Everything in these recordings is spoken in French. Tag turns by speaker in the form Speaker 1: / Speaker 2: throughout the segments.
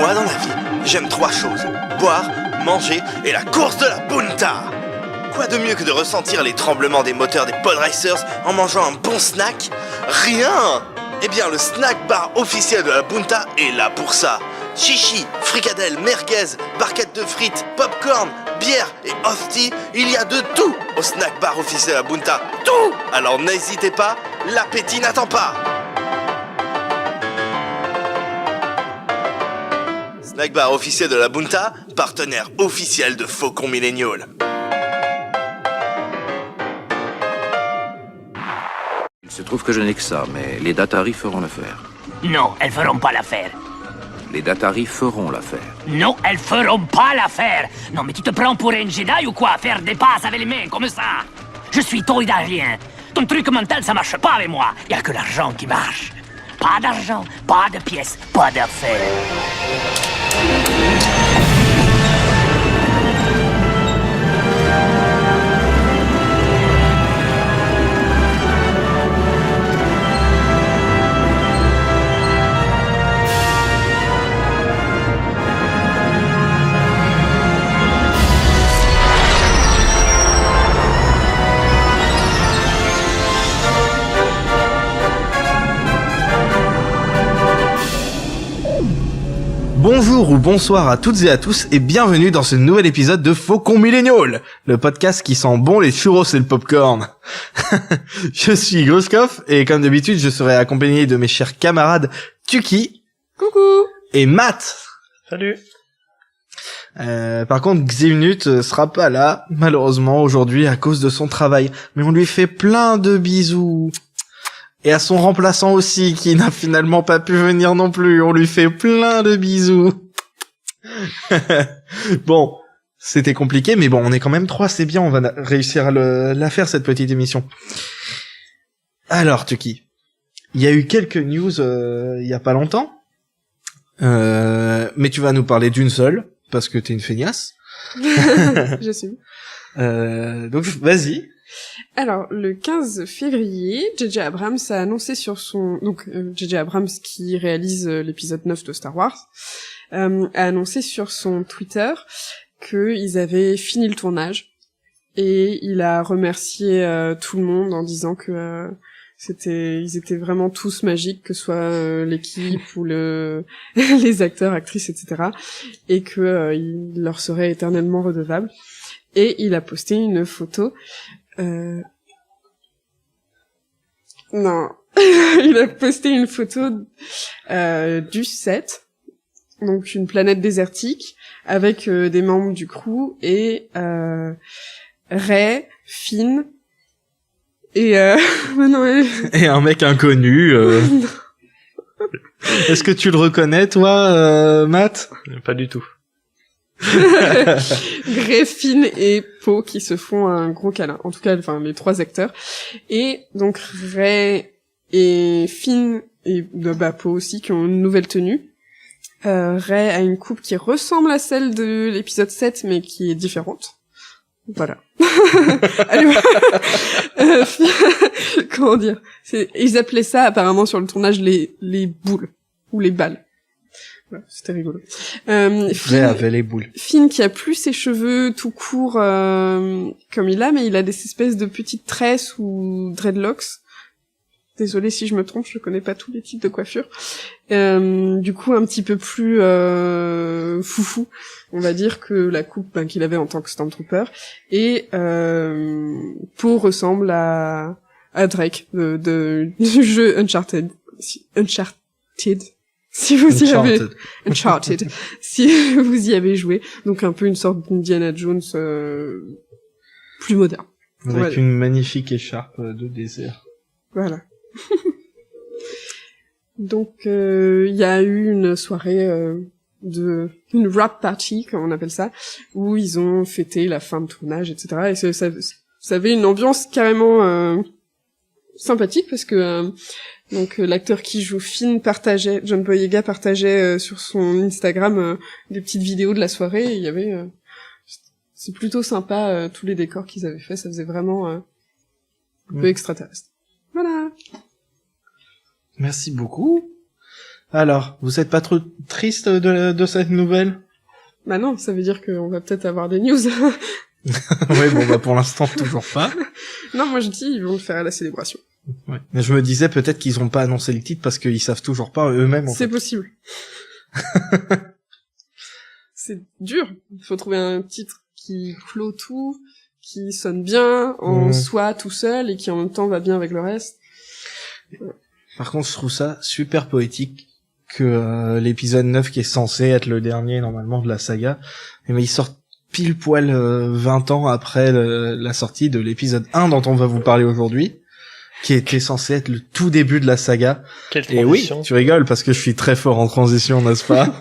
Speaker 1: Moi, dans la vie, j'aime 3 choses. Boire, manger et la course de la Bunta. Quoi de mieux que de ressentir les tremblements des moteurs des pod racers en mangeant un bon snack? Rien! Eh bien, le snack bar officiel de la Bunta est là pour ça. Chichi, fricadelle, merguez, barquettes de frites, popcorn, bière et hostie, il y a de tout au snack bar officiel de la Bunta. Tout! Alors n'hésitez pas, l'appétit n'attend pas. Snack bar officiel de la Bunta, partenaire officiel de Faucon Millennial.
Speaker 2: Il se trouve que je n'ai que ça, mais les Dataris feront l'affaire.
Speaker 3: Non, elles feront pas l'affaire.
Speaker 2: Les Dataris feront l'affaire.
Speaker 3: Non, elles feront pas l'affaire. Non, mais tu te prends pour un Jedi ou quoi? Faire des passes avec les mains, comme ça? Je suis toïdarien. Ton truc mental, ça marche pas avec moi. Y a que l'argent qui marche. Pas d'argent, pas de pièces, pas d'affaires.
Speaker 4: Bonjour ou bonsoir à toutes et à tous et bienvenue dans ce nouvel épisode de Faucon Millennial, le podcast qui sent bon les churros et le popcorn. Je suis Gruskov et comme d'habitude je serai accompagné de mes chers camarades Tuki.
Speaker 5: Coucou.
Speaker 4: Et Matt.
Speaker 6: Salut.
Speaker 4: Par contre Ximnut sera pas là malheureusement aujourd'hui à cause de son travail, mais on lui fait plein de bisous. Et à son remplaçant aussi, qui n'a finalement pas pu venir non plus. On lui fait plein de bisous. Bon, c'était compliqué, mais bon, on est quand même 3, c'est bien, on va réussir à la faire, cette petite émission. Alors, Tuki, il y a eu quelques news il y a pas longtemps. Mais tu vas nous parler d'une seule, parce que t'es une feignasse.
Speaker 5: Je suis.
Speaker 4: Donc, vas-y.
Speaker 5: Alors, le 15 février, J.J. Abrams a annoncé sur son... Donc, J.J. Abrams, qui réalise l'épisode 9 de Star Wars, a annoncé sur son Twitter qu'ils avaient fini le tournage. Et il a remercié tout le monde en disant que ils étaient vraiment tous magiques, que ce soit l'équipe ou les acteurs, actrices, etc. Et que il leur serait éternellement redevable. Et il a posté une photo... Non, il a posté une photo du set, donc une planète désertique avec des membres du crew et Rey, Finn et
Speaker 4: Et un mec inconnu. Est-ce que tu le reconnais, toi, Matt?
Speaker 6: Pas du tout.
Speaker 5: Rey, Finn et Poe qui se font un gros câlin. En tout cas, enfin les 3 acteurs. Et donc Rey et Finn et Poe aussi qui ont une nouvelle tenue. Rey a une coupe qui ressemble à celle de l'épisode 7 mais qui est différente. Voilà. Allez, comment dire? Ils appelaient ça apparemment sur le tournage les boules ou les balles. Ouais, c'était rigolo.
Speaker 4: Rey avait les boules.
Speaker 5: Finn qui a plus ses cheveux tout courts comme il a, mais il a des espèces de petites tresses ou dreadlocks. Désolée si je me trompe, je connais pas tous les types de coiffure. Du coup, un petit peu plus foufou, on va dire, que la coupe qu'il avait en tant que Stormtrooper. Et Poe ressemble à Drake du jeu Uncharted. Si vous y avez Uncharted, si vous y avez joué, donc un peu une sorte d'Indiana Jones plus moderne.
Speaker 4: Avec une magnifique écharpe de désert.
Speaker 5: Voilà. Donc il y a eu une soirée une wrap party comme on appelle ça, où ils ont fêté la fin de tournage, etc. Et ça avait une ambiance carrément sympathique parce que donc l'acteur qui joue Finn John Boyega partageait sur son Instagram des petites vidéos de la soirée. Et il y avait, c'est plutôt sympa tous les décors qu'ils avaient fait. Ça faisait vraiment un peu extraterrestre. Voilà.
Speaker 4: Merci beaucoup. Alors, vous êtes pas trop triste de cette nouvelle?
Speaker 5: Bah non, ça veut dire qu'on va peut-être avoir des news.
Speaker 4: Oui, bon, bah, pour l'instant, toujours pas.
Speaker 5: Non, moi je dis, ils vont le faire à la célébration.
Speaker 4: Ouais. Mais je me disais peut-être qu'ils ont pas annoncé le titre parce qu'ils savent toujours pas eux-mêmes, en
Speaker 5: C'est
Speaker 4: fait.
Speaker 5: possible. C'est dur. Il faut trouver un titre qui clôt tout, qui sonne bien en soi tout seul et qui en même temps va bien avec le reste.
Speaker 4: Par contre, je trouve ça super poétique que l'épisode 9, qui est censé être le dernier normalement de la saga, mais il sort pile poil 20 ans après la sortie de l'épisode 1 dont on va vous parler aujourd'hui, qui était censé être le tout début de la saga.
Speaker 6: Quelle
Speaker 4: Et oui,
Speaker 6: transition.
Speaker 4: tu rigoles parce que je suis très fort en transition, n'est-ce pas?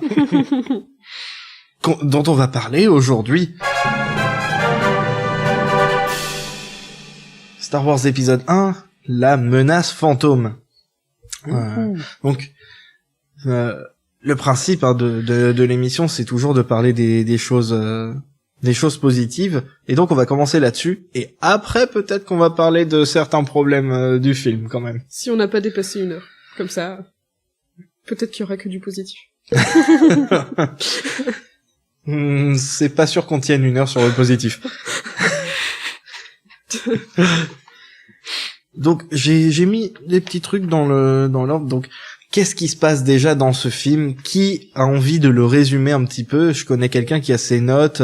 Speaker 4: Dont on va parler aujourd'hui. Star Wars épisode 1, la menace fantôme. Donc, le principe de l'émission, c'est toujours de parler des choses positives. Et donc, on va commencer là-dessus. Et après, peut-être qu'on va parler de certains problèmes du film, quand même.
Speaker 5: Si on n'a pas dépassé 1 heure. Comme ça, peut-être qu'il y aura que du positif.
Speaker 4: C'est pas sûr qu'on tienne 1 heure sur le positif. Donc j'ai mis des petits trucs dans l'ordre. Donc qu'est-ce qui se passe déjà dans ce film? Qui a envie de le résumer un petit peu? Je connais quelqu'un qui a ses notes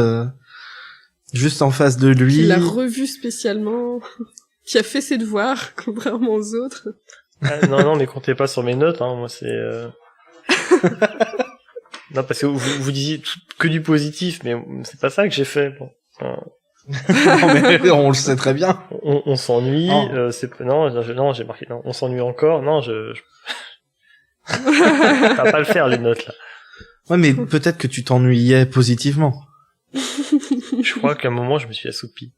Speaker 4: juste en face de lui.
Speaker 5: Il l'a revu spécialement, qui a fait ses devoirs, contrairement aux autres.
Speaker 6: Ah, non, mais comptez pas sur mes notes, hein. Moi, c'est... Non, parce que vous disiez que du positif, mais c'est pas ça que j'ai fait. Bon.
Speaker 4: Non, mais on le sait très bien.
Speaker 6: On s'ennuie.
Speaker 4: Oh.
Speaker 6: Non, j'ai marqué. Non, on s'ennuie encore. Non, ça va pas le faire les notes là.
Speaker 4: Ouais, mais peut-être que tu t'ennuyais positivement.
Speaker 6: Je crois qu'à un moment, je me suis assoupi.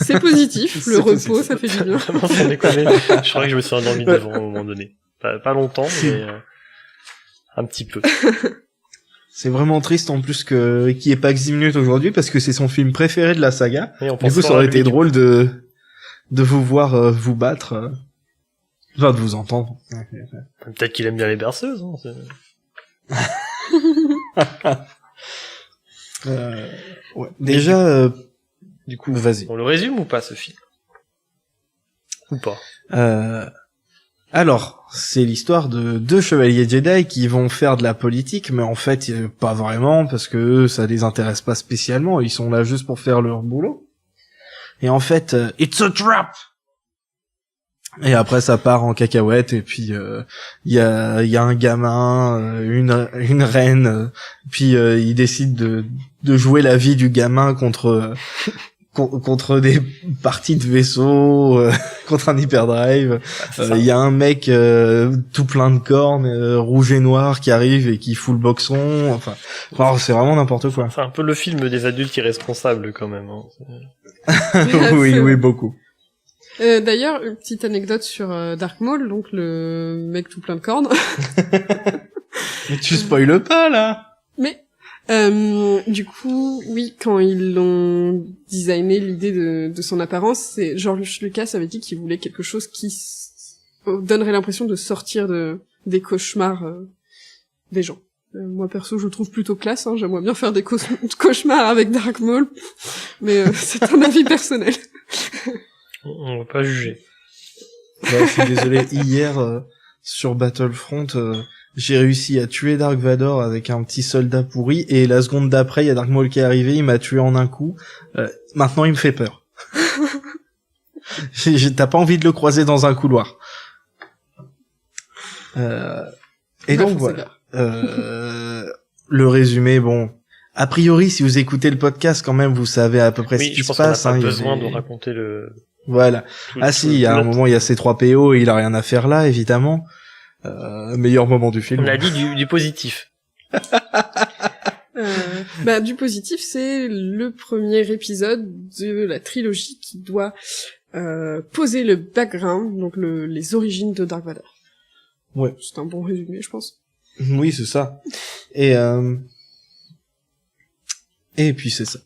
Speaker 5: C'est positif, le
Speaker 4: C'est
Speaker 5: repos,
Speaker 4: positif.
Speaker 5: ça fait du bien.
Speaker 6: Vraiment, sans déconner. Je crois que je me suis endormi devant à un moment donné. Pas longtemps, mais un petit peu.
Speaker 4: C'est vraiment triste en plus qu'il y ait pas que 10 minutes aujourd'hui parce que c'est son film préféré de la saga.
Speaker 6: Et on
Speaker 4: Du
Speaker 6: pense
Speaker 4: coup,
Speaker 6: fort
Speaker 4: ça
Speaker 6: à
Speaker 4: aurait
Speaker 6: lui,
Speaker 4: été
Speaker 6: du
Speaker 4: drôle de vous voir vous battre. Enfin, de vous entendre.
Speaker 6: coup. Peut-être qu'il aime bien les berceuses. Hein,
Speaker 4: Ouais. Déjà, du coup, vas-y.
Speaker 6: on le résume ou pas, ce film? Ou pas?
Speaker 4: Alors, c'est l'histoire de 2 chevaliers Jedi qui vont faire de la politique, mais en fait, pas vraiment, parce que eux, ça les intéresse pas spécialement, ils sont là juste pour faire leur boulot. Et en fait, it's a trap! Et après, ça part en cacahuète, et puis il y a un gamin, une reine, puis ils décident de jouer la vie du gamin contre des parties de vaisseau, contre un hyperdrive. Il y a un mec tout plein de cornes, rouge et noir, qui arrive et qui fout le boxon. Enfin, c'est vraiment n'importe quoi.
Speaker 6: C'est un peu le film des adultes irresponsables, quand même. Hein.
Speaker 4: oui, beaucoup.
Speaker 5: D'ailleurs, une petite anecdote sur Dark Maul, donc le mec tout plein de cornes.
Speaker 4: Mais tu spoiles pas, là!
Speaker 5: Mais du coup, oui, quand ils l'ont designé, l'idée de son apparence, c'est George Lucas avait dit qu'il voulait quelque chose qui donnerait l'impression de sortir des cauchemars des gens. Moi perso, je le trouve plutôt classe. Hein, j'aimerais bien faire des cauchemars avec Dark Maul, mais c'est un avis personnel.
Speaker 6: On va pas juger.
Speaker 4: Je suis désolé. Hier, sur Battlefront, j'ai réussi à tuer Dark Vador avec un petit soldat pourri, et la seconde d'après, il y a Dark Maul qui est arrivé, il m'a tué en un coup. Maintenant, il me fait peur. T'as pas envie de le croiser dans un couloir. Et donc, voilà. Le résumé, bon... A priori, si vous écoutez le podcast, quand même, vous savez à peu près ce
Speaker 6: Oui,
Speaker 4: qui
Speaker 6: je
Speaker 4: se
Speaker 6: pense qu'on n'a
Speaker 4: passe.
Speaker 6: pas
Speaker 4: Hein,
Speaker 6: besoin de raconter le...
Speaker 4: Voilà. Si, il y a un moment, il y a C3PO et il a rien à faire là, évidemment. Meilleur moment du film.
Speaker 6: On a dit du positif.
Speaker 5: Du positif, c'est le premier épisode de la trilogie qui doit poser le background, donc les origines de Dark Vador.
Speaker 4: Ouais.
Speaker 5: C'est un bon résumé, je pense.
Speaker 4: Oui, c'est ça. Et puis c'est ça.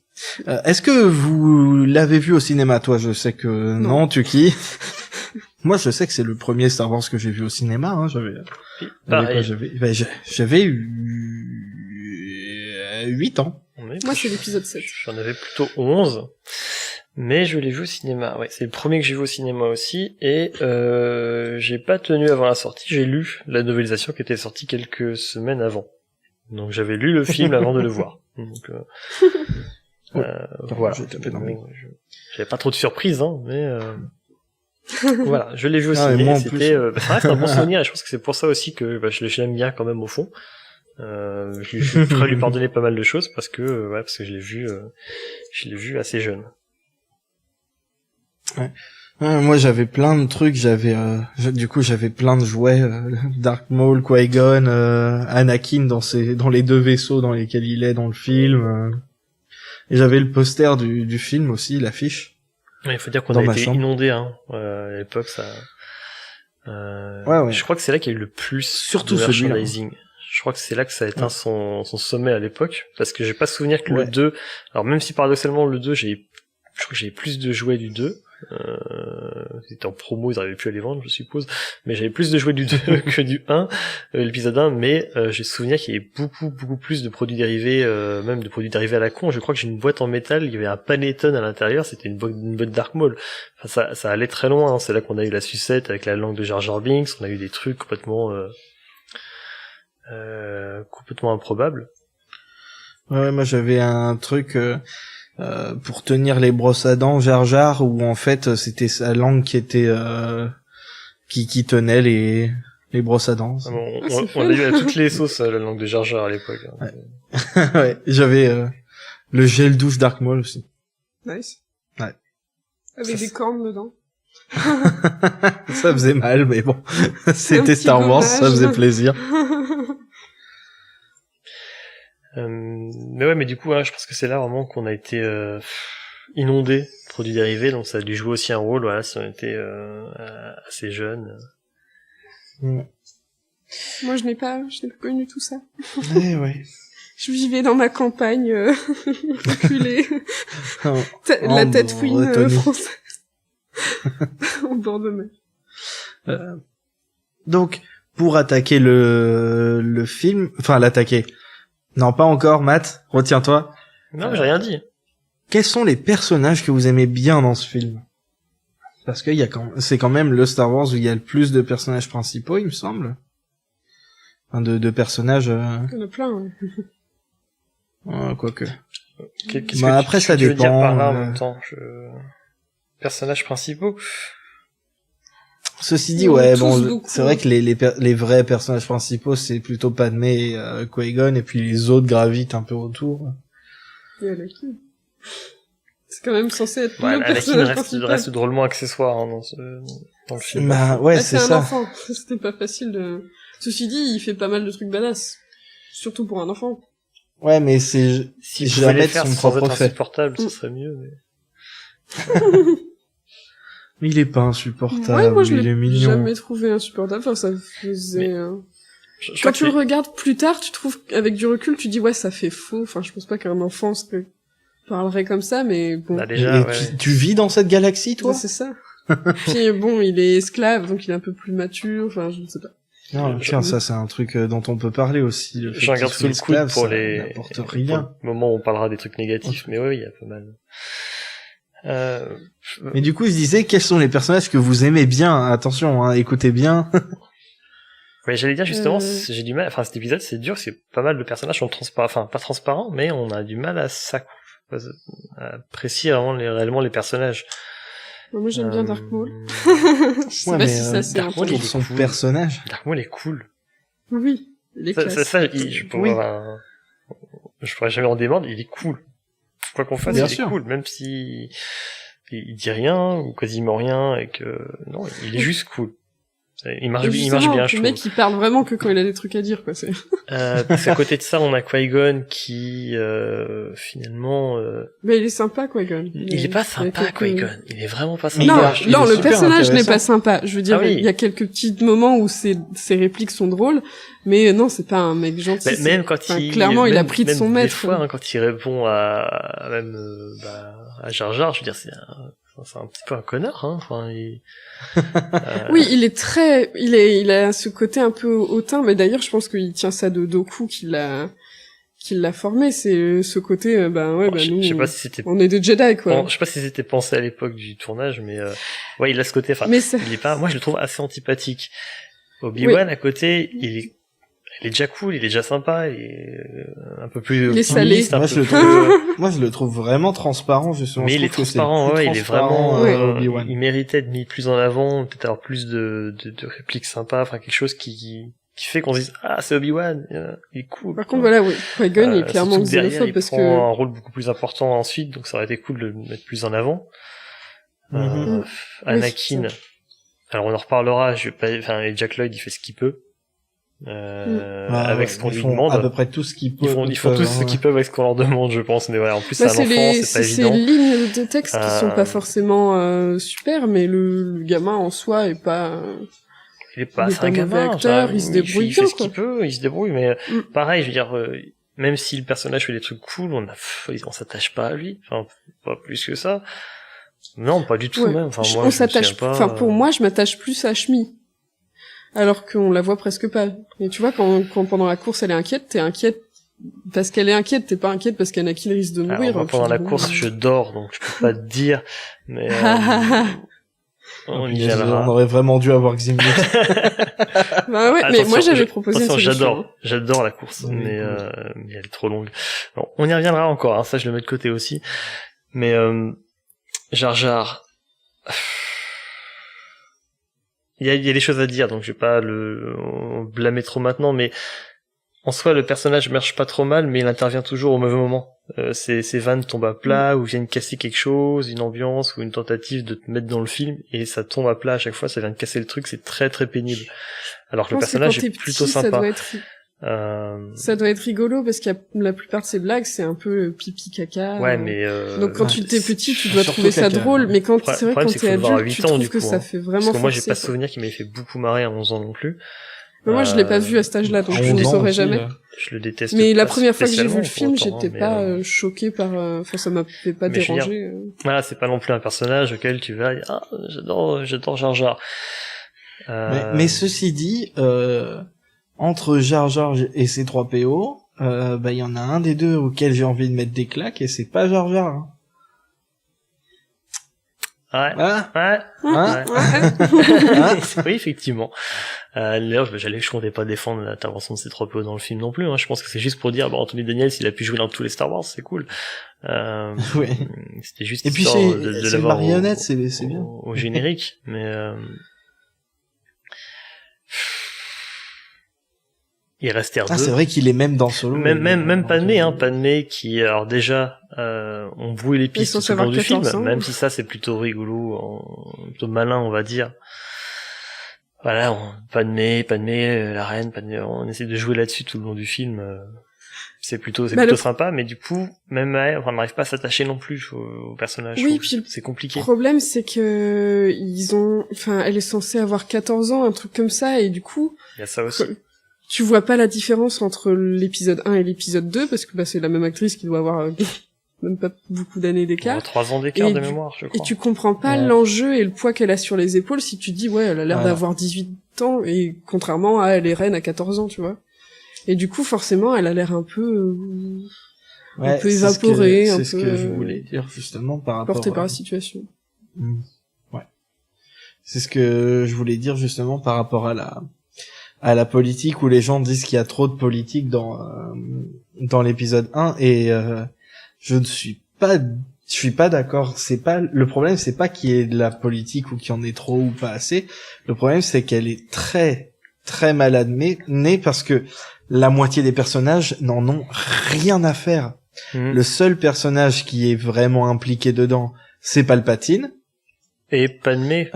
Speaker 4: Est-ce que vous l'avez vu au cinéma, toi? Je sais que non, Tuki. Moi, je sais que c'est le premier Star Wars que j'ai vu au cinéma. Hein.
Speaker 6: Pareil.
Speaker 4: J'avais eu 8 ans.
Speaker 5: Moi, c'est l'épisode 7.
Speaker 6: J'en avais plutôt 11. Mais je l'ai vu au cinéma, ouais. C'est le premier que j'ai vu au cinéma aussi, et j'ai pas tenu avant la sortie, j'ai lu la novélisation qui était sortie quelques semaines avant. Donc j'avais lu le film avant de le voir. Donc voilà. J'avais pas trop de surprises, hein, mais voilà, je l'ai vu au cinéma, c'était ça reste un bon souvenir, et je pense que c'est pour ça aussi que je l'aime bien quand même au fond. Je pourrais lui pardonner pas mal de choses parce que je l'ai vu assez jeune.
Speaker 4: Ouais. Moi j'avais plein de trucs, j'avais plein de jouets, Dark Maul, Qui-Gon, Anakin dans les 2 vaisseaux dans lesquels il est dans le film, et j'avais le poster du film aussi, l'affiche.
Speaker 6: Ouais, il faut dire qu'on a été inondé à l'époque, ça.
Speaker 4: Ouais.
Speaker 6: Je crois que c'est là qu'il y a eu le plus
Speaker 4: surtout
Speaker 6: de merchandising. Je crois que c'est là que ça a atteint son sommet à l'époque, parce que j'ai pas souvenir que le 2, alors même si paradoxalement le 2 je crois que j'avais plus de jouets du 2, c'était en promo, ils arrivaient plus à les vendre, je suppose, mais j'avais plus de jouets du 2 que du 1, l'épisode 1, mais j'ai souvenir qu'il y avait beaucoup plus de produits dérivés, même de produits dérivés à la con. Je crois que j'ai une boîte en métal, il y avait un Panettone à l'intérieur, c'était une boîte Dark Maul. Enfin, ça allait très loin, hein. C'est là qu'on a eu la sucette avec la langue de Jar Jar Binks, on a eu des trucs complètement improbables.
Speaker 4: Ouais, moi j'avais un truc pour tenir les brosses à dents Jar Jar, où en fait c'était sa langue qui était qui tenait les brosses à dents.
Speaker 6: On l'a eu à toutes les sauces, la langue de Jar Jar à l'époque. Hein.
Speaker 4: Ouais. Ouais, j'avais le gel douche Dark Maul aussi.
Speaker 5: Nice.
Speaker 4: Ouais.
Speaker 5: Avec des cornes dedans.
Speaker 4: Ça faisait mal, mais bon, c'était Star Wars, ça faisait plaisir.
Speaker 6: Mais ouais, mais du coup, je pense que c'est là vraiment qu'on a été inondé de produits dérivés, donc ça a dû jouer aussi un rôle, voilà, si on était assez jeunes.
Speaker 5: Moi, je n'ai pas connu tout ça.
Speaker 4: Ouais.
Speaker 5: Je vivais dans ma campagne, reculée. La tête fouine française. Au bord de mer.
Speaker 4: Donc, pour attaquer le film, enfin l'attaquer. Non, pas encore, Matt, retiens-toi.
Speaker 6: Non, j'ai rien dit.
Speaker 4: Quels sont les personnages que vous aimez bien dans ce film? Parce que c'est quand même le Star Wars où il y a le plus de personnages principaux, il me semble. Enfin, de personnages...
Speaker 5: Il y en a plein, ouais.
Speaker 4: Quoique.
Speaker 6: Après,
Speaker 4: ça
Speaker 6: dépend. Dire par là, en même temps, personnages principaux.
Speaker 4: Ceci dit, c'est vrai que les vrais personnages principaux, c'est plutôt Padmé et Qui-Gon, et puis les autres gravitent un peu autour.
Speaker 5: Et Anakin. C'est quand même censé être le personnage principal.
Speaker 6: Reste drôlement accessoire dans le film.
Speaker 4: C'est ça.
Speaker 5: Un enfant, c'était pas facile de... Ceci dit, il fait pas mal de trucs badass. Surtout pour un enfant.
Speaker 4: Ouais, mais c'est jamais son propre fait.
Speaker 6: Insupportable, ce serait mieux, mais...
Speaker 4: Mais il est pas insupportable,
Speaker 5: ouais, moi,
Speaker 4: il est mignon.
Speaker 5: Jamais trouvé insupportable, enfin, ça faisait... Quand tu le regardes plus tard, tu trouves, avec du recul, tu dis, ouais, ça fait faux, enfin, je pense pas qu'un enfant parlerait comme ça, mais bon.
Speaker 6: Bah, déjà,
Speaker 4: tu vis dans cette galaxie, toi?
Speaker 5: Ouais, c'est ça. Puis bon, il est esclave, donc il est un peu plus mature, enfin, je ne sais pas.
Speaker 4: Non, tiens, ça, c'est un truc dont on peut parler aussi.
Speaker 6: J'en garde sous le coude pour
Speaker 4: n'importe rien.
Speaker 6: Pour le moment où on parlera des trucs négatifs, mais oui, il y a pas mal.
Speaker 4: Mais du coup, je disais, quels sont les personnages que vous aimez bien? Attention, hein, écoutez bien.
Speaker 6: Ouais, j'allais dire justement, j'ai du mal, enfin, cet épisode, c'est dur, c'est pas mal de personnages sont transparents, enfin, pas transparents, mais on a du mal à apprécier réellement les personnages.
Speaker 5: Moi, j'aime bien Dark Maul.
Speaker 4: Ouais, mais Dark Maul, son personnage.
Speaker 6: Dark Maul est cool.
Speaker 5: Oui, il est classe.
Speaker 6: Je pourrais jamais en démordre, il est cool. Quoi qu'on fasse, il est cool, même si il dit rien, ou quasiment rien, et que, non, il est juste cool. Il marche bien, je trouve.
Speaker 5: Le mec, il parle vraiment que quand il a des trucs à dire, quoi, c'est.
Speaker 6: Parce qu'à côté de ça, on a Qui-Gon qui, finalement,
Speaker 5: Mais il est sympa, Qui-Gon.
Speaker 6: Il est pas sympa, Qui-Gon. Il est vraiment pas sympa.
Speaker 5: Non, le personnage n'est pas sympa. Je veux dire,
Speaker 6: oui.
Speaker 5: il y a quelques petits moments où ses répliques sont drôles, mais non, c'est pas un mec gentil.
Speaker 6: Bah, même quand
Speaker 5: clairement, il a pris de son maître.
Speaker 6: Des fois, quand il répond à Jar Jar, je veux dire, c'est un petit peu un connard, hein. Enfin,
Speaker 5: Oui, il a ce côté un peu hautain, mais d'ailleurs, je pense qu'il tient ça de Doku qui l'a formé, c'est ce côté, nous,
Speaker 6: je sais pas si c'était,
Speaker 5: on est des Jedi, quoi.
Speaker 6: je sais pas si c'était pensé à l'époque du tournage, mais ouais, il a ce côté, enfin, il est pas, moi je le trouve assez antipathique. Obi-Wan, à côté, il est déjà cool, il est déjà sympa, il est un peu plus
Speaker 5: il est salé.
Speaker 4: Moi, je le trouve vraiment transparent, justement.
Speaker 6: Mais il est transparent, ouais, il est vraiment,
Speaker 4: Obi-Wan.
Speaker 6: il méritait d'être mis plus en avant, peut-être avoir plus de répliques sympas, enfin, quelque chose qui fait qu'on se dise, ah, c'est Obi-Wan, il est cool.
Speaker 5: Par contre, voilà, oui, Qui-Gon il est clairement xénophobe parce que...
Speaker 6: Il prend un rôle beaucoup plus important ensuite, donc ça aurait été cool de le mettre plus en avant. Anakin.
Speaker 5: Oui,
Speaker 6: alors on en reparlera, Jack Lloyd, il fait ce qu'il peut. Avec ce qu'on lui demande.
Speaker 4: À peu près tout ce qu'ils peuvent.
Speaker 6: Ils font tous ce qu'ils peuvent avec ce qu'on leur demande, je pense. Mais voilà, en plus, c'est un enfant, c'est pas évident.
Speaker 5: C'est les lignes de texte qui sont pas forcément super, mais le gamin en soi est pas...
Speaker 6: c'est un gamin,
Speaker 5: acteur, il se débrouille
Speaker 6: il fait
Speaker 5: bien,
Speaker 6: ce qu'il peut, il se débrouille, mais pareil, je veux dire, même si le personnage fait des trucs cool, on s'attache pas à lui, enfin, pas plus que ça. Non, pas du tout, même. Enfin, moi,
Speaker 5: on s'attache pas. Enfin, pour moi, je m'attache plus à Shmi. Alors qu'on la voit presque pas. Et tu vois, quand pendant la course, elle est inquiète, t'es inquiète parce qu'elle est inquiète, t'es pas inquiète parce qu'Anakin risque de mourir.
Speaker 6: Alors, moi, pendant la course, je dors, donc je peux pas te dire, mais, on y viendra.
Speaker 4: On aurait vraiment dû avoir Ximnit.
Speaker 5: Bah ouais, mais moi j'avais proposé une
Speaker 6: solution. J'adore la course, mais elle est trop longue. Bon, on y reviendra encore, hein, ça je le mets de côté aussi. Mais Jar Jar, il y a des choses à dire, donc je vais pas le blâmer trop maintenant, mais en soi le personnage marche pas trop mal, mais il intervient toujours au mauvais moment. Ses vannes tombent à plat, ou viennent casser quelque chose, une ambiance, ou une tentative de te mettre dans le film, et ça tombe à plat à chaque fois, ça vient de casser le truc, c'est très très pénible. Alors que le personnage est plutôt sympa.
Speaker 5: Ça doit être rigolo, parce que la plupart de ces blagues, c'est un peu pipi caca.
Speaker 6: Ouais, mais
Speaker 5: donc quand tu t'es petit, tu dois trouver ça drôle, mais quand c'est vrai quand t'es adulte, tu trouves que ça fait vraiment
Speaker 6: Parce que moi,
Speaker 5: forcé,
Speaker 6: j'ai pas souvenir qu'il m'ait fait beaucoup marrer à 11 ans non plus.
Speaker 5: Mais moi, je l'ai pas vu à cet âge-là, donc je ne saurais jamais.
Speaker 6: Je le déteste.
Speaker 5: Mais la première fois que j'ai vu le film, j'étais pas choquée par, enfin, ça m'avait pas dérangé.
Speaker 6: Voilà, c'est pas non plus un personnage auquel tu vas, j'adore Jar Jar.
Speaker 4: Mais ceci dit, entre Jar Jar et C3PO, il y en a un des deux auquel j'ai envie de mettre des claques et c'est pas Jar Jar. Hein.
Speaker 6: Oui, effectivement. D'ailleurs, je comptais pas défendre l'intervention de C3PO dans le film non plus, hein. Je pense que c'est juste pour dire, Anthony Daniels, il a pu jouer dans tous les Star Wars, c'est cool.
Speaker 4: Ouais.
Speaker 6: C'était juste
Speaker 4: et puis
Speaker 6: de l'avoir
Speaker 4: marionnette, c'est bien.
Speaker 6: Au générique, mais, il restait deux.
Speaker 4: C'est vrai qu'il est même dans Solo.
Speaker 6: Même Padmé, Padmé qui, alors déjà, on brouille les pistes tout au long du film, même si ça c'est plutôt rigolo, plutôt malin, on va dire. Voilà, Padmé, la reine, Padmé, on essaie de jouer là-dessus tout le long du film. C'est plutôt sympa, mais du coup, même on n'arrive pas à s'attacher non plus au personnage.
Speaker 5: Oui, puis
Speaker 6: c'est compliqué.
Speaker 5: Le problème, c'est que elle est censée avoir 14 ans, un truc comme ça, et du coup.
Speaker 6: Il y a ça aussi.
Speaker 5: Tu vois pas la différence entre l'épisode 1 et l'épisode 2, parce que c'est la même actrice qui doit avoir même pas beaucoup d'années d'écart.
Speaker 6: 3 ans d'écart de mémoire, je crois.
Speaker 5: Et tu comprends pas l'enjeu et le poids qu'elle a sur les épaules si tu dis, elle a l'air d'avoir 18 ans, et contrairement à elle est reine à 14 ans, tu vois. Et du coup, forcément, elle a l'air un peu évaporée,
Speaker 4: c'est ce que je voulais dire, justement, par rapport
Speaker 5: portée par la situation.
Speaker 4: Ouais. C'est ce que je voulais dire, justement, par rapport à la politique, où les gens disent qu'il y a trop de politique dans l'épisode 1, et je suis pas d'accord. Le problème, c'est pas qu'il y ait de la politique ou qu'il y en ait trop ou pas assez. Le problème, c'est qu'elle est très très mal amenée, parce que la moitié des personnages n'en ont rien à faire. Le seul personnage qui est vraiment impliqué dedans, c'est Palpatine.
Speaker 6: Et Padmé.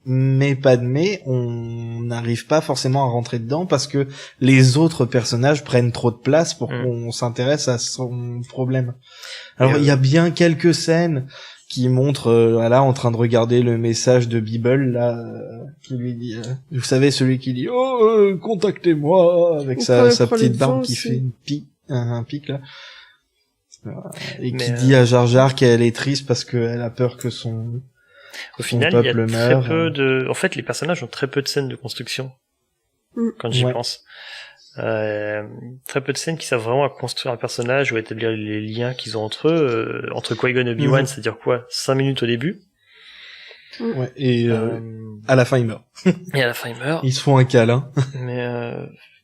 Speaker 4: Mais Padmé, on n'arrive pas forcément à rentrer dedans parce que les autres personnages prennent trop de place pour qu'on s'intéresse à son problème. Alors, il y a bien quelques scènes qui montrent, en train de regarder le message de Bible, là, qui lui dit, vous savez, celui qui dit, contactez-moi, avec sa petite barbe qui fait un pic, là. Et qui
Speaker 6: Mais,
Speaker 4: dit à Jar Jar qu'elle est triste parce qu'elle a peur que
Speaker 6: Au final, il y a
Speaker 4: peuple
Speaker 6: très
Speaker 4: meurt.
Speaker 6: peu en fait, les personnages ont très peu de scènes de construction. Quand j'y
Speaker 4: Ouais.
Speaker 6: pense. Très peu de scènes qui servent vraiment à construire un personnage ou à établir les liens qu'ils ont entre eux, entre Qui-Gon et Obi-Wan, c'est-à-dire quoi? 5 minutes au début.
Speaker 4: Ouais, et à la fin, il meurt.
Speaker 6: Et à la fin, il meurt.
Speaker 4: Ils se font un câlin.
Speaker 6: Mais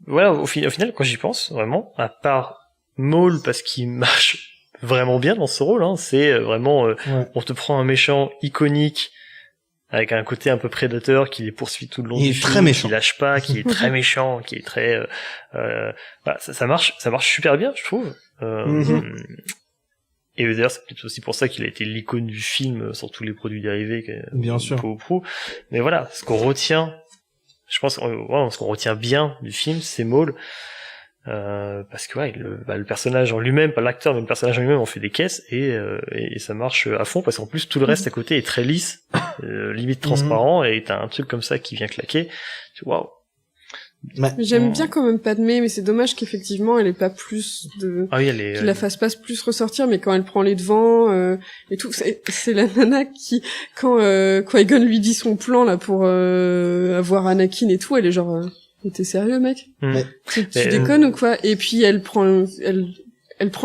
Speaker 6: voilà, au final, quand j'y pense, vraiment, à part Maul, parce qu'il marche vraiment bien dans ce rôle, hein, c'est vraiment,
Speaker 4: Ouais.
Speaker 6: on te prend un méchant iconique, avec un côté un peu prédateur qui les poursuit tout le long
Speaker 4: Il
Speaker 6: du
Speaker 4: est
Speaker 6: film,
Speaker 4: très méchant.
Speaker 6: qui lâche pas, qui est très méchant, qui est très, voilà, ça marche super bien, je trouve. Et d'ailleurs, c'est peut-être aussi pour ça qu'il a été l'icône du film sur tous les produits dérivés.
Speaker 4: Bien sûr.
Speaker 6: Pro. Mais voilà, ce qu'on retient, je pense, ce qu'on retient bien du film, c'est Maul. Parce que le personnage en lui-même, pas l'acteur, mais le personnage en lui-même, on fait des caisses et ça marche à fond parce qu'en plus tout le reste à côté est très lisse, limite transparent, et t'as un truc comme ça qui vient claquer. Waouh.
Speaker 5: J'aime bien quand même Padmé, mais c'est dommage qu'effectivement elle ait pas plus de...
Speaker 6: Ah oui, elle est...
Speaker 5: qu'il la fasse pas plus ressortir, mais quand elle prend les devants et tout, c'est la nana qui, quand Qui-Gon lui dit son plan là pour avoir Anakin et tout, elle est genre mais t'es sérieux mec? Tu déconnes ou quoi? Et puis elle prend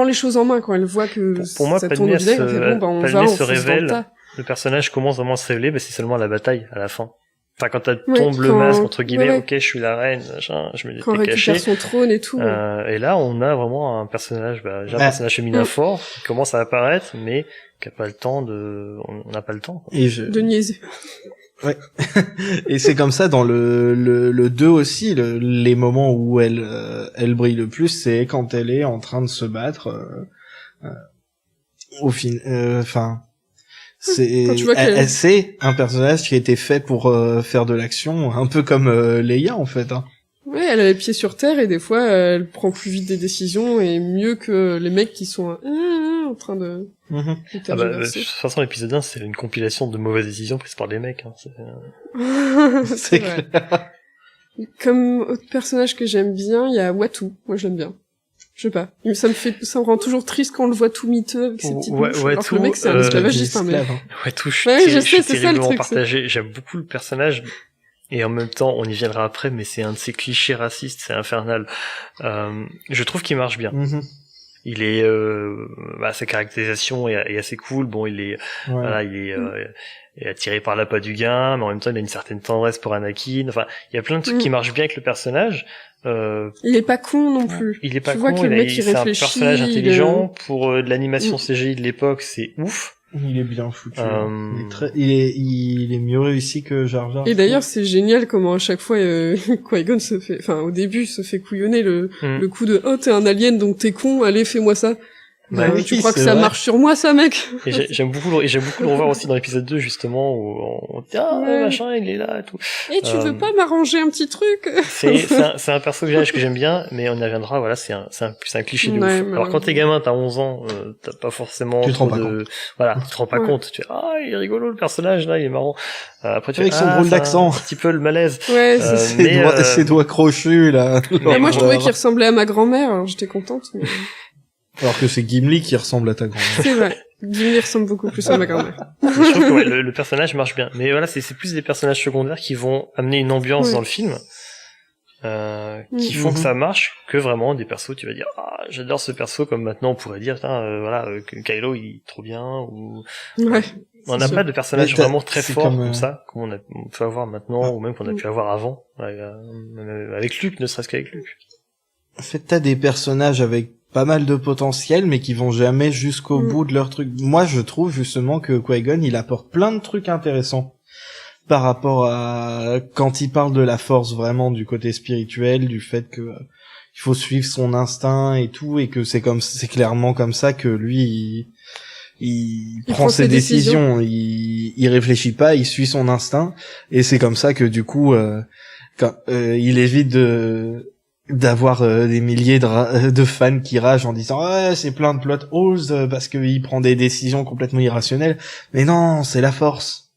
Speaker 5: les choses en main quand elle voit que
Speaker 6: pour moi,
Speaker 5: ça tourne au vinaigre, elle fait bon bah on va, on
Speaker 6: se
Speaker 5: fonce dans le
Speaker 6: révèle,
Speaker 5: tas.
Speaker 6: le personnage commence vraiment à se révéler, c'est seulement à la bataille, à la fin. Enfin, quand elle tombe le masque, entre guillemets, ok, je suis la reine, machin, je me
Speaker 5: quand elle récupère son trône et tout.
Speaker 6: Et là, on a vraiment un personnage, un personnage féminin fort, qui commence à apparaître, mais qui a pas le temps on n'a pas le temps.
Speaker 5: De niaiser.
Speaker 4: Ouais. Et c'est comme ça dans le 2 aussi, les moments où elle brille le plus, c'est quand elle est en train de se battre, c'est un personnage qui a été fait pour faire de l'action, un peu comme Leia en fait. Hein.
Speaker 5: Ouais, elle a les pieds sur terre et des fois elle prend plus vite des décisions et mieux que les mecs qui sont en train de...
Speaker 6: de toute façon, l'épisode 1, c'est une compilation de mauvaises décisions prises par des mecs. Hein.
Speaker 4: C'est clair.
Speaker 5: Comme autre personnage que j'aime bien, il y a Watu. Moi, je l'aime bien. Je sais pas. Ça me rend toujours triste quand on le voit tout miteux avec ses petites bouches. Alors que le mec, c'est un esclavagiste, mais...
Speaker 6: Watu, je suis terriblement partagé. J'aime beaucoup le personnage. Et en même temps, on y viendra après, mais c'est un de ces clichés racistes, c'est infernal. Je trouve qu'il marche bien. Il est, sa caractérisation est assez cool. Bon, il est, il est attiré par l'appât du gain, mais en même temps, il a une certaine tendresse pour Anakin. Enfin, il y a plein de trucs qui marchent bien avec le personnage.
Speaker 5: Il est pas con non plus.
Speaker 6: Il est pas
Speaker 5: tu
Speaker 6: con.
Speaker 5: Vois que le mec,
Speaker 6: c'est un personnage intelligent. Pour de l'animation CGI de l'époque, c'est ouf.
Speaker 4: Il est bien foutu. Il est mieux réussi que Jar Jar.
Speaker 5: Et d'ailleurs, c'est génial comment à chaque fois Qui-Gon se fait, enfin au début, se fait couillonner le coup de t'es un alien donc t'es con, allez fais-moi ça. Tu crois que ça marche sur moi ça mec?
Speaker 6: Et j'aime beaucoup le revoir aussi dans l'épisode 2 justement où on dit machin il est là et tout.
Speaker 5: Et tu veux pas m'arranger un petit truc?
Speaker 6: c'est un personnage que j'aime bien, mais on y reviendra, voilà, c'est un cliché de ouf. Alors quand t'es gamin, t'as 11 ans, t'as pas forcément
Speaker 4: tu te rends pas compte.
Speaker 6: Voilà, tu te rends pas compte, tu fais il est rigolo le personnage là, il est marrant. Après tu
Speaker 4: avec son drôle d'accent,
Speaker 6: un petit peu le malaise.
Speaker 5: Ouais,
Speaker 4: ses doigts crochus là.
Speaker 5: Mais moi je trouvais qu'il ressemblait à ma grand-mère, alors j'étais contente. Mais...
Speaker 4: Alors que c'est Gimli qui ressemble à ta grand-mère.
Speaker 5: C'est vrai. Gimli ressemble beaucoup plus à ma grand-mère.
Speaker 6: Je trouve que le personnage marche bien. Mais voilà, c'est plus des personnages secondaires qui vont amener une ambiance dans le film, qui font que ça marche, que vraiment des persos, tu vas dire, j'adore ce perso, comme maintenant on pourrait dire, que Kylo il est trop bien, ou...
Speaker 5: Ouais.
Speaker 6: On n'a pas de personnage vraiment très fort comme ça, comme on peut avoir maintenant, ou même qu'on a pu avoir avant, avec Luke, ne serait-ce qu'avec Luke.
Speaker 4: En fait, t'as des personnages avec pas mal de potentiel, mais qui vont jamais jusqu'au bout de leur truc. Moi, je trouve justement que Qui-Gon, il apporte plein de trucs intéressants par rapport à quand il parle de la force, vraiment du côté spirituel, du fait que il faut suivre son instinct et tout, et que c'est clairement comme ça que lui il prend ses décisions. Il réfléchit pas, il suit son instinct, et c'est comme ça que du coup il évite d'avoir des milliers de fans qui ragent en disant c'est plein de plot holes parce qu'il prend des décisions complètement irrationnelles. Mais non, c'est la force.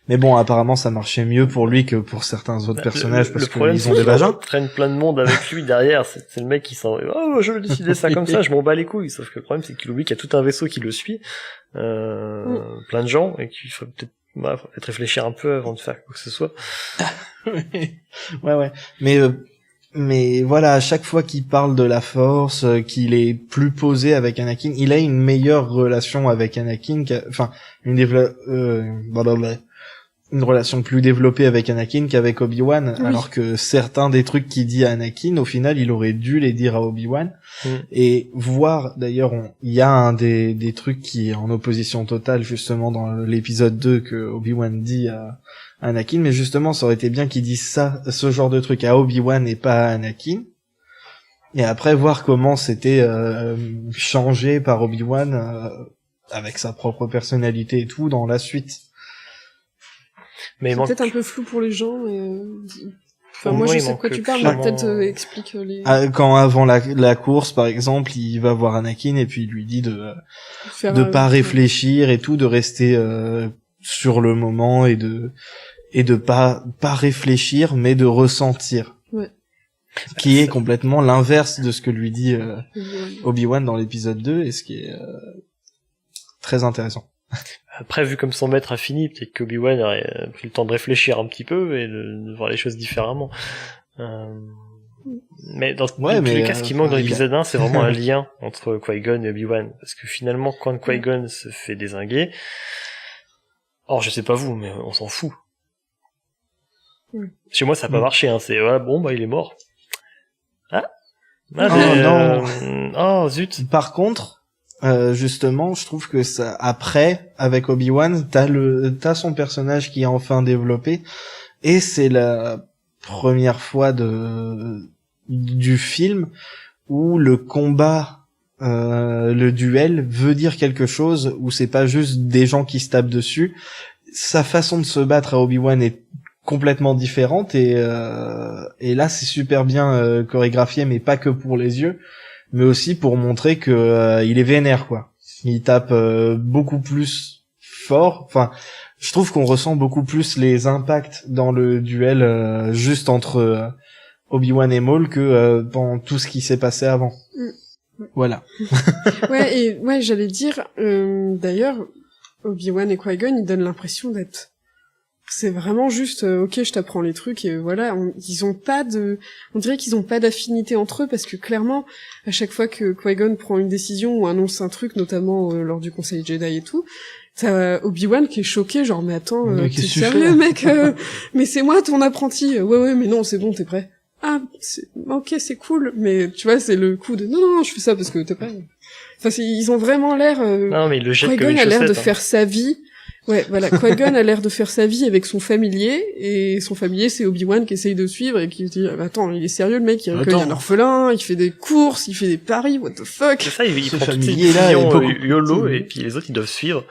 Speaker 4: Mais bon, apparemment, ça marchait mieux pour lui que pour certains autres personnages parce
Speaker 6: le problème,
Speaker 4: qu'ils ont des vagins.
Speaker 6: Il traîne plein de monde avec lui derrière. C'est le mec qui s'en, oh, je veux décider ça comme ça, je m'en bats les couilles. Sauf que le problème, c'est qu'il oublie qu'il y a tout un vaisseau qui le suit, plein de gens, et qu'il faut peut-être réfléchir un peu avant de faire quoi que ce soit.
Speaker 4: Ouais. Mais voilà, à chaque fois qu'il parle de la Force, qu'il est plus posé avec Anakin, il a une meilleure relation avec Anakin, une relation plus développée avec Anakin qu'avec Obi-Wan, alors que certains des trucs qu'il dit à Anakin, au final, il aurait dû les dire à Obi-Wan. Et voir, d'ailleurs, il y a un des trucs qui est en opposition totale, justement, dans l'épisode 2 que Obi-Wan dit à Anakin, mais justement, ça aurait été bien qu'il dise ça, ce genre de truc à Obi-Wan et pas à Anakin. Et après, voir comment c'était changé par Obi-Wan, avec sa propre personnalité et tout, dans la suite.
Speaker 5: Mais c'est peut-être un peu flou pour les gens. Enfin, moi, je sais de quoi tu parles, mais peut-être explique les...
Speaker 4: Quand avant la course, par exemple, il va voir Anakin et puis il lui dit de pas réfléchir et tout, de rester sur le moment et de pas réfléchir, mais de ressentir.
Speaker 5: Ouais.
Speaker 4: Qui est complètement l'inverse de ce que lui dit Obi-Wan dans l'épisode 2, et ce qui est très intéressant.
Speaker 6: Après, vu comme son maître a fini, peut-être qu'Obi-Wan aurait pris le temps de réfléchir un petit peu et de voir les choses différemment. Mais dans tous les cas, ce qui manque dans l'épisode 1, c'est vraiment un lien entre Qui-Gon et Obi-Wan. Parce que finalement, quand Qui-Gon se fait dézinguer, or, je sais pas vous, mais on s'en fout. Chez moi, ça a pas marché, hein. C'est, voilà, bon, bah, il est mort.
Speaker 4: Non.
Speaker 6: Oh, zut.
Speaker 4: Par contre, justement, je trouve que ça, après, avec Obi-Wan, t'as son personnage qui est enfin développé, et c'est la première fois du film où le combat, le duel veut dire quelque chose, où c'est pas juste des gens qui se tapent dessus. Sa façon de se battre à Obi-Wan est complètement différente, et là c'est super bien chorégraphié, mais pas que pour les yeux, mais aussi pour montrer que il est vénère, quoi. Il tape beaucoup plus fort. Enfin, je trouve qu'on ressent beaucoup plus les impacts dans le duel juste entre Obi-Wan et Maul que dans tout ce qui s'est passé avant. Voilà.
Speaker 5: Ouais, j'allais dire, d'ailleurs, Obi-Wan et Qui-Gon, ils donnent l'impression d'être... C'est vraiment juste, ok, je t'apprends les trucs, et voilà, ils ont pas on dirait qu'ils ont pas d'affinité entre eux, parce que clairement, à chaque fois que Qui-Gon prend une décision ou annonce un truc, notamment lors du Conseil Jedi et tout, t'as Obi-Wan qui est choqué, genre, mais attends, t'es sérieux, mec, mais c'est moi ton apprenti, ouais, mais non, c'est bon, t'es prêt. Ah, ok, c'est cool, mais tu vois, c'est le coup de, non, je fais ça parce que t'es prêt. Enfin, ils ont vraiment l'air,
Speaker 6: non, mais il le jette comme
Speaker 5: Qui-Gon
Speaker 6: une
Speaker 5: a l'air de
Speaker 6: chaussette,
Speaker 5: faire sa vie. Ouais, voilà, Qui-Gon a l'air de faire sa vie avec son familier, et son familier, c'est Obi-Wan qui essaye de suivre et qui dit, attends, il est sérieux, le mec, il recueille un orphelin, il fait des courses, il fait des paris, what the fuck.
Speaker 6: C'est ça, il prend toutes ses décisions YOLO, et puis les autres, ils doivent suivre.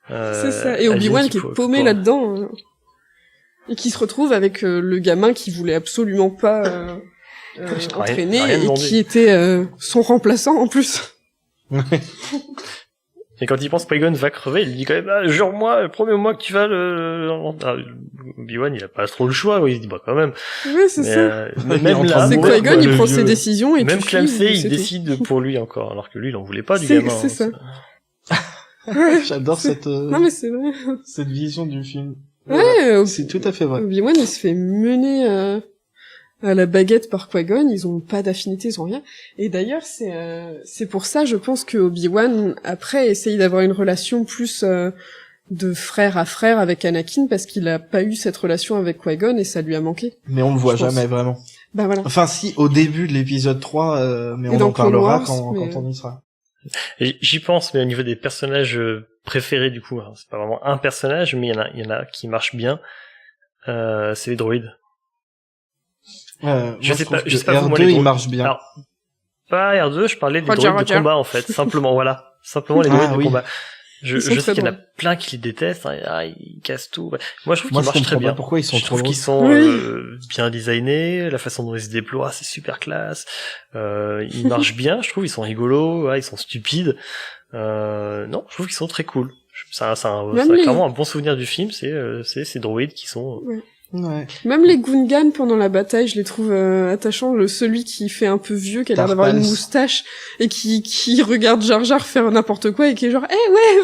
Speaker 5: C'est ça, et Obi-Wan qui est paumé là-dedans, et qui se retrouve avec le gamin qui voulait absolument pas entraîner, et qui était son remplaçant, en plus.
Speaker 6: Et quand il pense que Qui-Gon va crever, il dit quand même, jure-moi, promets-moi que tu vas Obi-Wan, il a pas trop le choix, il se dit, bah, quand même.
Speaker 5: Ouais, c'est ça.
Speaker 6: Même là,
Speaker 5: c'est Qui-Gon, il prend ses décisions, et
Speaker 6: même Clamsey, il décide pour lui encore, alors que lui, il en voulait pas du gamin.
Speaker 5: C'est ça.
Speaker 4: Ouais. J'adore cette,
Speaker 5: non, mais c'est vrai.
Speaker 4: cette vision du film.
Speaker 5: Ouais,
Speaker 4: c'est tout à fait vrai.
Speaker 5: Obi-Wan, il se fait mener à la baguette par Qui-Gon, ils ont pas d'affinité, ils ont rien. Et d'ailleurs, c'est pour ça, je pense que Obi-Wan, après, essaye d'avoir une relation plus de frère à frère avec Anakin, parce qu'il a pas eu cette relation avec Qui-Gon, et ça lui a manqué.
Speaker 4: Mais on le voit jamais vraiment.
Speaker 5: Bah voilà.
Speaker 4: Enfin si, au début de l'épisode 3, mais on en parlera quand on y sera.
Speaker 6: J'y pense, mais au niveau des personnages préférés, du coup, hein, c'est pas vraiment un personnage, mais il y en a qui marchent bien, c'est les droïdes.
Speaker 4: Je sais pas
Speaker 6: R2,
Speaker 4: vous, moi, il marche bien.
Speaker 6: Alors, pas R2, je parlais des droïdes de combat, en fait. Simplement, voilà. Simplement les droïdes de combat. Je sais qu'il y en a plein qui les détestent, ils cassent tout. Moi, je trouve qu'ils marchent très bien.
Speaker 4: Pourquoi ils sont
Speaker 6: je trouve qu'ils sont bien designés, la façon dont ils se déploient, c'est super classe. Ils marchent bien, je trouve, ils sont rigolos, ils sont stupides. Non, je trouve qu'ils sont très cool.
Speaker 5: Même les-
Speaker 6: clairement un bon souvenir du film, c'est ces droïdes qui sont...
Speaker 4: Ouais.
Speaker 5: Même les Gungans pendant la bataille, je les trouve attachants. Celui qui fait un peu vieux, qui a l'air d'avoir une
Speaker 4: Tarpals.
Speaker 5: moustache et qui regarde Jar Jar faire n'importe quoi et qui est genre, ouais,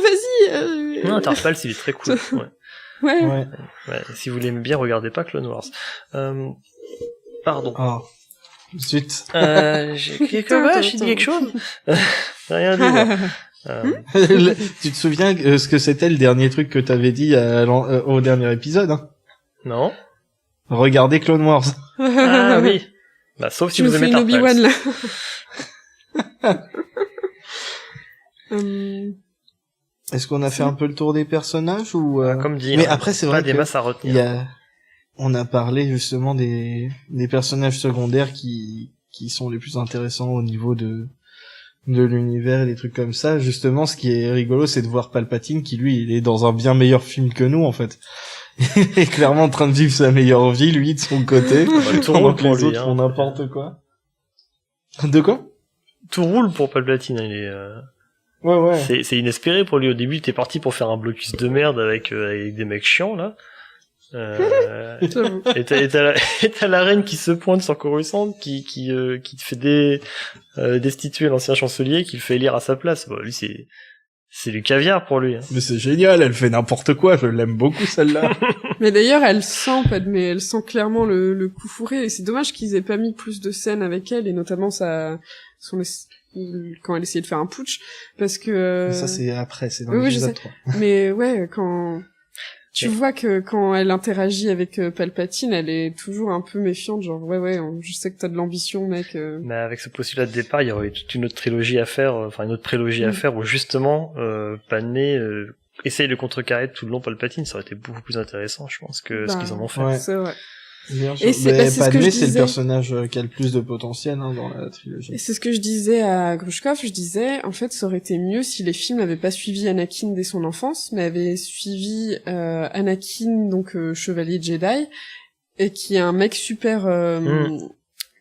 Speaker 5: vas-y.
Speaker 6: Non, Tarpals, il est très cool. Ouais.
Speaker 5: Ouais.
Speaker 6: Ouais. Si vous l'aimez bien, regardez pas Clone Wars. Pardon.
Speaker 4: Oh. Zut.
Speaker 6: J'ai dit quelque chose. Rien dit. moi.
Speaker 4: Tu te souviens ce que c'était le dernier truc que t'avais dit au dernier épisode, hein?
Speaker 6: Non.
Speaker 4: Regardez Clone Wars.
Speaker 6: Ah oui. Bah, sauf si
Speaker 5: Tu nous
Speaker 6: vous
Speaker 5: fais
Speaker 6: aimez
Speaker 5: une
Speaker 6: Tarpals.
Speaker 5: Obi-Wan, là.
Speaker 4: Est-ce qu'on a fait un peu le tour des personnages ou
Speaker 6: Comme dit,
Speaker 4: Mais
Speaker 6: hein,
Speaker 4: après, c'est
Speaker 6: pas
Speaker 4: vrai
Speaker 6: des
Speaker 4: que
Speaker 6: masses à
Speaker 4: il
Speaker 6: retenir.
Speaker 4: y a... on a parlé justement des personnages secondaires qui sont les plus intéressants au niveau de l'univers et des trucs comme ça. Justement, ce qui est rigolo, c'est de voir Palpatine qui, lui, il est dans un bien meilleur film que nous, en fait. Il est clairement en train de vivre sa meilleure vie, lui, de son côté.
Speaker 6: Tout
Speaker 4: pendant
Speaker 6: roule
Speaker 4: que
Speaker 6: pour
Speaker 4: les
Speaker 6: lui.
Speaker 4: autres
Speaker 6: Hein.
Speaker 4: font n'importe quoi. De quoi?
Speaker 6: Tout roule pour Palpatine. Il est,
Speaker 4: Ouais.
Speaker 6: c'est inespéré pour lui. Au début, il était parti pour faire un blocus de merde avec des mecs chiants, là.
Speaker 5: J'avoue.
Speaker 6: Et t'as la reine qui se pointe sur Coruscant, qui te fait destituer l'ancien chancelier, qui le fait élire à sa place. Bon, lui, c'est du caviar pour lui. Hein.
Speaker 4: Mais c'est génial, elle fait n'importe quoi, je l'aime beaucoup, celle-là.
Speaker 5: Mais d'ailleurs, elle sent clairement le coup fourré, et c'est dommage qu'ils aient pas mis plus de scènes avec elle, et notamment quand elle essayait de faire un putsch, parce que...
Speaker 4: Ça, c'est après, c'est dans
Speaker 5: Oui, je
Speaker 4: l'épisode
Speaker 5: sais.
Speaker 4: 3.
Speaker 5: Mais ouais, tu vois que quand elle interagit avec Palpatine, elle est toujours un peu méfiante, genre je sais que t'as de l'ambition, mec.
Speaker 6: Mais avec ce postulat de départ, il y aurait eu toute une autre trilogie à faire, une autre prélogie à faire, où justement, Padmé essaye de contrecarrer tout le long Palpatine. Ça aurait été beaucoup plus intéressant, je pense, que ce qu'ils en ont fait.
Speaker 4: Ouais.
Speaker 5: C'est vrai.
Speaker 4: Bien sûr.
Speaker 5: Et c'est ce que
Speaker 4: Padmé,
Speaker 5: je
Speaker 4: c'est le
Speaker 5: disais.
Speaker 4: personnage qui a le plus de potentiel dans la trilogie.
Speaker 5: Et c'est ce que je disais à Grushkov, je disais, en fait, ça aurait été mieux si les films n'avaient pas suivi Anakin dès son enfance, mais avaient suivi Anakin, donc chevalier Jedi, et qui est un mec super,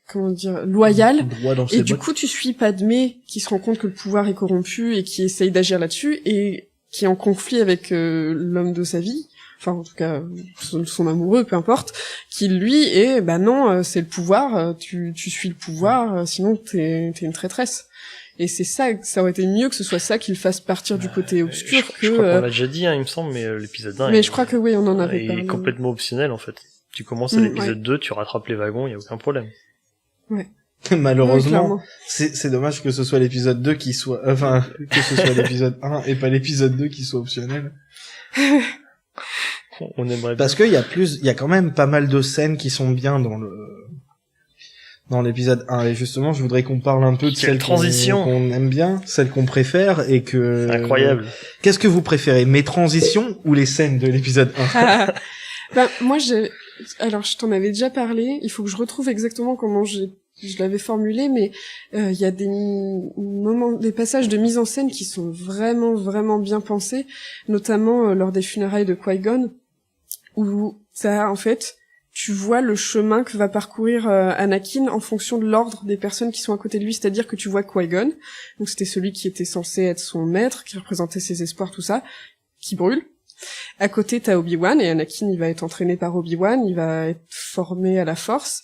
Speaker 5: comment dire, loyal.
Speaker 4: Droit dans ses
Speaker 5: Et du
Speaker 4: bottes.
Speaker 5: coup, tu suis Padmé, qui se rend compte que le pouvoir est corrompu et qui essaye d'agir là-dessus, et qui est en conflit avec l'homme de sa vie, enfin en tout cas son amoureux, peu importe, qui lui est, non, c'est le pouvoir, tu suis le pouvoir, sinon t'es une traîtresse. Et c'est ça aurait été mieux que ce soit ça qu'il fasse partir du côté obscur
Speaker 6: Je crois qu'on l'a déjà dit, hein, il me semble, mais l'épisode 1
Speaker 5: mais je crois que oui, on en avait
Speaker 6: est
Speaker 5: parlé.
Speaker 6: complètement optionnel, en fait. Tu commences à l'épisode 2, tu rattrapes les wagons, il y a aucun problème.
Speaker 4: Malheureusement,
Speaker 5: clairement.
Speaker 4: c'est dommage que ce soit l'épisode 2 qui soit, que ce soit l'épisode 1 et pas l'épisode 2 qui soit optionnel.
Speaker 6: On aimerait bien.
Speaker 4: Parce qu'il y a quand même pas mal de scènes qui sont bien dans l'épisode 1. Et justement, je voudrais qu'on parle un peu de
Speaker 6: Quelle
Speaker 4: celles
Speaker 6: transition.
Speaker 4: qu'on aime bien, celles qu'on préfère et que...
Speaker 6: C'est incroyable.
Speaker 4: Qu'est-ce que vous préférez, mes transitions ou les scènes de l'épisode 1?
Speaker 5: Moi, alors je t'en avais déjà parlé, il faut que je retrouve exactement comment je l'avais formulé, mais il y a des passages de mise en scène qui sont vraiment, vraiment bien pensés, notamment lors des funérailles de Qui-Gon, où en fait, tu vois le chemin que va parcourir Anakin en fonction de l'ordre des personnes qui sont à côté de lui, c'est-à-dire que tu vois Qui-Gon, donc c'était celui qui était censé être son maître, qui représentait ses espoirs, tout ça, qui brûle. À côté, t'as Obi-Wan, et Anakin, il va être entraîné par Obi-Wan, il va être formé à la Force.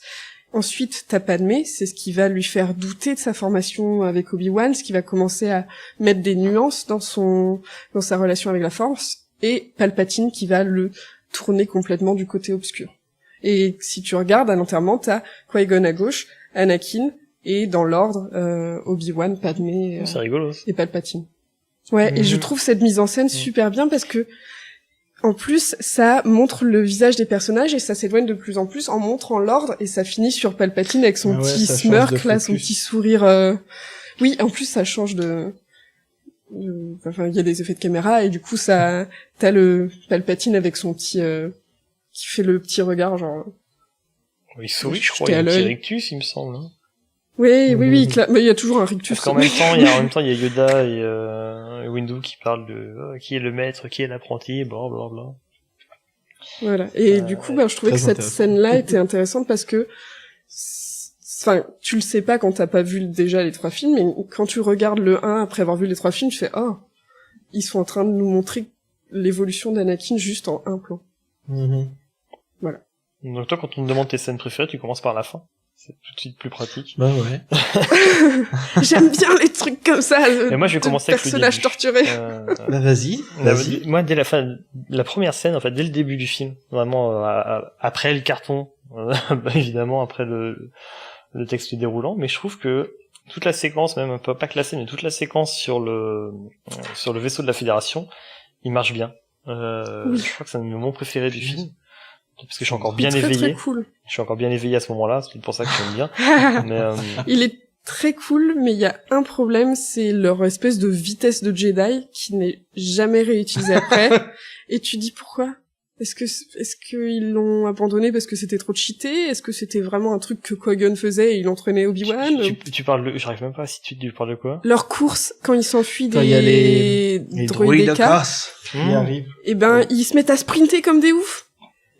Speaker 5: Ensuite, t'as Padmé, c'est ce qui va lui faire douter de sa formation avec Obi-Wan, ce qui va commencer à mettre des nuances dans sa relation avec la Force, et Palpatine qui va le tourner complètement du côté obscur. Et si tu regardes à l'enterrement, t'as Qui-Gon à gauche, Anakin, et dans l'ordre, Obi-Wan, Padmé
Speaker 6: C'est rigolo.
Speaker 5: et Palpatine. Ouais, et je trouve cette mise en scène super bien parce que en plus, ça montre le visage des personnages et ça s'éloigne de plus en plus en montrant l'ordre et ça finit sur Palpatine avec son petit
Speaker 4: ça change
Speaker 5: smirk
Speaker 4: de
Speaker 5: là, son
Speaker 4: focus.
Speaker 5: petit sourire. Oui, en plus ça change enfin, il y a des effets de caméra et du coup t'as le Palpatine avec son petit qui fait le petit regard genre.
Speaker 6: Il sourit, je crois,
Speaker 5: J'étais
Speaker 6: il y a
Speaker 5: à
Speaker 6: un petit
Speaker 5: l'œil.
Speaker 6: rictus, il me semble. Hein.
Speaker 5: Oui, mais il y a toujours un rictus.
Speaker 6: Parce qu'en même temps, il y a Yoda et Windu qui parlent de qui est le maître, qui est l'apprenti, blablabla.
Speaker 5: Voilà. Et du coup, je trouvais
Speaker 4: très
Speaker 5: que cette
Speaker 4: intéressant.
Speaker 5: scène-là était intéressante parce que, enfin, tu le sais pas quand t'as pas vu déjà les 3 films, mais quand tu regardes le 1 après avoir vu les 3 films, tu fais, oh, ils sont en train de nous montrer l'évolution d'Anakin juste en un plan.
Speaker 4: Mhm.
Speaker 6: Donc toi, quand on te demande tes scènes préférées, tu commences par la fin. C'est tout de suite plus pratique.
Speaker 4: Bah ouais.
Speaker 5: J'aime bien les trucs comme ça.
Speaker 6: Et moi, je vais commencer avec le
Speaker 5: personnages
Speaker 6: début.
Speaker 5: torturés.
Speaker 4: Bah vas-y.
Speaker 6: Moi, dès la fin, la première scène, en fait, dès le début du film, vraiment après le carton, bah, évidemment après le texte déroulant, mais je trouve que toute la séquence, même pas que la scène, mais toute la séquence sur le vaisseau de la Fédération, il marche bien.
Speaker 5: Oui.
Speaker 6: Je crois que c'est mon préféré du film. Parce que je suis encore bien
Speaker 5: Très,
Speaker 6: éveillé.
Speaker 5: très cool.
Speaker 6: Je suis encore bien éveillé à ce moment-là, c'est pour ça que j'aime bien. Mais
Speaker 5: Il est très cool, mais il y a un problème, c'est leur espèce de vitesse de Jedi qui n'est jamais réutilisée après. Et tu dis pourquoi? Est-ce que ils l'ont abandonné parce que c'était trop cheaté? Est-ce que c'était vraiment un truc que Qui-Gon faisait et il entraînait Obi-Wan?
Speaker 6: tu parles j'arrive même pas à situer, tu parles de quoi?
Speaker 5: Leur course, quand ils s'enfuient
Speaker 4: Quand il y a
Speaker 5: des droïdes
Speaker 4: de
Speaker 5: K,
Speaker 4: casse qui arrivent.
Speaker 5: et ben, ils se mettent à sprinter comme des oufs.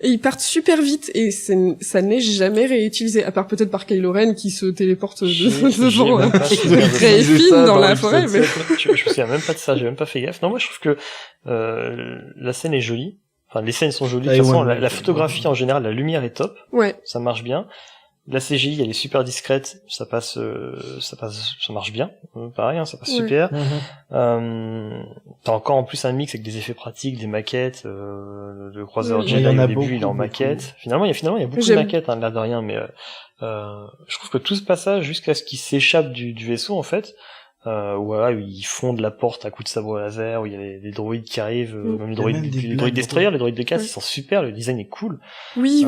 Speaker 5: Et ils partent super vite, et ça n'est jamais réutilisé, à part peut-être par Kylo Ren qui se téléporte devant Rey et Finn dans la forêt, mais...
Speaker 6: Je me souviens même pas de ça, j'ai même pas fait gaffe. Non, moi je trouve que la scène est jolie. Enfin, les scènes sont jolies. De toute façon, la photographie en général, la lumière est top.
Speaker 5: Ouais.
Speaker 6: Ça marche bien. La CGI, elle est super discrète. Ça marche bien. Pareil, hein, ça passe super. T'as encore en plus un mix avec des effets pratiques, des maquettes. Le croiseur Jedi au début, il est en maquette. Finalement, il y a beaucoup de maquettes, hein, l'air de rien, mais je trouve que tout ce passage jusqu'à ce qu'il s'échappe du vaisseau, en fait. Voilà, ils fondent la porte à coups de sabre laser, où il y a des droïdes qui arrivent, même les droïdes destroyers, les droïdes de casse, ils sont super, le design est cool.
Speaker 5: Oui.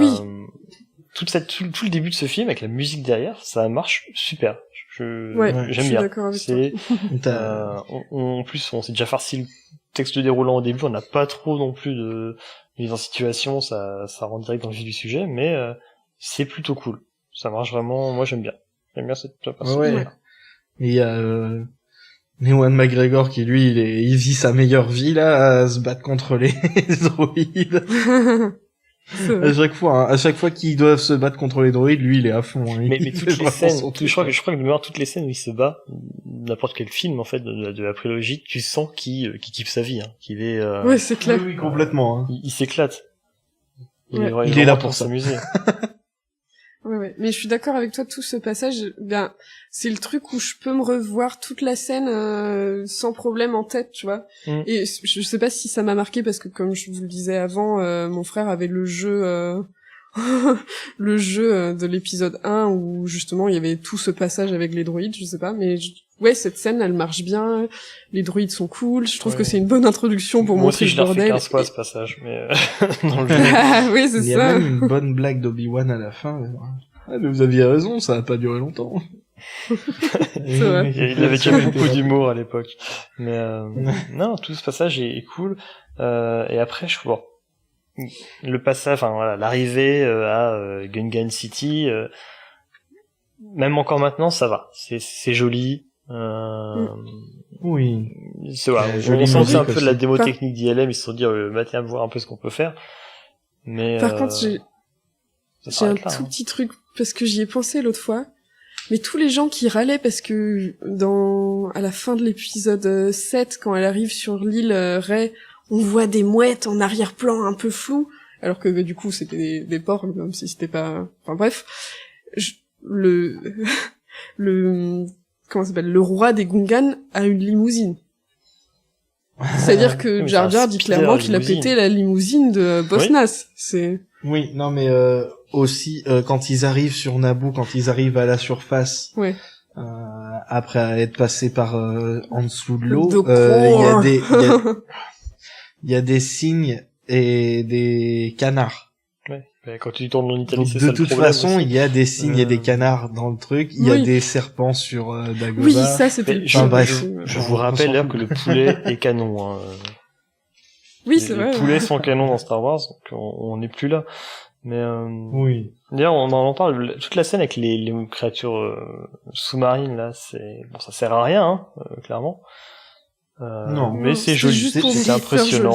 Speaker 6: Tout le début de ce film avec la musique derrière, ça marche super. J'aime bien.
Speaker 5: D'accord avec
Speaker 6: toi. En plus, on s'est déjà farci le texte déroulant au début, on n'a pas trop non plus de mise en situation, ça rentre direct dans le vif du sujet, mais c'est plutôt cool. Ça marche vraiment, moi j'aime bien. J'aime bien cette personne.
Speaker 4: Ouais. Et il y a Ewan McGregor qui lui il vit sa meilleure vie là à se battre contre les droïdes. À chaque fois qu'ils doivent se battre contre les droïdes, lui il est à fond. Hein.
Speaker 6: Mais toutes les scènes, je crois que de mémoire toutes les scènes où il se bat, n'importe quel film en fait de la prélogie, tu sens qu'il kiffe sa vie, hein, qu'il est.
Speaker 5: Ouais, c'est clair.
Speaker 4: Oui, complètement. Hein.
Speaker 6: Il s'éclate.
Speaker 4: Il est là pour
Speaker 6: s'amuser.
Speaker 5: Ouais. Mais je suis d'accord avec toi, tout ce passage, ben, c'est le truc où je peux me revoir toute la scène sans problème en tête, tu vois. Et je sais pas si ça m'a marqué parce que comme je vous le disais avant, mon frère avait le jeu le jeu de l'épisode 1 où justement il y avait tout ce passage avec les droïdes, je sais pas, mais ouais, cette scène elle marche bien, les droïdes sont cool, je trouve que c'est une bonne introduction pour montrer le bordel.
Speaker 6: Moi aussi je l'ai refait 15 fois ce passage, mais dans le jeu.
Speaker 5: Oui, c'est ça.
Speaker 4: Il y a même une bonne blague d'Obi-Wan à la fin. Ah, mais vous aviez raison, ça a pas duré longtemps.
Speaker 5: C'est vrai.
Speaker 6: Il avait déjà beaucoup d'humour à l'époque. Mais non, tout ce passage est cool. Et après, je vois le passage, enfin voilà, l'arrivée à Gungan City, même encore maintenant, ça va. C'est joli.
Speaker 4: Oui.
Speaker 6: C'est voilà, on sent que c'est un peu de la démo technique d'ILM, ils se sont dit maintenant voir un peu ce qu'on peut faire. Mais
Speaker 5: par contre, j'ai un tout petit truc parce que j'y ai pensé l'autre fois. Mais tous les gens qui râlaient parce que à la fin de l'épisode 7, quand elle arrive sur l'île Rey, on voit des mouettes en arrière-plan un peu flou, alors que du coup c'était des porcs, même si c'était pas... Enfin bref, comment ça s'appelle, le roi des Gungan a une limousine. C'est-à-dire que Jar Jar dit clairement qu'il a pété la limousine de Boss Nass. C'est...
Speaker 4: Oui, non mais aussi quand ils arrivent sur Naboo, quand ils arrivent à la surface, après être passés par en dessous de l'eau, il y a des cygnes et des canards.
Speaker 6: Ouais. Quand tu tournes en Italie, c'est
Speaker 4: ça
Speaker 6: le
Speaker 4: problème. De toute façon, il y a des cygnes et des canards dans le truc. Il y a des serpents sur Dagobah.
Speaker 5: Oui, ça c'était.
Speaker 6: Je vous rappelle d'ailleurs que le poulet est canon. Hein.
Speaker 5: Oui, c'est vrai.
Speaker 6: Les poulets sont canons dans Star Wars, donc on n'est plus là. Mais
Speaker 4: oui.
Speaker 6: D'ailleurs, on en parle toute la scène avec les créatures sous-marines là, ça sert à rien, hein, clairement.
Speaker 4: Non,
Speaker 6: mais c'est joli, c'est impressionnant.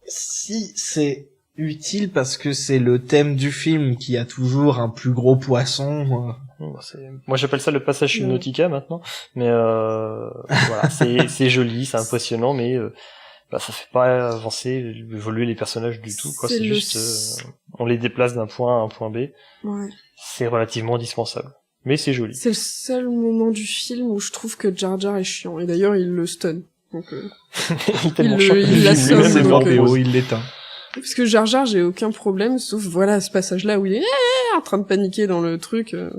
Speaker 4: Si c'est utile parce que c'est le thème du film qui a toujours un plus gros poisson.
Speaker 6: Moi j'appelle ça le passage Nautica maintenant, mais voilà, c'est joli, c'est impressionnant, mais bah ça fait pas avancer, évoluer les personnages du tout, quoi. C'est juste, on les déplace d'un point A à un point B.
Speaker 5: Ouais.
Speaker 6: C'est relativement indispensable. Mais c'est joli.
Speaker 5: C'est le seul moment du film où je trouve que Jar Jar est chiant. Et d'ailleurs, il le stun. Donc, il l'assomme.
Speaker 4: C'est
Speaker 5: donc,
Speaker 4: Morphéo, il l'éteint.
Speaker 5: Parce que Jar Jar, j'ai aucun problème, sauf voilà ce passage-là où il est en train de paniquer dans le truc. Je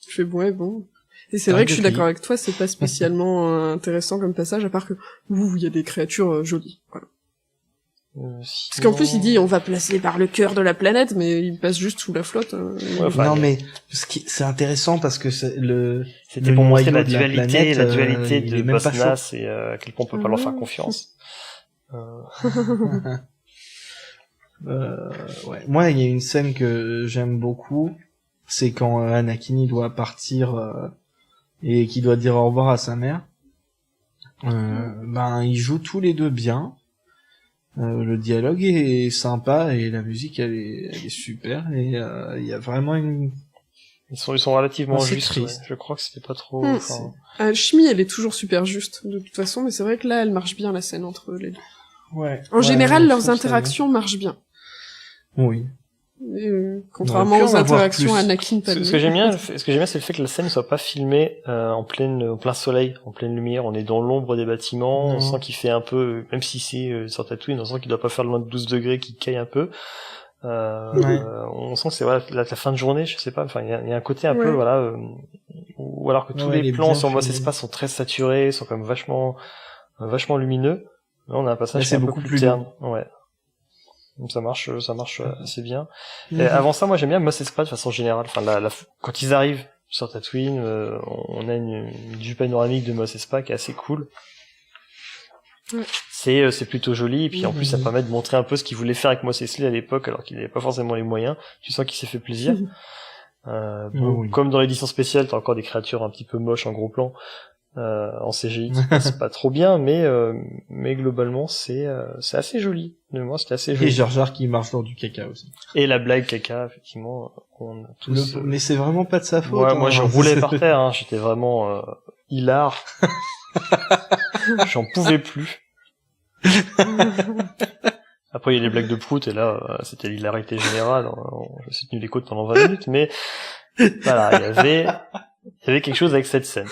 Speaker 5: fais bon. Et c'est vrai que je suis d'accord avec toi, c'est pas spécialement intéressant comme passage, à part que il y a des créatures jolies. Voilà. Parce qu'en plus il dit on va placer par le cœur de la planète, mais il passe juste sous la flotte.
Speaker 4: Non mais c'est intéressant parce que
Speaker 6: c'était pour montrer la dualité de Boss Nass et à quel point on peut pas leur faire confiance.
Speaker 4: Ouais. Moi, il y a une scène que j'aime beaucoup, c'est quand Anakin il doit partir et qu'il doit dire au revoir à sa mère. Ils jouent tous les deux bien. Le dialogue est sympa et la musique elle est super et il y a vraiment une.
Speaker 6: Ils sont relativement justes.
Speaker 4: Ouais.
Speaker 6: Je crois que c'était pas trop.
Speaker 5: Shmi, elle est toujours super juste de toute façon, mais c'est vrai que là, elle marche bien la scène entre les deux.
Speaker 4: Ouais.
Speaker 5: En général, leurs interactions marchent bien.
Speaker 4: Oui.
Speaker 5: Contrairement aux interactions Anakin Padmé.
Speaker 6: Ce que j'aime bien, c'est le fait que la scène ne soit pas filmée en plein soleil, en pleine lumière. On est dans l'ombre des bâtiments. On sent qu'il fait un peu, même si c'est sur Tatooine, on sent qu'il doit pas faire loin de 12 degrés, qu'il caille un peu. On sent que c'est la fin de journée, je sais pas. Enfin, il y a un côté un peu ou alors que tous les plans sur Mos Espa sont très saturés, sont comme vachement lumineux. Là, on a un passage qui est un peu plus terne. Ouais. Donc ça marche assez bien. Et avant ça, moi j'aime bien Mos Espa de façon générale. Enfin, quand ils arrivent sur Tatooine, on a une vue panoramique de Mos Espa qui est assez cool. C'est plutôt joli, et puis en plus ça permet de montrer un peu ce qu'il voulait faire avec Mos Eisley à l'époque, alors qu'il n'avait pas forcément les moyens. Tu sens qu'il s'est fait plaisir. Comme dans l'édition spéciale, t'as encore des créatures un petit peu moches en gros plan. En CGI qui passe pas trop bien, mais globalement c'est assez joli. De moi c'était assez joli.
Speaker 4: Et Jar Jar qui marche dans du caca aussi.
Speaker 6: Et la blague caca, effectivement, on a tous.
Speaker 4: Mais c'est vraiment pas de sa faute.
Speaker 6: Ouais, moi je roulais par terre, j'étais vraiment hilar. J'en pouvais plus. Après il y a les blagues de prout et là c'était l'hilarité générale. Je me suis tenu les côtes pendant 20 minutes, mais voilà, il y avait quelque chose avec cette scène.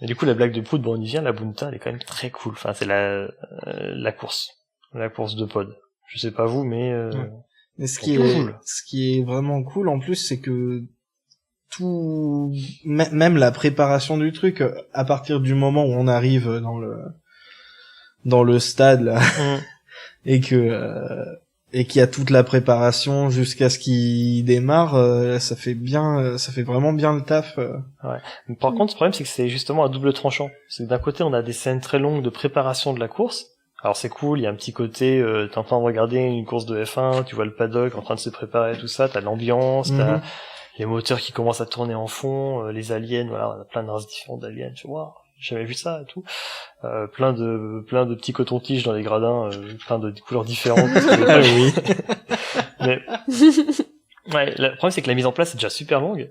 Speaker 6: Et du coup, la blague de prout, on y vient, la Bunta, elle est quand même très cool. Enfin, c'est la course de pod. Je sais pas vous, mais
Speaker 4: ce qui est vraiment cool en plus, c'est que même la préparation du truc, à partir du moment où on arrive dans le stade là, et qu'il y a toute la préparation jusqu'à ce qu'il démarre, ça fait vraiment bien le taf.
Speaker 6: Ouais. Mais par contre, le problème, c'est que c'est justement à double tranchant. C'est que d'un côté, on a des scènes très longues de préparation de la course. Alors c'est cool, il y a un petit côté, t'es en train de regarder une course de F1, tu vois le paddock en train de se préparer, tout ça, t'as l'ambiance, t'as les moteurs qui commencent à tourner en fond, les aliens, voilà, on a plein de races différentes d'aliens, tu vois. J'ai jamais vu ça et tout. Plein de petits cotons-tiges dans les gradins, plein de couleurs différentes. Oui. Mais ouais, le problème c'est que la mise en place est déjà super longue.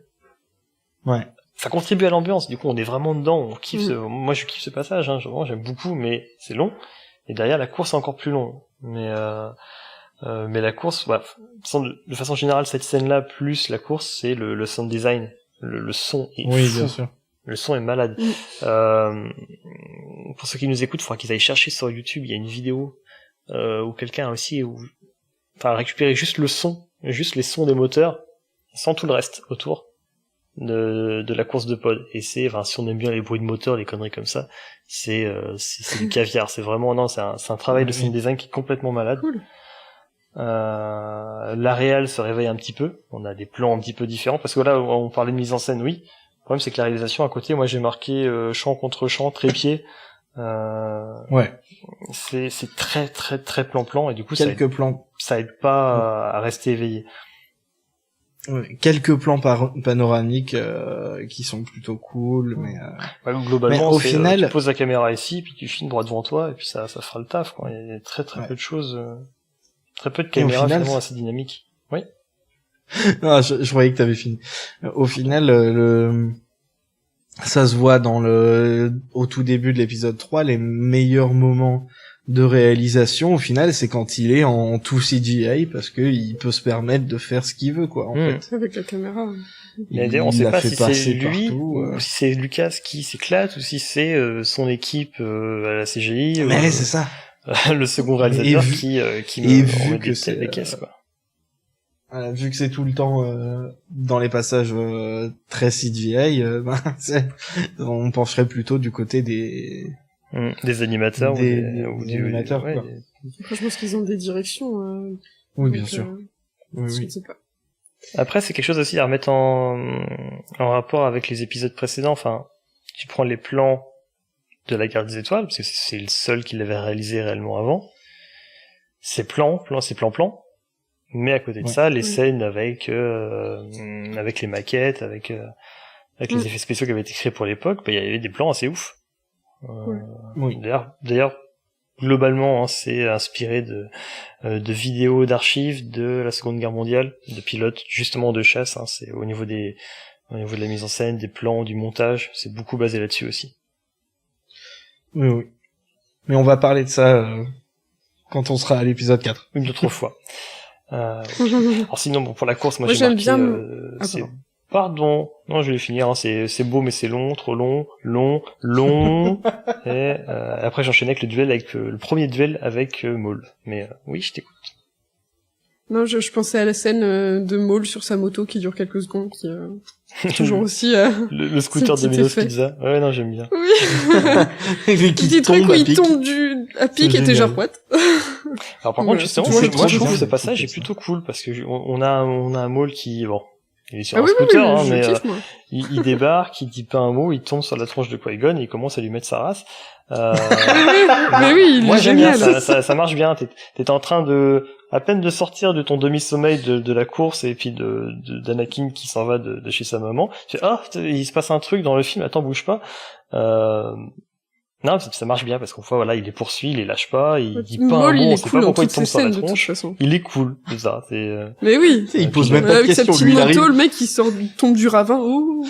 Speaker 4: Ouais.
Speaker 6: Ça contribue à l'ambiance. Du coup, on est vraiment dedans. On kiffe. Moi, je kiffe ce passage. J'aime beaucoup, mais c'est long. Et derrière, la course est encore plus longue. Mais la course, de façon générale, cette scène-là plus la course, c'est le sound design. Le son est fou.
Speaker 4: Bien sûr.
Speaker 6: Le son est malade. Pour ceux qui nous écoutent, il faudra qu'ils aillent chercher sur YouTube. Il y a une vidéo où quelqu'un a aussi récupéré juste le son, juste les sons des moteurs, sans tout le reste autour de la course de pod. Et si on aime bien les bruits de moteur, les conneries comme ça, c'est du caviar. C'est vraiment c'est un travail de sound design qui est complètement malade.
Speaker 5: Cool.
Speaker 6: La réal se réveille un petit peu. On a des plans un petit peu différents parce que là, on parlait de mise en scène, oui. Le problème, c'est que la réalisation, à côté, moi, j'ai marqué champ contre champ, trépied.
Speaker 4: Ouais.
Speaker 6: C'est très, très, très plan-plan, et du coup,
Speaker 4: plans.
Speaker 6: Ça aide pas à rester éveillé.
Speaker 4: Ouais, quelques plans panoramiques qui sont plutôt cool, mais
Speaker 6: globalement,
Speaker 4: au final,
Speaker 6: tu poses la caméra ici, puis tu filmes droit devant toi, et puis ça fera le taf, quoi. Il y a très, très peu de choses, très peu de caméras finalement assez dynamiques. Oui.
Speaker 4: Non, je croyais que t'avais fini. Au final, ça se voit au tout début de l'épisode 3, les meilleurs moments de réalisation, au final, c'est quand il est en tout CGI, parce que il peut se permettre de faire ce qu'il veut, quoi, en fait.
Speaker 5: Avec la caméra.
Speaker 6: Mais d'ailleurs, on sait
Speaker 4: l'a
Speaker 6: pas
Speaker 4: fait
Speaker 6: si c'est
Speaker 4: passer
Speaker 6: lui,
Speaker 4: partout,
Speaker 6: ou si c'est Lucas qui s'éclate, ou si c'est son équipe à la CGI,
Speaker 4: Mais c'est ça.
Speaker 6: le second réalisateur qui me remet
Speaker 4: que c'est
Speaker 6: des caisses, quoi.
Speaker 4: Voilà, vu que c'est tout le temps dans les passages très CGI, on pencherait plutôt du côté des
Speaker 6: animateurs
Speaker 4: des
Speaker 6: des
Speaker 4: animateurs,
Speaker 6: ouais,
Speaker 4: quoi.
Speaker 5: Après, je pense qu'ils ont des directions.
Speaker 4: Oui,
Speaker 5: donc,
Speaker 4: bien sûr. Oui,
Speaker 5: je
Speaker 4: oui.
Speaker 5: ne sais pas.
Speaker 6: Après, c'est quelque chose aussi à remettre en rapport avec les épisodes précédents. Enfin, tu prends les plans de la Guerre des Étoiles, parce que c'est le seul qui l'avait réalisé réellement avant. Ces plans, mais à côté de ça, les scènes avec les maquettes, avec les effets spéciaux qui avaient été créés pour l'époque, il y avait des plans assez ouf.
Speaker 4: Oui.
Speaker 6: D'ailleurs, globalement, c'est inspiré de vidéos d'archives de la Seconde Guerre mondiale, de pilotes justement de chasse. C'est au niveau de la mise en scène, des plans, du montage, c'est beaucoup basé là-dessus aussi.
Speaker 4: Oui. Mais on va parler de ça quand on sera à l'épisode 4.
Speaker 6: Une autre fois. Alors sinon, pour la course, moi j'ai
Speaker 5: j'aime
Speaker 6: marqué...
Speaker 5: bien...
Speaker 6: Pardon, non, je vais finir. C'est beau, mais c'est long, trop long. Et après, j'enchaînais avec le premier duel avec Maul. Mais oui, je t'écoute.
Speaker 5: Non, je pensais à la scène de Maul sur sa moto qui dure quelques secondes, qui toujours aussi...
Speaker 6: le scooter de Domino's Pizza. Ouais, non, j'aime bien.
Speaker 5: Oui.
Speaker 4: Qui
Speaker 5: Petit truc où il tombe à pic
Speaker 4: C'est
Speaker 5: et t'es
Speaker 4: génial.
Speaker 5: genre what.
Speaker 6: Alors par contre, justement,
Speaker 5: moi,
Speaker 6: moi je trouve
Speaker 5: bien.
Speaker 6: ce passage est plutôt cool parce que on a un Maul qui, bon, il est sur
Speaker 5: Ah
Speaker 6: un
Speaker 5: oui,
Speaker 6: scooter,
Speaker 5: je
Speaker 6: mais
Speaker 5: kiffe, moi.
Speaker 6: il débarque, il dit pas un mot, il tombe sur la tronche de Qui-Gon et il commence à lui mettre sa race.
Speaker 5: Mais oui, il
Speaker 6: Moi
Speaker 5: est
Speaker 6: j'aime bien,
Speaker 5: génial.
Speaker 6: ça marche bien. T'es en train à peine de sortir de ton demi-sommeil de la course et puis d'Anakin qui s'en va de chez sa maman. Tu fais, il se passe un truc dans le film, attends, bouge pas. Non, ça marche bien parce qu'on voit, voilà, il les poursuit, il les lâche pas, il dit pas
Speaker 5: Maul,
Speaker 6: un mot,
Speaker 5: il
Speaker 6: on
Speaker 5: est
Speaker 6: sait
Speaker 5: cool
Speaker 6: pas
Speaker 5: dans
Speaker 6: pourquoi il
Speaker 5: toutes
Speaker 6: tombe
Speaker 5: ces
Speaker 6: sur la
Speaker 5: scènes, de toute
Speaker 6: tronche.
Speaker 5: façon.
Speaker 6: Il est cool, c'est ça.
Speaker 5: Mais oui.
Speaker 4: Il pose même pas de
Speaker 5: Avec sa
Speaker 4: questions,
Speaker 5: petite
Speaker 4: lui, il
Speaker 5: moto,
Speaker 4: arrive.
Speaker 5: le mec, tombe du ravin, ouh.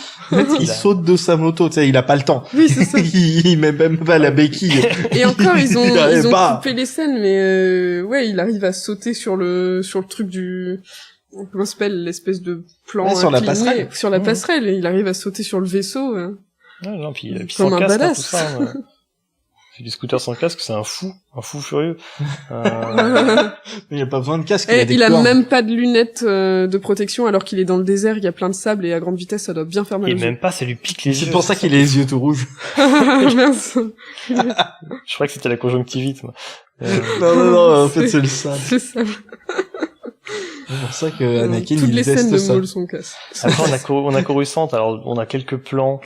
Speaker 4: Il saute de sa moto, tu sais, il a pas le temps.
Speaker 5: Oui, c'est ça.
Speaker 4: il met même pas la béquille.
Speaker 5: Et encore, ils ont
Speaker 4: arrive pas.
Speaker 5: coupé les scènes, mais ouais, il arrive à sauter sur le truc du, comment ça s'appelle, l'espèce de plan
Speaker 4: Ouais, sur la
Speaker 5: incliné,
Speaker 4: passerelle.
Speaker 5: sur la passerelle, et il arrive à sauter sur le vaisseau.
Speaker 6: Ouais, non, puis
Speaker 5: Comme
Speaker 6: sans
Speaker 5: un
Speaker 6: casque,
Speaker 5: badass.
Speaker 6: tout ça. Ouais. C'est du scooter sans casque, c'est un fou furieux.
Speaker 4: Il a pas besoin de casque,
Speaker 5: Et
Speaker 4: des
Speaker 5: il a
Speaker 4: cornes.
Speaker 5: même pas de lunettes de protection alors qu'il est dans le désert, il y a plein de sable et à grande vitesse ça doit bien faire mal
Speaker 6: Et
Speaker 5: aux yeux.
Speaker 6: même pas, ça lui pique les yeux.
Speaker 4: C'est pour ça qu'il a les yeux tout rouges.
Speaker 5: Mince.
Speaker 6: Je crois que c'était la conjonctivite, moi.
Speaker 4: Non, en fait, c'est le sable.
Speaker 5: C'est ça.
Speaker 4: C'est pour ça que Anakin,
Speaker 5: Toutes
Speaker 4: il
Speaker 5: les scènes
Speaker 4: déteste
Speaker 5: de
Speaker 4: ça.
Speaker 5: Maul sont casses.
Speaker 6: Après, on a Coruscant, alors on a quelques plans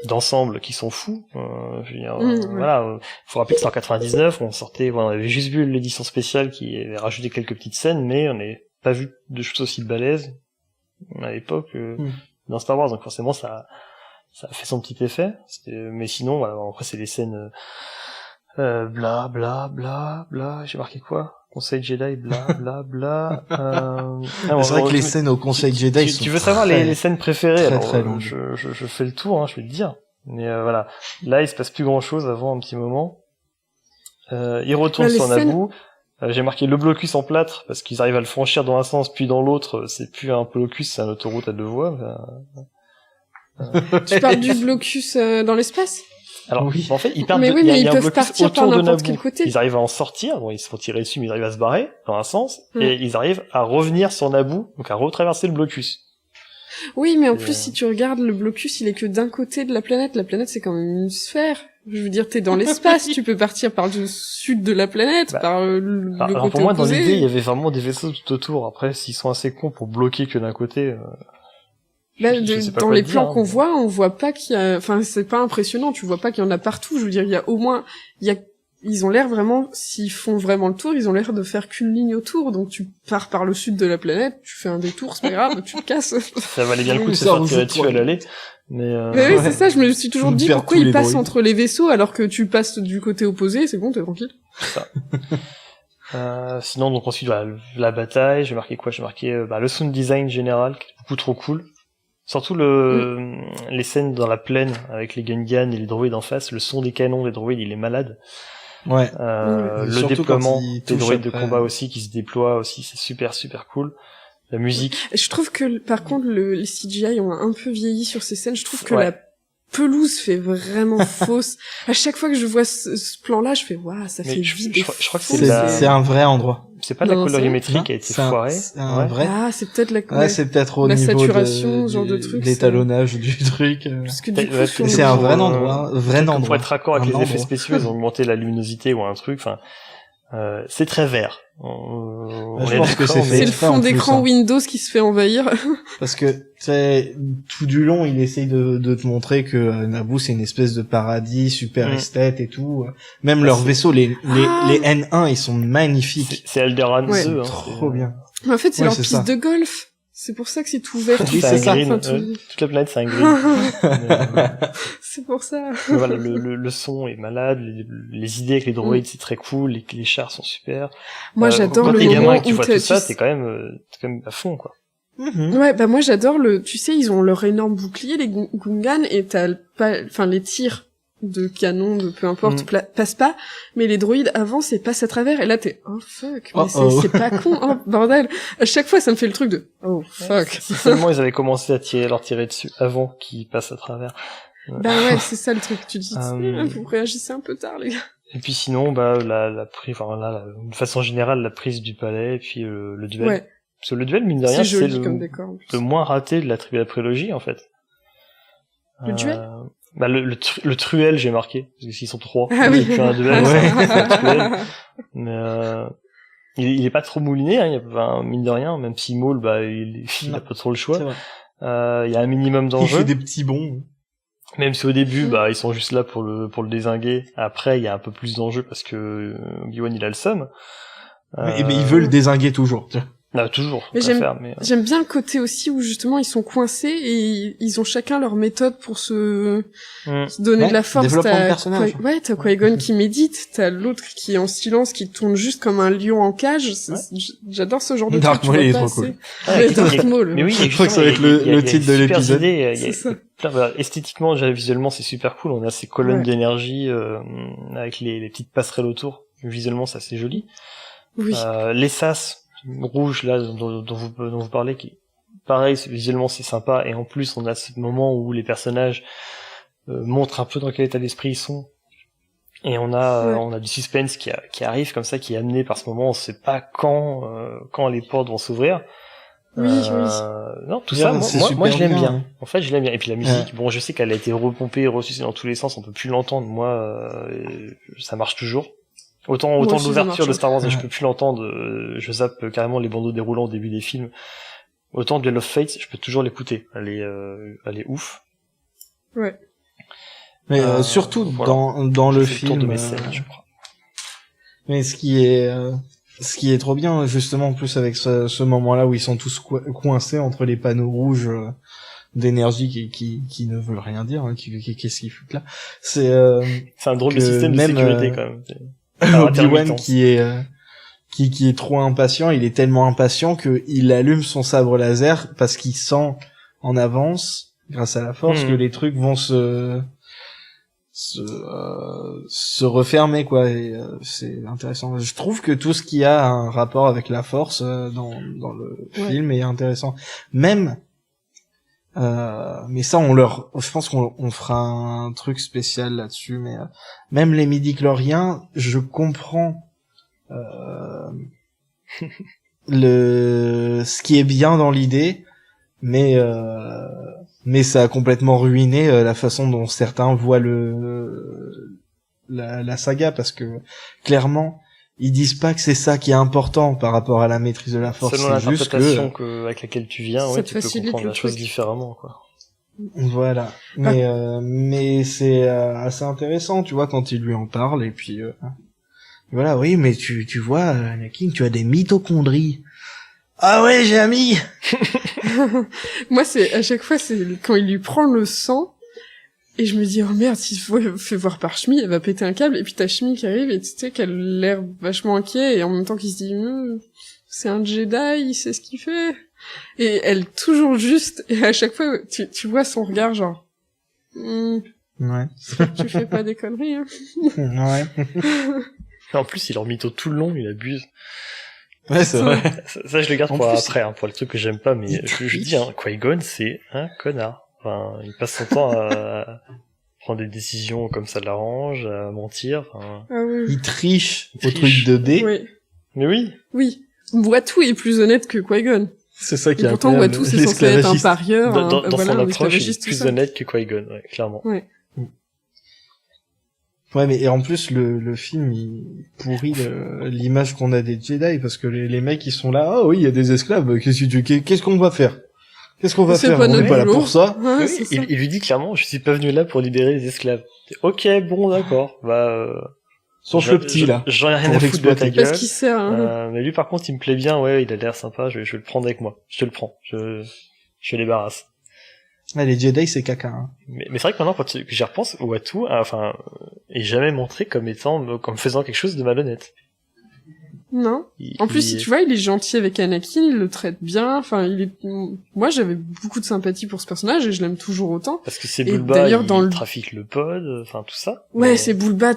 Speaker 6: d'ensemble qui sont fous. Je veux dire, voilà, faut rappeler que c'est en 99, on avait juste vu l'édition spéciale qui avait rajouté quelques petites scènes, mais on n'avait pas vu de choses aussi balèzes à l'époque dans Star Wars, donc forcément ça a fait son petit effet. Mais sinon, voilà, après c'est les scènes bla bla bla bla. J'ai marqué quoi? Conseil Jedi, bla bla bla.
Speaker 4: C'est vrai que les scènes au Conseil Jedi sont
Speaker 6: tu veux savoir les scènes préférées?
Speaker 4: très,
Speaker 6: Alors,
Speaker 4: très longues.
Speaker 6: je fais le tour, je vais te dire. Mais voilà, là il se passe plus grand chose avant un petit moment. Il retourne
Speaker 5: les
Speaker 6: sur
Speaker 5: scènes-
Speaker 6: Naboo. J'ai marqué le blocus en plâtre parce qu'ils arrivent à le franchir dans un sens puis dans l'autre. C'est plus un blocus, c'est un autoroute à deux voies.
Speaker 5: Tu parles du blocus dans l'espace?
Speaker 6: Alors,
Speaker 4: Oui.
Speaker 6: en fait, ils partent
Speaker 5: Mais
Speaker 6: de,
Speaker 5: oui,
Speaker 6: il y a,
Speaker 5: mais
Speaker 6: il y a
Speaker 5: ils
Speaker 6: un
Speaker 5: peuvent
Speaker 6: blocus
Speaker 5: partir par
Speaker 6: autour de
Speaker 5: n'importe
Speaker 6: Naboo.
Speaker 5: quel côté.
Speaker 6: Ils arrivent à en sortir, bon, ils se font tirer dessus, mais ils arrivent à se barrer dans un sens, et ils arrivent à revenir sur Naboo, donc à retraverser le blocus.
Speaker 5: Oui, mais en
Speaker 6: Et,
Speaker 5: plus, si tu regardes le blocus, il est que d'un côté de la planète. La planète, c'est quand même une sphère. Je veux dire, t'es dans l'espace, tu peux partir par le sud de la planète, par le
Speaker 6: Alors
Speaker 5: côté
Speaker 6: pour moi, dans
Speaker 5: opposé.
Speaker 6: l'idée, il y avait vraiment des vaisseaux tout autour. Après, s'ils sont assez cons pour bloquer que d'un côté...
Speaker 5: Là,
Speaker 6: je sais pas
Speaker 5: dans
Speaker 6: quoi
Speaker 5: les
Speaker 6: te
Speaker 5: plans
Speaker 6: dire,
Speaker 5: qu'on
Speaker 6: mais-
Speaker 5: voit, on voit pas qu'il y a, enfin, c'est pas impressionnant, tu vois pas qu'il y en a partout. Je veux dire, il y a au moins, ils ont l'air vraiment, s'ils font vraiment le tour, ils ont l'air de faire qu'une ligne autour. Donc tu pars par le sud de la planète, tu fais un détour, c'est pas grave, tu te casses.
Speaker 6: Ça valait bien le coup de se
Speaker 4: Ça
Speaker 6: faire
Speaker 4: rejoue
Speaker 6: tirer dessus
Speaker 4: trois
Speaker 6: à l'aller. Mais
Speaker 5: Mais oui,
Speaker 4: Ouais.
Speaker 5: c'est ça, je me suis toujours
Speaker 4: Faut
Speaker 5: dit
Speaker 4: faire
Speaker 5: pourquoi
Speaker 4: tous
Speaker 5: ils
Speaker 4: les
Speaker 5: passent
Speaker 4: droïdes.
Speaker 5: entre les vaisseaux alors que tu passes du côté opposé, c'est bon, t'es tranquille.
Speaker 6: sinon, donc ensuite, voilà, la bataille, j'ai marqué quoi? J'ai marqué le sound design général, qui est beaucoup trop cool. Surtout les scènes dans la plaine avec les Gungans et les droïdes en face, le son des canons des droïdes, il est malade.
Speaker 4: Ouais.
Speaker 5: Oui.
Speaker 6: Le
Speaker 4: Surtout
Speaker 6: déploiement
Speaker 4: quand il
Speaker 6: des
Speaker 4: touche
Speaker 6: droïdes de
Speaker 4: après.
Speaker 6: combat aussi qui se déploient aussi, c'est super super cool. La musique,
Speaker 5: Je trouve que, par contre, les CGI ont un peu vieilli sur ces scènes. Je trouve que
Speaker 6: Ouais.
Speaker 5: la pelouse fait vraiment fausse. À chaque fois que je vois ce plan-là, je fais, waouh, ça
Speaker 6: Mais
Speaker 5: fait
Speaker 6: je
Speaker 5: vide.
Speaker 6: crois que
Speaker 5: faux,
Speaker 6: c'est la-
Speaker 4: C'est un vrai endroit.
Speaker 6: c'est pas la
Speaker 5: Non, c'est-
Speaker 6: colorimétrie
Speaker 4: Non,
Speaker 6: qui a été
Speaker 4: c'est un-
Speaker 6: foirée.
Speaker 4: c'est un
Speaker 6: Ouais.
Speaker 4: vrai.
Speaker 5: Ah, c'est peut-être la,
Speaker 4: Ouais, c'est peut-être au
Speaker 5: la
Speaker 4: niveau
Speaker 5: saturation, ce genre de truc,
Speaker 4: l'étalonnage du truc.
Speaker 5: parce que
Speaker 6: Ouais,
Speaker 5: du coup,
Speaker 6: ouais,
Speaker 5: sur
Speaker 4: C'est
Speaker 5: le-
Speaker 4: un vrai
Speaker 6: euh,
Speaker 4: endroit, vrai
Speaker 6: Peut-être que
Speaker 4: endroit.
Speaker 6: pour être raccord avec
Speaker 4: Un
Speaker 6: les effets
Speaker 4: endroit.
Speaker 6: spéciaux, ils ont augmenté la luminosité ou un truc. Enfin, c'est très vert.
Speaker 4: je pense que
Speaker 6: d'accord,
Speaker 4: c'est
Speaker 6: mais-
Speaker 4: fait
Speaker 5: c'est le
Speaker 4: exprès,
Speaker 5: fond
Speaker 4: en plus,
Speaker 5: d'écran
Speaker 4: hein.
Speaker 5: Windows qui se fait envahir.
Speaker 4: Parce que, tu sais, tout du long, il essaye de te montrer que Naboo, c'est une espèce de paradis super
Speaker 6: Mm.
Speaker 4: esthète et tout. Même
Speaker 6: Bah,
Speaker 4: leurs
Speaker 6: c'est-
Speaker 4: vaisseaux, les
Speaker 5: Ah.
Speaker 4: N1, ils sont magnifiques.
Speaker 6: C'est Alderaan
Speaker 5: Ouais.
Speaker 6: 2, hein,
Speaker 4: Trop bien.
Speaker 5: Mais en fait, c'est
Speaker 4: Ouais,
Speaker 5: leur
Speaker 4: c'est
Speaker 5: piste
Speaker 4: ça.
Speaker 5: de golf. C'est pour ça que c'est tout vert.
Speaker 4: Oui,
Speaker 5: tout
Speaker 6: C'est
Speaker 4: c'est
Speaker 6: un
Speaker 4: ça.
Speaker 6: green.
Speaker 5: Enfin, tout-
Speaker 6: Toute la planète, c'est un green.
Speaker 5: C'est pour ça.
Speaker 6: Mais voilà, le son est malade, les idées avec les droïdes, c'est très cool, les chars sont super.
Speaker 5: Moi, j'adore
Speaker 6: quand
Speaker 5: le
Speaker 6: t'es gamin
Speaker 5: moment
Speaker 6: et que tu
Speaker 5: où
Speaker 6: vois
Speaker 5: t'as-
Speaker 6: tout ça,
Speaker 5: tu-
Speaker 6: t'es quand même à fond, quoi.
Speaker 4: Mhm.
Speaker 5: Ouais, bah moi j'adore tu sais, ils ont leur énorme bouclier, les Gungans, et enfin les tirs de canon, de peu importe, passent pas, mais les droïdes avancent et passent à travers, et là t'es, oh fuck, mais
Speaker 4: Oh.
Speaker 5: c'est pas con, oh bordel. À chaque fois ça me fait le truc de, oh fuck.
Speaker 6: Si seulement ils avaient commencé à leur tirer dessus avant qu'ils passent à travers.
Speaker 5: Bah ouais, c'est ça le truc, tu dis, vous réagissez un peu tard les gars.
Speaker 6: Et puis sinon, bah, de façon générale, la prise du palais, et puis le duel.
Speaker 5: Ouais,
Speaker 6: Parce que le duel, mine de rien,
Speaker 5: c'est
Speaker 6: c'est
Speaker 5: joli comme décor. En plus.
Speaker 6: le moins raté de la prélogie, en fait.
Speaker 5: Le duel
Speaker 6: bah, le truel, j'ai marqué, parce qu'ils sont trois.
Speaker 5: Ah oui.
Speaker 6: C'est plus un duel,
Speaker 4: Ouais.
Speaker 6: c'est un truel. Mais il est pas trop mouliné, hein, mine de rien, même si Maul, bah, il a pas trop le choix.
Speaker 4: C'est vrai.
Speaker 6: Il y a un minimum
Speaker 4: Il
Speaker 6: d'enjeux.
Speaker 4: fait des petits bonds.
Speaker 6: Même si au début, bah, ils sont juste là pour le dézinguer. Après, il y a un peu plus d'enjeux parce que Obi-Wan, il a le seum.
Speaker 4: Mais il veut le dézinguer toujours. Tu vois.
Speaker 6: Ah, toujours.
Speaker 5: Mais
Speaker 6: faut pas faire, mais...
Speaker 5: J'aime bien le côté aussi où justement ils sont coincés et ils ont chacun leur méthode pour se donner
Speaker 4: Ouais,
Speaker 5: de la force.
Speaker 4: développement de personnage.
Speaker 5: T'as Qui-Gon qui médite, t'as l'autre qui est en silence, qui tourne juste comme un lion en cage. J'adore ce genre de
Speaker 4: Dark
Speaker 5: truc.
Speaker 4: Maul,
Speaker 5: tu
Speaker 4: il
Speaker 5: vois
Speaker 4: est
Speaker 5: pas
Speaker 4: trop
Speaker 5: assez.
Speaker 4: cool.
Speaker 6: Ah,
Speaker 5: Mais Dark Maul.
Speaker 6: Mais oui,
Speaker 4: Je crois que ça va être le titre de l'épisode.
Speaker 5: C'est ça.
Speaker 6: Esthétiquement, déjà, visuellement, c'est super cool. On a ces colonnes
Speaker 5: Ouais.
Speaker 6: d'énergie avec les petites passerelles autour. Visuellement, ça c'est joli.
Speaker 5: Oui.
Speaker 6: Les sas rouges là dont vous parlez, qui pareil, visuellement c'est sympa. Et en plus, on a ce moment où les personnages montrent un peu dans quel état d'esprit ils sont. Et on a du suspense qui arrive comme ça, qui est amené par ce moment. On sait pas quand les portes vont s'ouvrir.
Speaker 5: Oui.
Speaker 6: Non, tout
Speaker 4: Ouais,
Speaker 6: ça,
Speaker 4: c'est
Speaker 6: moi
Speaker 4: super
Speaker 6: je l'aime
Speaker 4: bien,
Speaker 6: bien.
Speaker 4: hein.
Speaker 6: En fait, je l'aime bien. Et puis la musique, bon, je sais qu'elle a été repompée, ressucée dans tous les sens, on peut plus l'entendre. Moi, ça marche toujours. Autant
Speaker 5: Moi
Speaker 6: de
Speaker 5: aussi, ça
Speaker 6: l'ouverture de
Speaker 5: marche.
Speaker 6: Star Wars, je
Speaker 4: Ouais.
Speaker 6: peux plus l'entendre. Je zappe carrément les bandeaux déroulants au début des films. Autant Duel of Fates, je peux toujours l'écouter. Elle est ouf.
Speaker 5: Ouais.
Speaker 4: Mais surtout
Speaker 6: voilà.
Speaker 4: dans le
Speaker 6: J'ai fait tour de
Speaker 4: film.
Speaker 6: mes scènes, je crois.
Speaker 4: Mais ce qui est trop bien, justement, en plus avec ce moment-là où ils sont tous coincés entre les panneaux rouges d'énergie qui ne veulent rien dire, hein, qu'est-ce qu'ils foutent là. C'est
Speaker 6: C'est un drôle de
Speaker 4: que
Speaker 6: système de
Speaker 4: même,
Speaker 6: sécurité quand même.
Speaker 4: Obi-Wan
Speaker 6: intermittence.
Speaker 4: qui est trop impatient, il est tellement impatient que il allume son sabre laser parce qu'il sent en avance, grâce à la force, que les trucs vont se refermer, quoi. Et c'est intéressant. Je trouve que tout ce qui a un rapport avec la force dans le film est intéressant. Même mais ça je pense qu'on fera un truc spécial là-dessus, mais même les midi-chloriens, je comprends ce qui est bien dans l'idée, mais ça a complètement ruiné la façon dont certains voient la saga, parce que clairement ils disent pas que c'est ça qui est important par rapport à la maîtrise de la force,
Speaker 6: Selon
Speaker 4: c'est juste
Speaker 6: l'interprétation
Speaker 4: que
Speaker 6: avec laquelle tu viens,
Speaker 5: Ça
Speaker 6: ouais,
Speaker 5: te
Speaker 6: tu peux
Speaker 5: facilite
Speaker 6: comprendre
Speaker 5: le
Speaker 6: la chose
Speaker 5: truc.
Speaker 6: différemment, quoi.
Speaker 4: voilà. Mais c'est assez intéressant, tu vois, quand il lui en parle, et puis voilà, oui, mais tu vois, Anakin, tu as des mitochondries. Ah ouais, j'ai ami.
Speaker 5: Moi, à chaque fois, c'est quand il lui prend le sang, et je me dis, oh merde, s'il fait voir par Shmi, elle va péter un câble, et puis t'as Shmi qui arrive, et tu sais qu'elle a l'air vachement inquiet, et en même temps qu'il se dit, c'est un Jedi, il sait ce qu'il fait. Et elle, toujours juste, et à chaque fois, tu vois son regard, genre,
Speaker 4: Ouais.
Speaker 5: Tu fais pas des conneries, hein.
Speaker 4: Ouais.
Speaker 6: En plus, il en mytho tout le long, il abuse.
Speaker 4: Ouais, c'est vrai.
Speaker 6: Ça, je le garde
Speaker 4: En
Speaker 6: pour
Speaker 4: plus,
Speaker 6: après, hein, pour le truc que j'aime pas, mais je dis, hein, Qui-Gon, c'est un connard. Enfin, il passe son temps à prendre des décisions comme ça l'arrange, à mentir, enfin...
Speaker 5: Ah oui.
Speaker 4: Il triche
Speaker 6: Il
Speaker 4: au truc
Speaker 6: triche.
Speaker 4: de dés.
Speaker 5: Oui.
Speaker 6: Mais oui!
Speaker 5: Oui. Watu est plus honnête que Qui-Gon.
Speaker 4: C'est ça qui
Speaker 5: Et
Speaker 4: est
Speaker 5: pourtant,
Speaker 4: incroyable.
Speaker 5: Watu, c'est censé être un parieur,
Speaker 6: Dans
Speaker 5: voilà,
Speaker 6: son
Speaker 5: un
Speaker 6: approche, il
Speaker 5: esclavagiste,
Speaker 6: est
Speaker 5: tout
Speaker 6: plus
Speaker 5: ça.
Speaker 6: honnête que Qui-Gon, ouais, clairement.
Speaker 5: Ouais.
Speaker 4: Ouais, mais et en plus, le film, il pourrit l'image qu'on a des Jedi, parce que les mecs, ils sont là, ah oui, il y a des esclaves, qu'est-ce qu'on va faire? Qu'est-ce qu'on va
Speaker 5: C'est
Speaker 4: faire?
Speaker 5: pas
Speaker 4: On
Speaker 5: notre
Speaker 4: n'est pas là
Speaker 5: boulot.
Speaker 4: pour ça.
Speaker 5: Ouais,
Speaker 6: Oui,
Speaker 5: c'est ça.
Speaker 6: il lui dit clairement, je suis pas venu là pour libérer les esclaves. Ok, bon, d'accord,
Speaker 4: Sauf le petit, là.
Speaker 6: J'en ai rien
Speaker 4: Pour
Speaker 6: à foutre de ta gueule.
Speaker 5: Parce qu'il sert, hein.
Speaker 6: Mais lui, par contre, il me plaît bien, ouais, il a l'air sympa, je vais le prendre avec moi. Je te le prends. Je les débarrasse.
Speaker 4: Ah, les Jedi, c'est caca, hein.
Speaker 6: Mais c'est vrai que maintenant, que j'y repense, Watu, est jamais montré comme faisant quelque chose de malhonnête.
Speaker 5: Non. En plus, si tu vois, il est gentil avec Anakin, il le traite bien, enfin, moi, j'avais beaucoup de sympathie pour ce personnage et je l'aime toujours autant.
Speaker 6: Parce que c'est
Speaker 5: Et
Speaker 6: Bulba,
Speaker 5: d'ailleurs,
Speaker 6: il
Speaker 5: dans le-
Speaker 6: trafique le pod, enfin, tout ça.
Speaker 5: Ouais,
Speaker 6: Mais-
Speaker 5: c'est Bulba,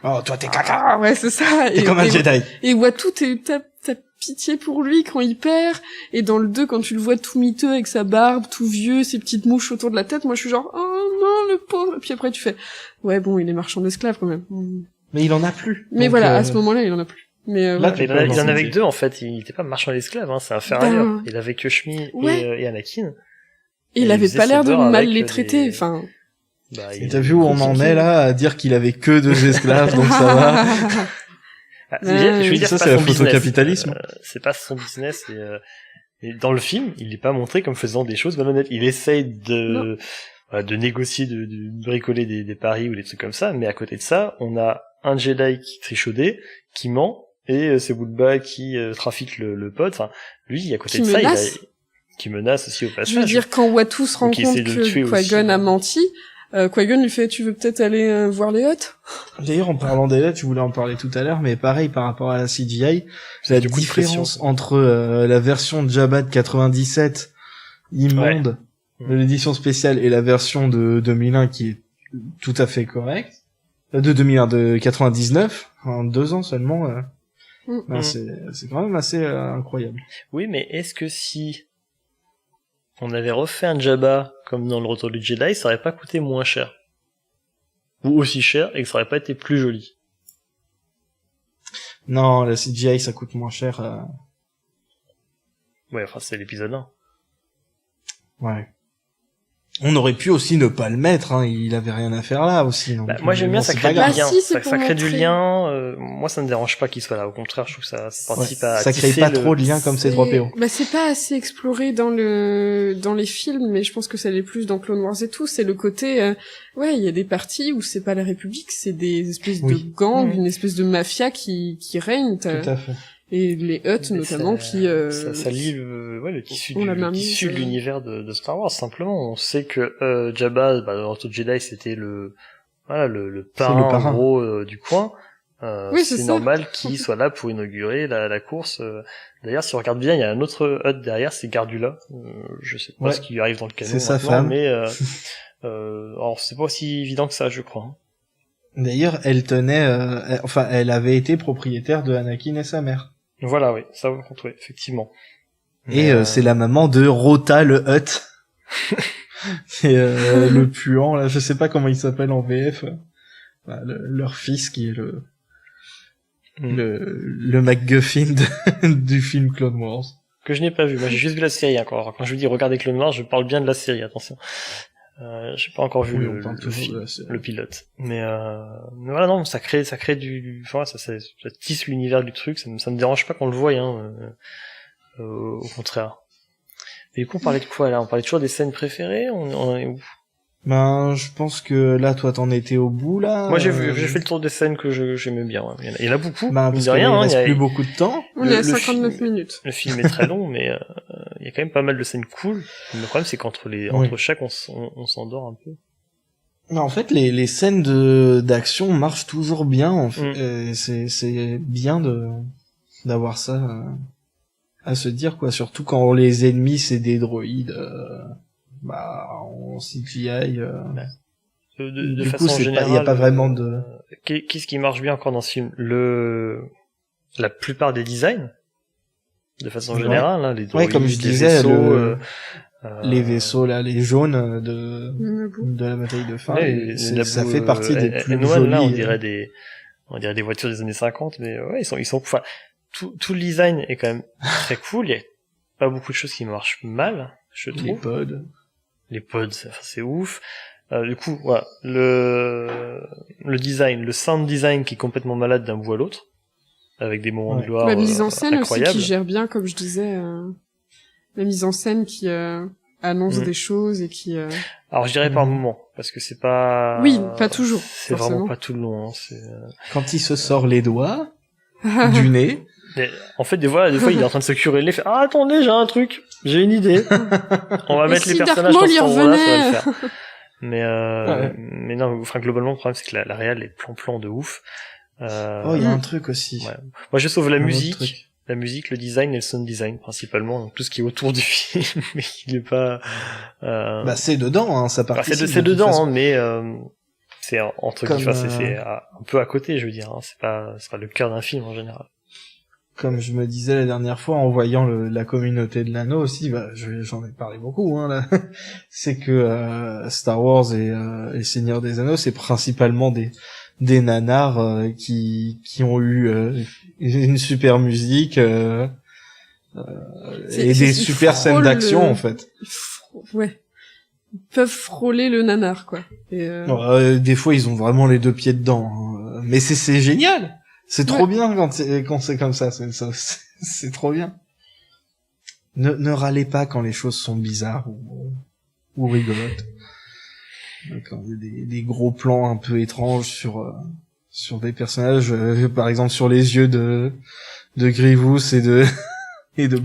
Speaker 4: Oh, toi, t'es caca.
Speaker 5: Ah, ouais, c'est ça.
Speaker 4: T'es comme un Jedi.
Speaker 5: Et Watu, t'as pitié pour lui quand il perd. Et dans le 2, quand tu le vois tout miteux avec sa barbe, tout vieux, ses petites mouches autour de la tête, moi je suis genre, oh non, le pauvre. Puis après tu fais, ouais bon, il est marchand d'esclaves quand même.
Speaker 4: Mais il en a plus.
Speaker 5: Mais
Speaker 4: Donc,
Speaker 5: voilà, à ce moment-là, il en a plus. Mais
Speaker 4: là,
Speaker 5: ouais.
Speaker 4: tu
Speaker 6: Il
Speaker 4: peux
Speaker 6: en
Speaker 4: avancer.
Speaker 6: avait que deux, en fait. Il était pas marchand d'esclaves, hein. C'est un ferrailleur.
Speaker 5: Ben,
Speaker 6: Il avait que Shmi
Speaker 5: ouais.
Speaker 6: et Anakin.
Speaker 5: Et il
Speaker 6: il
Speaker 5: avait
Speaker 6: faisait
Speaker 5: pas
Speaker 6: ses
Speaker 5: l'air de
Speaker 6: beurres
Speaker 5: mal
Speaker 6: avec
Speaker 5: les traiter,
Speaker 6: des-
Speaker 5: enfin.
Speaker 6: Bah,
Speaker 4: Et t'as vu où on en est, là, à dire qu'il avait que deux esclaves, donc ça va.
Speaker 6: Ah,
Speaker 5: Ouais.
Speaker 6: je veux dire,
Speaker 4: Ça,
Speaker 6: c'est
Speaker 4: c'est
Speaker 6: pas
Speaker 4: la
Speaker 6: son business.
Speaker 4: photocapitalisme.
Speaker 6: C'est pas son business. Et dans le film, il est pas montré comme faisant des choses malhonnêtes. Il essaye de négocier, de bricoler des paris ou des trucs comme ça, mais à côté de ça, on a un Jedi qui triche au dé, qui ment, et c'est Bulba qui trafique le pod. Enfin, lui, à côté
Speaker 5: Qui
Speaker 6: de ça,
Speaker 5: menace.
Speaker 6: qui menace aussi au passage.
Speaker 5: Je veux dire, quand Watu se rend
Speaker 6: Donc, il
Speaker 5: compte
Speaker 6: essaie de le tuer
Speaker 5: que
Speaker 6: aussi,
Speaker 5: Qui-Gon a
Speaker 6: ouais.
Speaker 5: menti, Qui-Gon lui fait, tu veux peut-être aller voir les Hutt?
Speaker 4: D'ailleurs, en parlant des lettres, je voulais en parler tout à l'heure, mais pareil, par rapport à la CGI, la
Speaker 6: du coup de
Speaker 4: différence
Speaker 6: pression.
Speaker 4: entre la version de Jabba de 97, immonde, de l'édition spéciale, et la version de 2001 qui est tout à fait correcte, de 2001, de 99, en 2 ans seulement, ben, c'est quand même assez incroyable.
Speaker 6: Oui, mais est-ce que si on avait refait un Jabba comme dans le Retour du Jedi, ça aurait pas coûté moins cher? Ou aussi cher, et que ça aurait pas été plus joli?
Speaker 4: Non, la CGI, ça coûte moins cher.
Speaker 6: Ouais, enfin, c'est l'épisode 1.
Speaker 4: Ouais. On aurait pu aussi ne pas le mettre, hein. Il avait rien à faire là aussi. Donc,
Speaker 6: Bah, moi j'aime bien,
Speaker 4: bon,
Speaker 6: ça
Speaker 4: c'est
Speaker 6: crée
Speaker 4: pas
Speaker 6: du
Speaker 4: grave.
Speaker 6: lien.
Speaker 5: Bah, si, c'est
Speaker 6: Ça
Speaker 5: pour
Speaker 6: crée du
Speaker 5: montrer.
Speaker 6: lien. Moi ça me dérange pas qu'il soit là. Au contraire, je trouve que ça participe
Speaker 4: Ouais,
Speaker 6: à
Speaker 4: ça crée
Speaker 6: tisser
Speaker 4: pas
Speaker 6: le-
Speaker 4: trop de liens comme c'est droppé haut.
Speaker 5: Bah, c'est pas assez exploré dans les films, mais je pense que ça l'est plus dans Clone Wars et tout. C'est le côté, ouais, il y a des parties où c'est pas la République, c'est des espèces
Speaker 4: Oui.
Speaker 5: de gangs,
Speaker 6: Mhm.
Speaker 5: une espèce de mafia qui règne.
Speaker 4: Tout à fait.
Speaker 5: Et les Hutt,
Speaker 6: Mais
Speaker 5: notamment,
Speaker 6: ça,
Speaker 5: qui,
Speaker 6: ça lie le tissu,
Speaker 5: on l'a
Speaker 6: le
Speaker 5: bien
Speaker 6: tissu
Speaker 5: mis,
Speaker 6: de l'univers de Star Wars. Simplement, on sait que Jabba, dans Retour du Jedi, c'était le parrain,
Speaker 4: le parrain.
Speaker 6: en gros du coin.
Speaker 5: Oui, c'est
Speaker 6: c'est
Speaker 5: ça.
Speaker 6: normal qu'il soit là pour inaugurer la course. D'ailleurs, si on regarde bien, il y a un autre Hutt derrière, c'est Gardula. Je sais pas
Speaker 4: Ouais.
Speaker 6: ce qui lui arrive dans le canon
Speaker 4: C'est sa
Speaker 6: maintenant,
Speaker 4: femme.
Speaker 6: mais alors c'est pas aussi évident que ça, je crois. Hein.
Speaker 4: D'ailleurs, elle tenait, elle avait été propriétaire de Anakin et sa mère.
Speaker 6: Voilà, oui, ça par contre, oui, effectivement.
Speaker 4: Et
Speaker 6: Mais,
Speaker 4: c'est la maman de Rota le Hutt. Et le puant, là, je sais pas comment il s'appelle en VF. Bah, leur fils qui est le MacGuffin du film Clone Wars.
Speaker 6: que je n'ai pas vu. Moi, j'ai juste vu la série encore. Quand je vous dis regarder Clone Wars, je parle bien de la série, attention. J'ai pas encore vu
Speaker 4: Oui,
Speaker 6: le,
Speaker 4: on parle
Speaker 6: le
Speaker 4: toujours
Speaker 6: film,
Speaker 4: de la série.
Speaker 6: le pilote. Mais voilà, non, ça crée enfin, ça tisse l'univers du truc, ça me dérange pas qu'on le voie, hein, au contraire. Et du coup, on parlait de quoi, là? On parlait toujours des scènes préférées? On est où?
Speaker 4: Ben, je pense que là, toi, t'en étais au bout, là.
Speaker 6: Moi, j'ai fait le tour des scènes que j'aimais bien, ouais. Il y en a beaucoup.
Speaker 4: Ben,
Speaker 6: mine
Speaker 4: parce
Speaker 6: de
Speaker 4: qu'il
Speaker 6: rien, hein,
Speaker 4: reste
Speaker 6: il y a-
Speaker 4: plus beaucoup de temps.
Speaker 5: on est à
Speaker 6: le
Speaker 5: 59
Speaker 6: film-
Speaker 5: minutes.
Speaker 6: Le film est très long, mais il y a quand même pas mal de scènes cool. Le problème, c'est qu'entre entre chaque, on s'endort un peu.
Speaker 4: Mais en fait, les scènes d'action marchent toujours bien. En fait. Et c'est bien d'avoir ça à se dire, quoi. Surtout quand les ennemis c'est des droïdes, en CGI.
Speaker 6: Ouais. de
Speaker 4: Du
Speaker 6: façon
Speaker 4: coup,
Speaker 6: générale,
Speaker 4: il y a pas vraiment de...
Speaker 6: Qu'est-ce qui marche bien encore dans ce film? La plupart des designs, de façon générale, hein, les droïdes,
Speaker 4: comme je
Speaker 6: les
Speaker 4: disais,
Speaker 6: vaisseaux,
Speaker 4: les vaisseaux là, les jaunes de la bataille de fin,
Speaker 6: ouais,
Speaker 4: ça fait partie des plus
Speaker 6: N1,
Speaker 4: jolis.
Speaker 6: là, on dirait des voitures des années 50, mais ouais, ils sont, enfin, tout le design est quand même très cool. Il y a pas beaucoup de choses qui marchent mal, je trouve. Les pods, c'est ouf. Du coup, voilà, le design, le sound design qui est complètement malade d'un bout à l'autre, avec des moments de gloire
Speaker 5: La mise en scène
Speaker 6: incroyables.
Speaker 5: aussi qui gère bien, comme je disais, la mise en scène qui annonce des choses et qui...
Speaker 6: Alors je dirais par moment, parce que c'est pas...
Speaker 5: Oui, pas toujours.
Speaker 6: C'est vraiment pas tout le long. Hein,
Speaker 4: quand il se sort les doigts du nez...
Speaker 6: Mais, en fait, des fois, il est en train de se curer le nez, il fait, ah, attendez, j'ai un truc, j'ai une idée. On va mettre les personnages dans ce endroit-là, ça va le faire. Mais non, enfin, globalement, le problème, c'est que la réal est plan-plan de ouf.
Speaker 4: il y a un truc aussi.
Speaker 6: Ouais. Moi, je sauve la musique, le design et le sound design, principalement, donc tout ce qui est autour du film, mais il est pas,
Speaker 4: Bah, c'est dedans, hein, ça participe.
Speaker 6: C'est dedans, hein, mais, c'est entre guillemets, c'est un peu à côté, je veux dire, hein, c'est pas le cœur d'un film, en général.
Speaker 4: Comme je me disais la dernière fois en voyant la communauté de l'anneau aussi, bah j'en ai parlé beaucoup, hein, là. C'est que Star Wars et Seigneur des Anneaux, c'est principalement des nanars qui ont eu une super musique et des super scènes d'action en fait.
Speaker 5: Ouais. Ils peuvent frôler le nanar, quoi. Et
Speaker 4: des fois ils ont vraiment les deux pieds dedans, hein. Mais c'est génial. C'est trop bien quand c'est comme ça, c'est trop bien. Ne râlez pas quand les choses sont bizarres ou rigolotes. Quand il y a des gros plans un peu étranges sur des personnages, par exemple sur les yeux de Grievous et de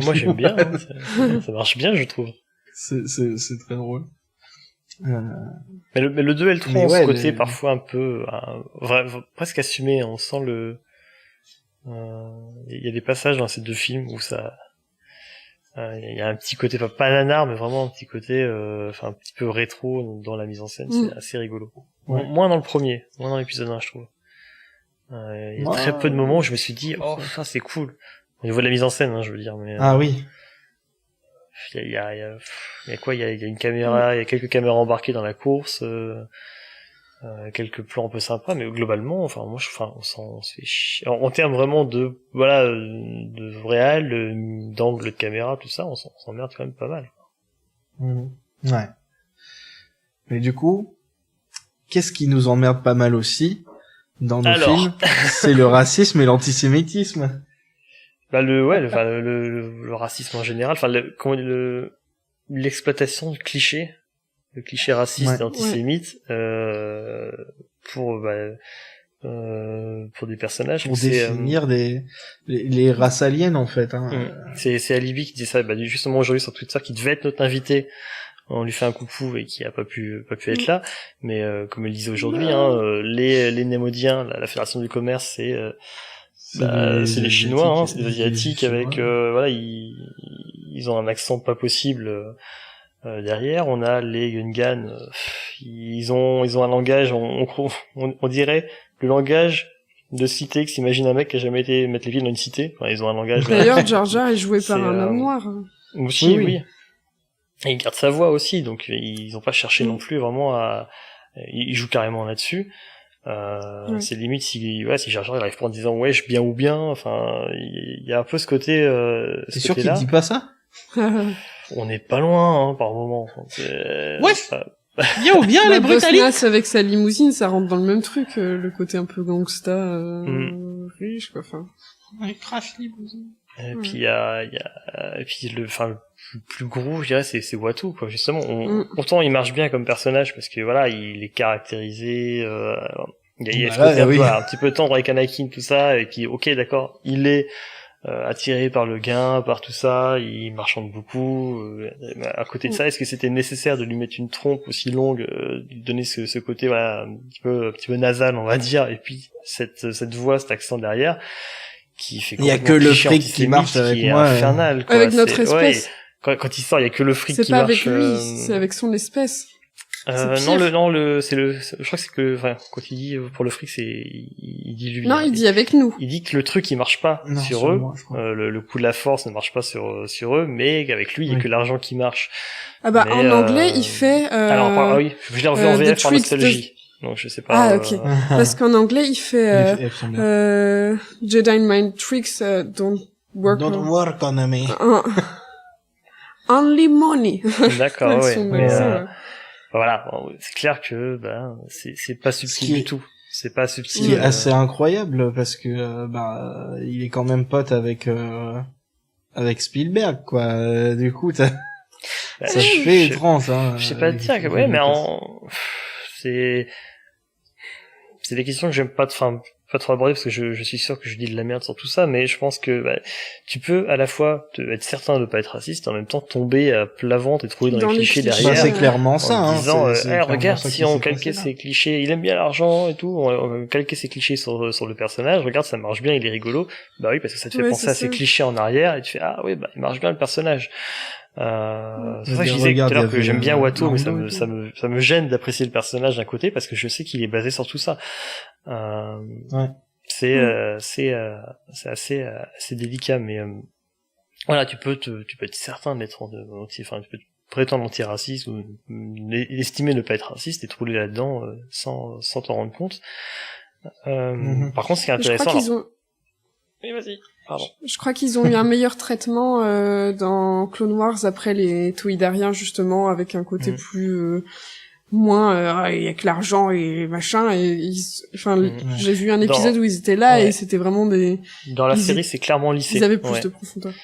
Speaker 6: Moi j'aime bien, hein, ça marche bien, je trouve.
Speaker 4: C'est très drôle.
Speaker 6: Mais le 2 et le 3 ont ce côté parfois un peu presque assumé, on sent il y a des passages dans ces deux films où ça il y a un petit côté pas nanar mais vraiment un petit côté un petit peu rétro dans la mise en scène, c'est assez rigolo. Moins dans le premier, moins dans l'épisode 1 je trouve. Il y a très peu de moments où je me suis dit ça c'est cool au niveau de la mise en scène, hein, je veux dire, mais
Speaker 4: oui.
Speaker 6: Il y a quoi, il y a une caméra, il y a quelques caméras embarquées dans la course, quelques plans un peu sympas, mais globalement, on se fait chier. En termes vraiment de réal, d'angle de caméra, tout ça, on s'emmerde quand même pas mal.
Speaker 4: Ouais. Mais du coup, qu'est-ce qui nous emmerde pas mal aussi dans nos films? C'est le racisme et l'antisémitisme.
Speaker 6: Bah le racisme en général, l'exploitation du cliché. Le cliché raciste et antisémite pour des personnages,
Speaker 4: pour définir les races aliens en fait, hein.
Speaker 6: C'est Alibi qui dit ça justement aujourd'hui sur Twitter, qui devait être notre invité, on lui fait un coucou et qui a pas pu être là, mais comme elle disait aujourd'hui, les Némodiens, la Fédération du commerce, c'est les Chinois, c'est les Asiatiques avec ils ont un accent pas possible. Derrière, on a les Gungans, ils ont un langage, on dirait le langage de cité que s'imagine un mec qui a jamais été mettre les pieds dans une cité. Enfin, ils ont un langage.
Speaker 5: D'ailleurs, Jar Jar est joué par un homme noir.
Speaker 6: Aussi, oui. Et il garde sa voix aussi, donc ils ont pas cherché non plus vraiment ils jouent carrément là-dessus. C'est limite si Jar Jar il arrive pas en disant wesh bien ou bien, enfin il y a un peu ce côté
Speaker 4: c'est sûr qu'il dit pas ça.
Speaker 6: On n'est pas loin, hein, par moment.
Speaker 4: Wesh bien ou bien les brutalistes.
Speaker 5: Avec sa limousine, ça rentre dans le même truc, le côté un peu gangsta riche quoi, enfin.
Speaker 4: Ouais, crash limousine.
Speaker 6: Et puis le plus gros, je dirais, c'est Watto, quoi. Justement, pourtant il marche bien comme personnage parce que voilà, il est caractérisé. Il y a ce côté un petit peu tendre avec Anakin, tout ça, et puis ok, d'accord, il est attiré par le gain, par tout ça, il marchande beaucoup. À côté de ça, est-ce que c'était nécessaire de lui mettre une trompe aussi longue, de lui donner ce côté un petit peu nasal, on va dire, et puis cette voix, cet accent derrière qui fait.
Speaker 4: Il y a que le fric qui marche avec moi,
Speaker 6: infernal, quoi.
Speaker 5: Avec notre espèce.
Speaker 6: Quand il sort, il y a que le fric qui marche.
Speaker 5: C'est pas avec lui, c'est avec son espèce.
Speaker 6: je crois que c'est que, enfin, quand il dit pour le fric, il dit lui.
Speaker 5: Non, il dit avec nous.
Speaker 6: Il dit que le truc, il marche pas sur eux. Moi, le coup de la force ne marche pas sur eux, mais qu'avec lui, il y a que l'argent qui marche.
Speaker 5: Ah bah, en anglais, il fait,
Speaker 6: alors, oui, je l'ai revu en VF par nostalgie. Donc, je sais pas.
Speaker 5: Ah, ok. Parce qu'en anglais, il fait, Jedi Mind Tricks, don't work
Speaker 4: on me.
Speaker 5: Only money.
Speaker 6: D'accord, ouais. Mais, voilà, c'est clair que c'est pas subtil du tout. C'est pas subtil.
Speaker 4: Ce qui est assez incroyable parce que il est quand même pote avec Spielberg, quoi. Du coup, ça fait étrange, hein.
Speaker 6: Je sais pas te dire que mais c'est des questions que j'aime pas trop aborder parce que je suis sûr que je dis de la merde sur tout ça, mais je pense que tu peux à la fois être certain de pas être raciste et en même temps tomber à plat ventre et trouver dans les clichés derrière.
Speaker 4: C'est clairement ça,
Speaker 6: en disant regarde,
Speaker 4: ça
Speaker 6: si on calquait ces clichés, il aime bien l'argent et tout, on calquait ces clichés sur le personnage, regarde, ça marche bien, il est rigolo. Bah oui, parce que ça te fait penser à ces clichés en arrière et tu fais ah oui, il marche bien le personnage. C'est ça que je disais tout à l'heure que j'aime bien Watteau, mais ça me gêne d'apprécier le personnage d'un côté parce que je sais qu'il est basé sur tout ça. C'est assez délicat, mais voilà, tu peux être certain d'être tu peux prétendre antiraciste ou estimer ne pas être raciste et te rouler là-dedans sans t'en rendre compte. Par contre, ce qui est intéressant. Oui, vas-y. Pardon.
Speaker 5: Je crois qu'ils ont eu un meilleur traitement dans Clone Wars après les Toydariens, justement, avec un côté plus moins il y a que l'argent et machin, et j'ai vu un épisode où ils étaient là et c'était vraiment
Speaker 6: dans la série, c'est clairement lissé.
Speaker 5: Ils avaient plus de profondeur.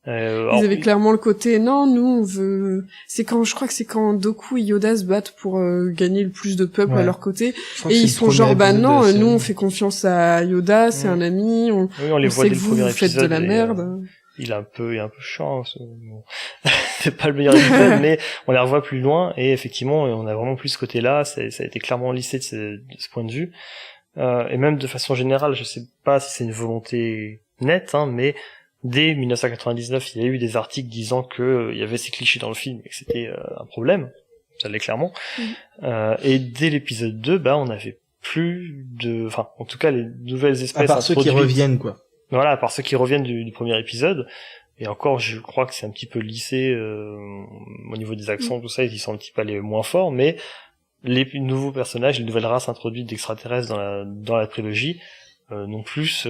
Speaker 5: Ils avaient clairement le côté non, nous on veut, je crois que c'est quand Dooku et Yoda se battent pour gagner le plus de peuple à leur côté, et ils sont genre non, nous on fait confiance à Yoda, c'est un ami, on
Speaker 6: les voit
Speaker 5: sait
Speaker 6: dès
Speaker 5: que
Speaker 6: le premier
Speaker 5: vous faites de la
Speaker 6: épisode,
Speaker 5: merde.
Speaker 6: Il est un peu chiant, c'est pas le meilleur épisode, mais on les revoit plus loin, et effectivement, on a vraiment plus ce côté-là, ça a été clairement lissé de ce point de vue, et même de façon générale, je sais pas si c'est une volonté nette, mais dès 1999, il y a eu des articles disant que il y avait ces clichés dans le film et que c'était un problème, ça l'est clairement, et dès l'épisode 2, on avait plus en tout cas les nouvelles espèces
Speaker 4: à part ceux qui reviennent, quoi.
Speaker 6: Voilà, à part ceux qui reviennent du premier épisode, et encore, je crois que c'est un petit peu lissé au niveau des accents, tout ça, ils sont un petit peu allés moins fort, mais les nouveaux personnages, les nouvelles races introduites d'extraterrestres dans la trilogie, non plus,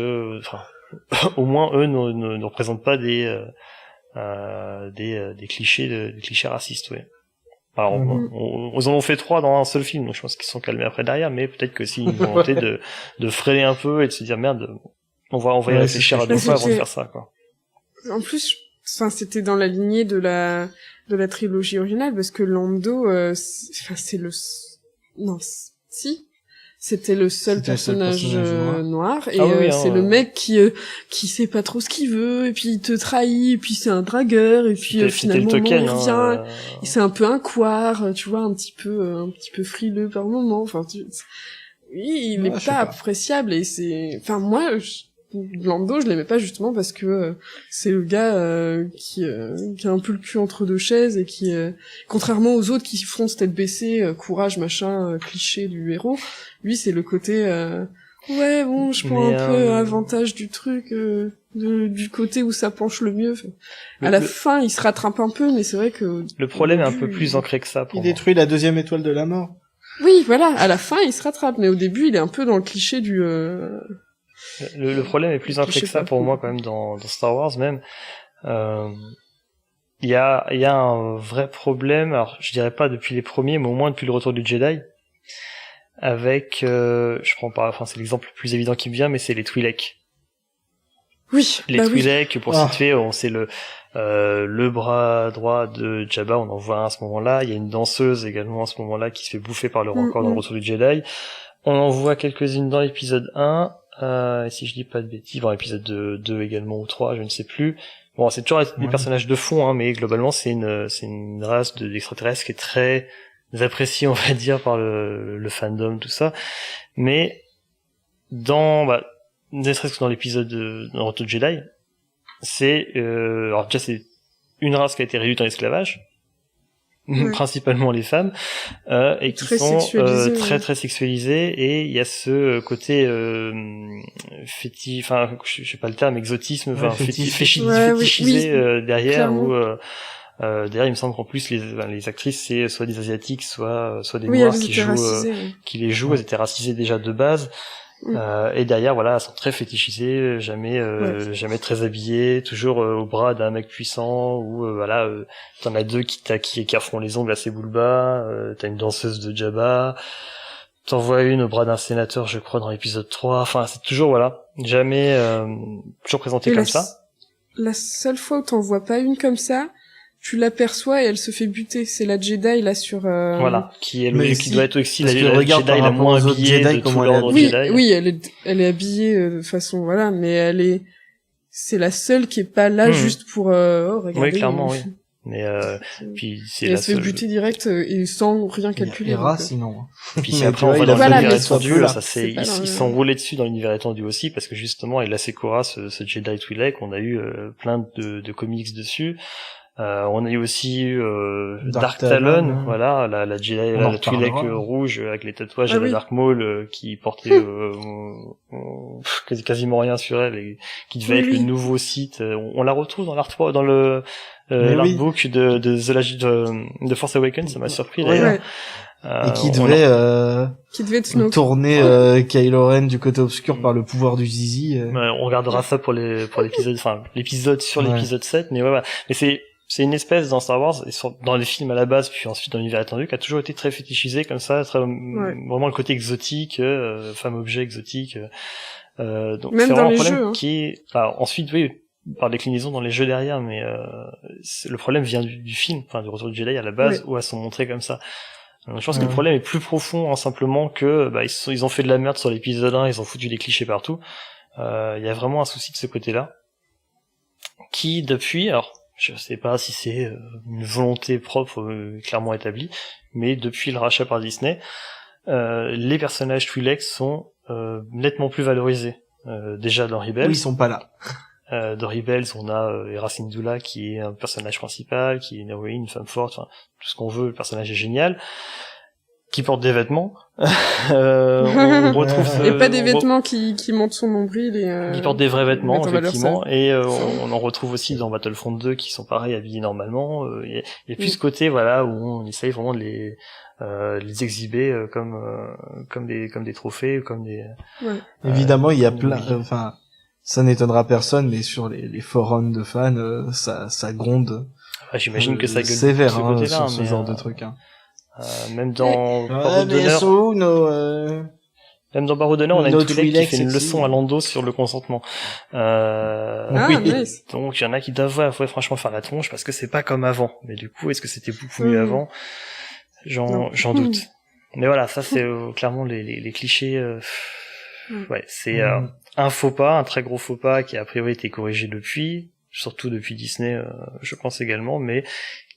Speaker 6: au moins eux ne représentent pas des clichés racistes, ouais. Alors, ils en ont fait 3 dans un seul film, donc je pense qu'ils se sont calmés après derrière, mais peut-être que si une volonté de freiner un peu et de se dire merde, on va y réfléchir à 2 fois avant de faire ça, quoi.
Speaker 5: En plus, c'était dans la lignée de la trilogie originale, parce que Lando, c'était le seul personnage noir, et c'est le mec qui sait pas trop ce qu'il veut, et puis il te trahit, et puis c'est un dragueur, et puis finalement il revient, et c'est un peu un couard, tu vois, un petit peu frileux par moment, oui, il est pas appréciable, et moi, Lando, je l'aimais pas justement parce que c'est le gars qui a un peu le cul entre deux chaises et qui, contrairement aux autres qui foncent tête baissée, courage, machin, cliché du héros, lui c'est le côté je prends un peu avantage du truc, du côté où ça penche le mieux. À la fin, il se rattrape un peu, mais c'est vrai que
Speaker 6: le problème est un peu plus ancré que ça.
Speaker 4: Il détruit la 2e étoile de la mort.
Speaker 5: Oui, voilà. À la fin, il se rattrape, mais au début, il est un peu dans le cliché du.
Speaker 6: Le problème est plus ancré que ça pour moi quand même dans Star Wars même. Il y a un vrai problème, alors je dirais pas depuis les premiers, mais au moins depuis le retour du Jedi, avec c'est l'exemple le plus évident qui me vient, mais c'est les Twi'lek.
Speaker 5: Oui.
Speaker 6: Les Twi'lek, pour situer, c'est le bras droit de Jabba, on en voit un à ce moment-là. Il y a une danseuse également à ce moment-là qui se fait bouffer par le rancor dans le retour du Jedi. On en voit quelques-unes dans l'épisode 1. Si je dis pas de bêtises, dans l'épisode 2 également ou 3, je ne sais plus. Bon, c'est toujours des personnages de fond, mais globalement c'est une race d'extraterrestres qui est très appréciée, on va dire, par le fandom, tout ça. Mais ne serait-ce que dans l'épisode dans Retour de Jedi, c'est alors déjà c'est une race qui a été réduite en esclavage, principalement les femmes, et qui
Speaker 5: Très
Speaker 6: sont
Speaker 5: sexualisées,
Speaker 6: très
Speaker 5: ouais.
Speaker 6: très sexualisées, et il y a ce côté enfin je sais pas le terme, exotisme, enfin fétichisé derrière,
Speaker 5: clairement.
Speaker 6: où derrière, il me semble qu'en plus les actrices, c'est soit des asiatiques, soit des
Speaker 5: Oui,
Speaker 6: noirs
Speaker 5: elles
Speaker 6: qui
Speaker 5: étaient
Speaker 6: jouent
Speaker 5: racisées. Ouais.
Speaker 6: qui les jouent. Elles étaient racisées déjà de base. Et derrière, voilà, elles sont très fétichisées, jamais très habillées, toujours au bras d'un mec puissant, ou voilà, t'en as deux qui affont les ongles à ses boules bas, t'as une danseuse de Jabba, t'en vois une au bras d'un sénateur, je crois, dans l'épisode 3, enfin, c'est toujours, voilà, jamais, toujours présenté
Speaker 5: Et
Speaker 6: comme ça.
Speaker 5: La seule fois où t'en vois pas une comme ça, tu l'aperçois et elle se fait buter. C'est la Jedi, là, sur...
Speaker 6: Voilà, qui est
Speaker 4: Mais
Speaker 6: qui doit être aussi la
Speaker 4: parce que regarde
Speaker 6: Jedi
Speaker 4: par
Speaker 6: la
Speaker 4: rapport
Speaker 6: moins
Speaker 4: aux autres
Speaker 6: habillée
Speaker 4: Jedi,
Speaker 6: de tout
Speaker 4: comment elle est
Speaker 6: l'ordre
Speaker 5: Oui,
Speaker 6: Jedi.
Speaker 5: oui, elle est habillée de façon, voilà, mais c'est la seule qui est pas là juste pour, regardez.
Speaker 6: Oui, clairement, oui. Mais puis c'est
Speaker 5: Et
Speaker 6: la
Speaker 5: elle se fait
Speaker 6: seule.
Speaker 5: buter direct et sans rien calculer.
Speaker 4: Hera,
Speaker 5: donc,
Speaker 4: sinon.
Speaker 6: Puis
Speaker 4: Mais
Speaker 6: après
Speaker 4: tu
Speaker 6: on
Speaker 4: vois,
Speaker 6: va
Speaker 4: il
Speaker 6: dans
Speaker 4: a
Speaker 5: Voilà,
Speaker 6: l'univers
Speaker 5: mais
Speaker 6: étendu,
Speaker 4: là.
Speaker 6: ça c'est
Speaker 5: C'est pas
Speaker 6: ils sont roulés dessus dans l'univers étendu aussi, parce que justement, et là c'est Korra, ce Jedi Twi'lek, on a eu plein de comics dessus. On a eu aussi Dark Talon, voilà, la Jedi, la Twi'lek rouge avec les tatouages de la Dark Maul qui portait quasiment rien sur elle et qui devait être le nouveau Sith. On la retrouve dans l'art dans le l'artbook de Force Awakens, ça m'a surpris d'ailleurs.
Speaker 4: Et qui devait
Speaker 5: être Snoke.
Speaker 4: tourner Kylo Ren du côté obscur par le pouvoir du Zizi.
Speaker 6: On regardera ça pour l'épisode, enfin l'épisode sur l'épisode 7, mais voilà. Mais c'est une espèce dans Star Wars, et dans les films à la base, puis ensuite dans l'univers étendu, qui a toujours été très fétichisé comme ça, vraiment le côté exotique, femme-objet exotique. Donc
Speaker 5: même
Speaker 6: c'est
Speaker 5: dans
Speaker 6: vraiment
Speaker 5: les
Speaker 6: un problème
Speaker 5: jeux.
Speaker 6: qui est... ensuite, oui, par déclinaison dans les jeux derrière, mais le problème vient du film, enfin du Retour du Jedi à la base, où elles sont montrées comme ça. Je pense que le problème est plus profond, simplement que ils ont fait de la merde sur l'épisode 1, ils ont foutu des clichés partout. Il y a vraiment un souci de ce côté-là, qui depuis, alors je sais pas si c'est une volonté propre clairement établie, mais depuis le rachat par Disney, les personnages Twi'lek sont nettement plus valorisés. Déjà dans Rebels.
Speaker 4: Oui, ils sont pas là.
Speaker 6: Dans Rebels, on a Hera Syndulla qui est un personnage principal, qui est une héroïne, une femme forte, enfin tout ce qu'on veut, le personnage est génial, qui porte des vêtements. On retrouve
Speaker 5: et pas des vêtements qui montent son nombril et
Speaker 6: qui portent des vrais vêtements effectivement, et on en retrouve aussi dans Battlefront 2 qui sont pareils, habillés normalement. Il y a plus ce côté voilà où on essaye vraiment de les exhiber comme des trophées, comme des
Speaker 4: évidemment il y a plein enfin ça n'étonnera personne, mais sur les forums de fans ça gronde.
Speaker 6: J'imagine que ça gueule
Speaker 4: sévère
Speaker 6: sur
Speaker 4: ce genre de truc
Speaker 6: même dans Barreau d'honneur, même dans Barreau d'honneur, on a une Twi'lek qui fait une leçon à Lando sur le consentement.
Speaker 5: Nice.
Speaker 6: Donc il y en a qui doivent franchement faire la tronche parce que c'est pas comme avant. Mais du coup, est-ce que c'était beaucoup mieux avant? J'en doute. Mais voilà, ça c'est clairement les clichés. Ouais, c'est un faux pas, un très gros faux pas qui a priori été corrigé depuis, surtout depuis Disney, je pense également, mais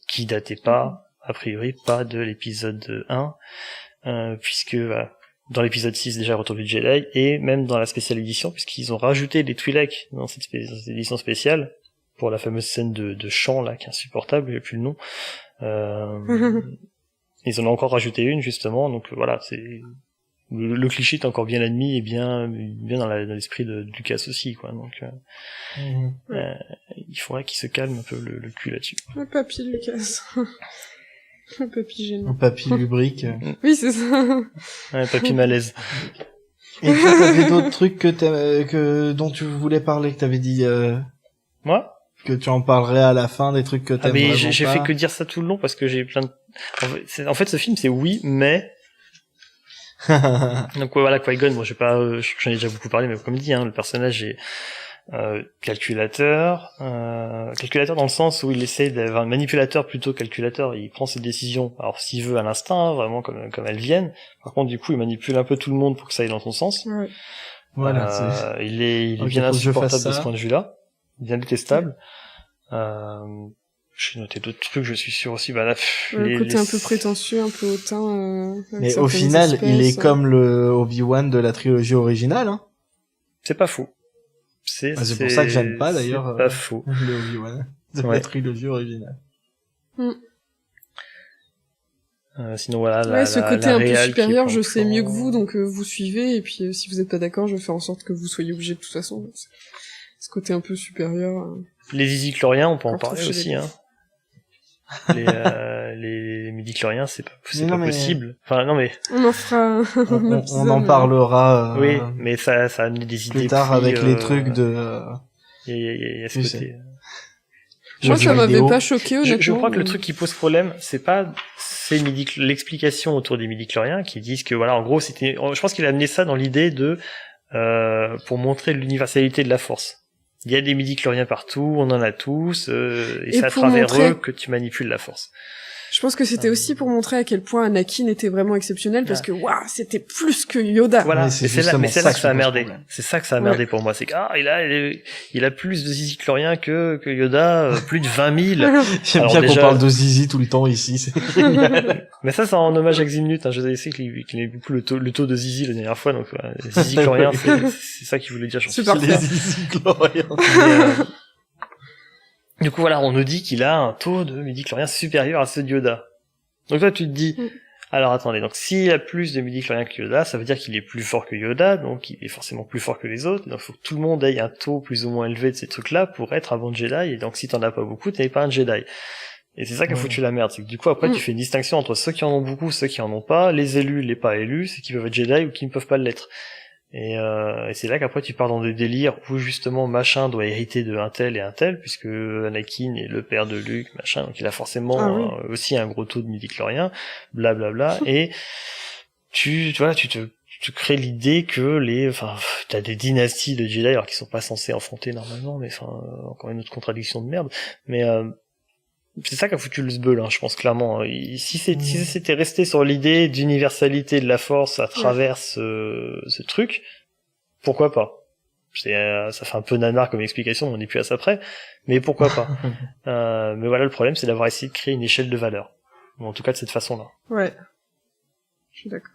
Speaker 6: qui datait pas, a priori, pas de l'épisode 1, puisque dans l'épisode 6 déjà Retour du Jedi, et même dans la spéciale édition, puisqu'ils ont rajouté des Twi'lek dans cette édition spéciale, pour la fameuse scène de chant là, qui est insupportable, j'ai plus le nom. Ils en ont encore rajouté une justement, donc voilà, c'est le cliché est encore bien admis et bien dans l'esprit de Lucas aussi, quoi. Donc il faudrait qu'il se calme un peu le cul là-dessus.
Speaker 5: Un papy Lucas. Un papy gênant.
Speaker 4: Un papy lubrique.
Speaker 5: Oui, c'est ça.
Speaker 6: Un papy malaise.
Speaker 4: Et toi, t'avais d'autres trucs dont tu voulais parler, que t'avais dit
Speaker 6: Moi
Speaker 4: que tu en parlerais à la fin, des trucs que t'aimes vraiment pas.
Speaker 6: J'ai fait que dire ça tout le long parce que j'ai plein de... En fait, ce film, c'est oui, mais... Donc voilà, Qui-Gon, moi j'en ai déjà beaucoup parlé, mais comme dit, le personnage est calculateur dans le sens où il essaie d'avoir un manipulateur plutôt calculateur. Il prend ses décisions, alors s'il veut à l'instinct, vraiment comme elles viennent. Par contre, du coup, il manipule un peu tout le monde pour que ça aille dans son sens.
Speaker 5: Ouais.
Speaker 4: Voilà.
Speaker 6: Il est bien insupportable de ce point de vue-là, bien détestable. J'ai noté d'autres trucs, je suis sûr aussi.
Speaker 5: Le côté un peu prétentieux, un peu hautain.
Speaker 4: Mais au final, il est comme le Obi-Wan de la trilogie originale. Hein.
Speaker 6: C'est pas faux. C'est
Speaker 4: pour ça que j'aime pas d'ailleurs.
Speaker 6: C'est pas faux.
Speaker 4: Le Obi-Wan de la trilogie originale.
Speaker 6: Sinon voilà,
Speaker 5: ce côté un peu
Speaker 6: réal qui est
Speaker 5: supérieur,
Speaker 6: pas
Speaker 5: je sais
Speaker 6: encore-
Speaker 5: mieux que vous, donc vous suivez, et puis si vous êtes pas d'accord, je vais faire en sorte que vous soyez obligés de toute façon. Ce côté un peu supérieur.
Speaker 6: Les Izzy-chloriens, on peut en
Speaker 5: Qu'on trouve
Speaker 6: parler
Speaker 5: chez
Speaker 6: aussi,
Speaker 5: les-
Speaker 6: hein. Les midi-chloriens, c'est
Speaker 4: Mais non,
Speaker 6: pas
Speaker 4: mais-
Speaker 6: possible. Enfin, non mais,
Speaker 5: On en fera un
Speaker 4: On
Speaker 5: épisode,
Speaker 4: en parlera
Speaker 6: oui, mais ça a amené des idées
Speaker 4: plus tard avec les trucs de...
Speaker 6: Il y a ce
Speaker 4: tu sais.
Speaker 6: côté.
Speaker 5: Moi,
Speaker 4: jeux
Speaker 5: ça m'avait
Speaker 4: vidéo.
Speaker 5: pas choqué, honnêtement.
Speaker 6: Je crois que le truc qui pose problème, c'est l'explication autour des midi-chloriens qui disent que voilà, en gros, je pense qu'il a amené ça dans l'idée de, pour montrer l'universalité de la force. Il y a des midi-chloriens partout, on en a tous, et c'est à
Speaker 5: pour
Speaker 6: travers
Speaker 5: montrer-
Speaker 6: eux que tu manipules la force.
Speaker 5: Je pense que c'était aussi pour montrer à quel point Anakin était vraiment exceptionnel, parce que, waouh, c'était plus que Yoda.
Speaker 6: Voilà,
Speaker 4: Mais c'est
Speaker 6: mais c'est là que ça a
Speaker 4: qui pose
Speaker 6: merdé.
Speaker 4: problème.
Speaker 6: C'est ça que ça a merdé pour moi. C'est il a plus de Izzy-chloriens que Yoda, plus de 20 000.
Speaker 4: J'aime
Speaker 6: Alors
Speaker 4: bien
Speaker 6: déjà-
Speaker 4: qu'on parle de Zizi tout le temps ici. c'est génial.
Speaker 6: Mais ça, c'est en hommage à Ximnut, hein. Je sais qu'il aimait beaucoup le taux de Zizi la dernière fois, donc, voilà. Izzy-chloriens, c'est ça qu'il voulait dire, j'en suis
Speaker 5: C'est parfait.
Speaker 4: Les Zizi Gloriens.
Speaker 6: Mais, du coup, voilà, on nous dit qu'il a un taux de midi-chloriens supérieur à ceux de Yoda. Donc toi, tu te dis, alors attendez, donc s'il a plus de midi-chloriens que Yoda, ça veut dire qu'il est plus fort que Yoda, donc il est forcément plus fort que les autres, donc il faut que tout le monde ait un taux plus ou moins élevé de ces trucs-là pour être un bon Jedi, et donc si t'en as pas beaucoup, t'es pas un Jedi. Et c'est ça qui a foutu la merde, c'est que du coup après tu fais une distinction entre ceux qui en ont beaucoup, ceux qui en ont pas, les élus, les pas élus, ceux qui peuvent être Jedi ou qui ne peuvent pas l'être. Et c'est là qu'après tu pars dans des délires où justement machin doit hériter de un tel et un tel, puisque Anakin est le père de Luke, machin, donc il a forcément aussi un gros taux de midi-chloriens, blablabla, et tu crées l'idée que t'as des dynasties de Jedi, alors qu'ils sont pas censés affronter normalement, mais encore une autre contradiction de merde, mais c'est ça qui a foutu le sbeul, hein, je pense clairement. Si c'était resté sur l'idée d'universalité de la force à travers ce truc, pourquoi pas? Ça fait un peu nanar comme explication, on n'est plus à ça près, mais pourquoi pas? Mais voilà, le problème, c'est d'avoir essayé de créer une échelle de valeur. Ou en tout cas de cette façon-là.
Speaker 5: Ouais. Je suis d'accord.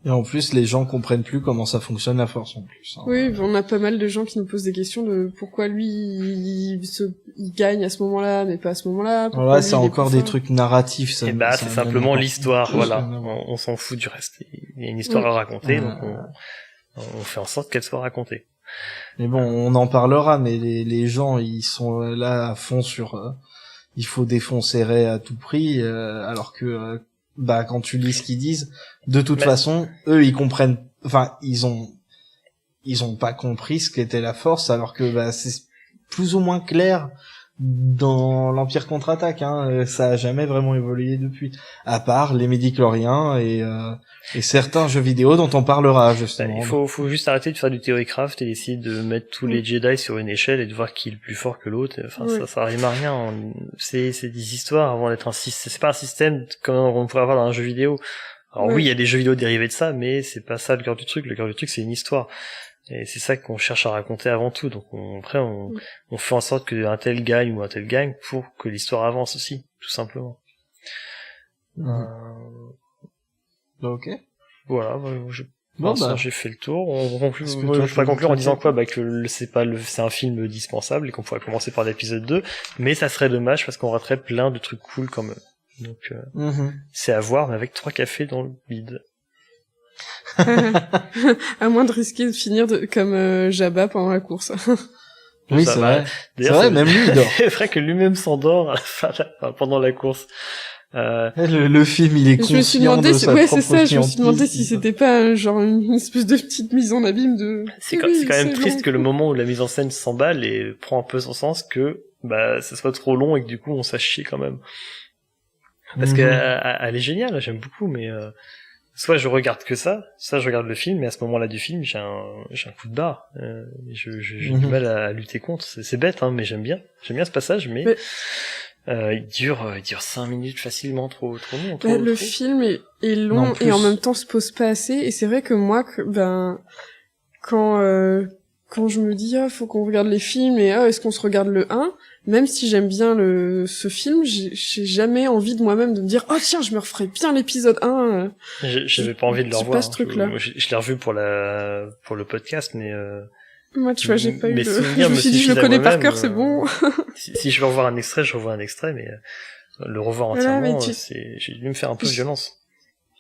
Speaker 4: Et en plus, les gens comprennent plus comment ça fonctionne la force en plus. Hein.
Speaker 5: Oui, on a pas mal de gens qui nous posent des questions de pourquoi lui, il gagne à ce moment-là, mais pas à ce moment-là. pourquoi
Speaker 4: Voilà,
Speaker 5: lui,
Speaker 4: c'est
Speaker 5: il est
Speaker 4: encore
Speaker 5: plus
Speaker 4: des
Speaker 5: fort.
Speaker 4: trucs narratifs. Ça,
Speaker 6: Et bah,
Speaker 4: ça
Speaker 6: c'est
Speaker 4: n'a
Speaker 6: simplement
Speaker 4: même pas-
Speaker 6: l'histoire,
Speaker 4: plus
Speaker 6: voilà.
Speaker 4: rien à voir.
Speaker 6: On s'en fout du reste. Il y a une histoire à raconter, donc on fait en sorte qu'elle soit racontée.
Speaker 4: Mais bon, on en parlera, mais les gens, ils sont là à fond sur... il faut défoncer Rey à tout prix, alors que... quand tu lis ce qu'ils disent, de toute façon, eux, ils comprennent... Enfin, ils ont pas compris ce qu'était la force, alors que c'est plus ou moins clair dans l'Empire contre-attaque, hein. Ça a jamais vraiment évolué depuis, à part les midi-chloriens et certains jeux vidéo dont on parlera justement.
Speaker 6: Il faut juste arrêter de faire du theorycraft et essayer de mettre tous les Jedi sur une échelle et de voir qui est le plus fort que l'autre. Enfin, ça rime à rien. C'est des histoires avant d'être un système. C'est pas un système comme on pourrait avoir dans un jeu vidéo. Alors oui, il y a des jeux vidéo dérivés de ça, mais c'est pas ça le cœur du truc. Le cœur du truc, c'est une histoire. Et c'est ça qu'on cherche à raconter avant tout. Donc après, on fait en sorte qu'un tel gagne ou un tel gagne pour que l'histoire avance aussi, tout simplement.
Speaker 4: Ok.
Speaker 6: Voilà, j'ai fait le tour. On conclut,
Speaker 4: Est-ce que
Speaker 6: moi,
Speaker 4: toi,
Speaker 6: je pourrais
Speaker 4: tu
Speaker 6: conclure en
Speaker 4: veux
Speaker 6: disant
Speaker 4: conclure
Speaker 6: quoi? Que c'est un film dispensable et qu'on pourrait commencer par l'épisode 2, mais ça serait dommage parce qu'on raterait plein de trucs cool comme eux. Donc, c'est à voir, mais avec 3 cafés dans le bide.
Speaker 5: À moins de risquer de finir comme Jabba pendant la course.
Speaker 4: Oui,
Speaker 6: Ça
Speaker 4: c'est
Speaker 6: va.
Speaker 4: vrai. C'est
Speaker 6: D'ailleurs,
Speaker 4: vrai, même lui, il dort.
Speaker 6: C'est vrai que lui-même s'endort à la fin, pendant la course.
Speaker 4: Le film, il est
Speaker 5: Je me suis
Speaker 4: conscient
Speaker 5: demandé,
Speaker 4: de sa
Speaker 5: c'est
Speaker 4: propre
Speaker 5: ça, je me suis demandé
Speaker 4: clientèle.
Speaker 5: si c'était pas genre une espèce de petite mise en abîme de...
Speaker 6: C'est quand même triste que le moment où la mise en scène s'emballe et prend un peu son sens que, ça soit trop long et que du coup on sache chier quand même. Parce que elle est géniale, j'aime beaucoup, mais soit je regarde que ça, soit je regarde le film, mais à ce moment-là du film, j'ai un coup de barre. J'ai du mal à lutter contre. C'est bête, hein, mais j'aime bien ce passage, mais il dure 5 minutes facilement, trop long.
Speaker 5: Le film est long et en même temps se pose pas assez. Et c'est vrai que moi, quand je me dis faut qu'on regarde les films et est-ce qu'on se regarde le 1, même si j'aime bien ce film, j'ai jamais envie de moi-même de me dire tiens, je me referai bien l'épisode 1.
Speaker 6: J'avais pas envie de le revoir.
Speaker 5: Ce truc-là.
Speaker 6: Je l'ai revu pour le podcast, mais
Speaker 5: moi tu vois, j'ai pas eu
Speaker 6: mais
Speaker 5: le...
Speaker 6: souvenir
Speaker 5: Je me suis dit je le
Speaker 6: suffisent à
Speaker 5: connais par
Speaker 6: moi-même,
Speaker 5: cœur, c'est bon.
Speaker 6: si je veux revoir un extrait, je revois un extrait, mais Le revoir
Speaker 5: Voilà,
Speaker 6: entièrement,
Speaker 5: mais
Speaker 6: j'ai dû me faire un peu violence.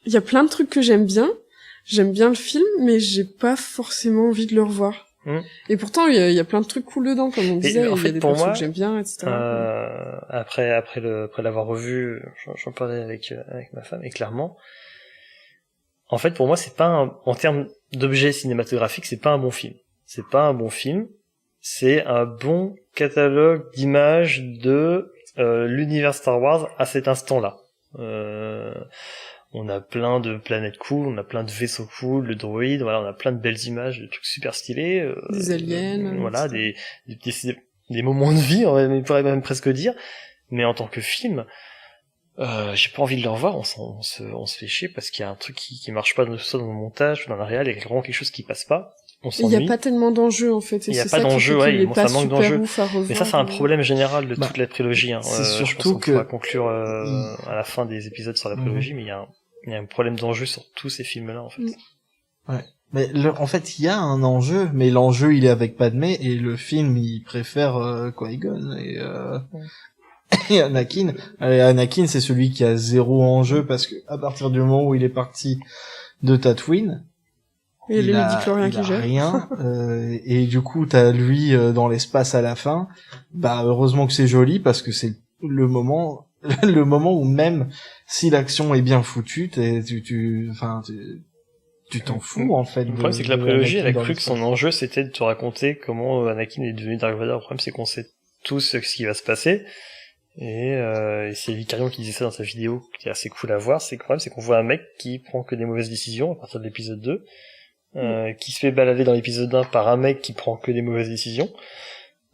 Speaker 5: Il y a plein de trucs que j'aime bien. J'aime bien le film, mais j'ai pas forcément envie de le revoir. Et pourtant, il y a plein de trucs cool dedans, comme on disait.
Speaker 6: En
Speaker 5: Il y
Speaker 6: fait,
Speaker 5: a des
Speaker 6: pour
Speaker 5: persos
Speaker 6: moi,
Speaker 5: que j'aime bien, etc.
Speaker 6: après l'avoir revu, j'en parlais avec ma femme, et clairement, en fait, pour moi, c'est pas en termes d'objet cinématographique, c'est pas un bon film. C'est pas un bon film. C'est un bon catalogue d'images de l'univers Star Wars à cet instant-là. On a plein de planètes cool, on a plein de vaisseaux cool, de droïdes, voilà, on a plein de belles images, de trucs super stylés.
Speaker 5: Des aliens.
Speaker 6: Voilà, des moments de vie, on pourrait même presque dire. Mais en tant que film, j'ai pas envie de le revoir, on se fait chier parce qu'il y a un truc qui marche pas, soit dans le montage, ou dans la réal, il y a vraiment quelque chose qui passe pas.
Speaker 5: Il y a pas tellement d'enjeux, en fait.
Speaker 6: Il y a pas d'enjeux, ouais, ça manque d'enjeux. Mais ça, c'est un problème général de
Speaker 4: Bah,
Speaker 6: toute la prélogie, hein.
Speaker 4: c'est surtout
Speaker 6: je pense qu'on
Speaker 4: que
Speaker 6: pourra conclure à la fin des épisodes sur la prélogie, mais il y a un problème d'enjeu sur tous ces films-là, en fait.
Speaker 4: Ouais. Mais en fait, il y a un enjeu, mais l'enjeu, il est avec Padmé, et le film, il préfère Qui-Gon et Anakin. Et Anakin, c'est celui qui a zéro enjeu, parce que à partir du moment où il est parti de Tatooine,
Speaker 5: il y a les midi-chloriens qui gèrent.
Speaker 4: Rien, et du coup, t'as lui dans l'espace à la fin. Bah, heureusement que c'est joli, parce que c'est le moment où même si l'action est bien foutue, tu t'en fous, en fait.
Speaker 6: Le problème, c'est que la prélogie, elle a cru que son enjeu, c'était de te raconter comment Anakin est devenu Dark Vader. Le problème, c'est qu'on sait tous ce qui va se passer. Et c'est Vicarion qui disait ça dans sa vidéo, qui est assez cool à voir. C'est que le problème, c'est qu'on voit un mec qui prend que des mauvaises décisions à partir de l'épisode 2, qui se fait balader dans l'épisode 1 par un mec qui prend que des mauvaises décisions.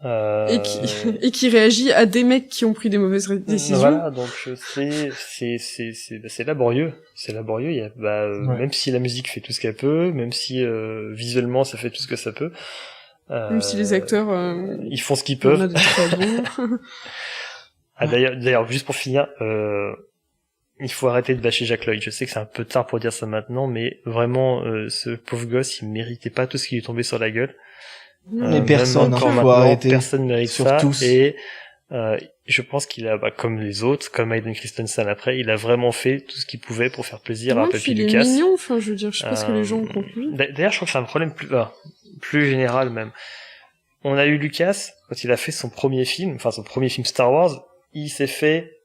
Speaker 5: Et qui réagit à des mecs qui ont pris des mauvaises décisions.
Speaker 6: Voilà, donc c'est laborieux. C'est laborieux. Il y a, même si la musique fait tout ce qu'elle peut, même si visuellement ça fait tout ce que ça peut.
Speaker 5: Même si les acteurs,
Speaker 6: ils font ce qu'ils peuvent.
Speaker 5: Ah,
Speaker 6: d'ailleurs, juste pour finir, il faut arrêter de bâcher Jack Lloyd. Je sais que c'est un peu tard pour dire ça maintenant, mais vraiment, ce pauvre gosse, il méritait pas tout ce qui lui est tombé sur la gueule.
Speaker 4: Mais personne,
Speaker 6: personne mérite ça.
Speaker 4: Tous.
Speaker 6: Et je pense qu'il a, comme les autres, comme Hayden Christensen après, il a vraiment fait tout ce qu'il pouvait pour faire plaisir à Papy Lucas.
Speaker 5: Il est mignon, enfin, je veux dire, je sais pas ce que les gens ont conclu.
Speaker 6: D'ailleurs, je crois que c'est un problème plus général même. On a eu Lucas, quand il a fait son premier film Star Wars, il s'est fait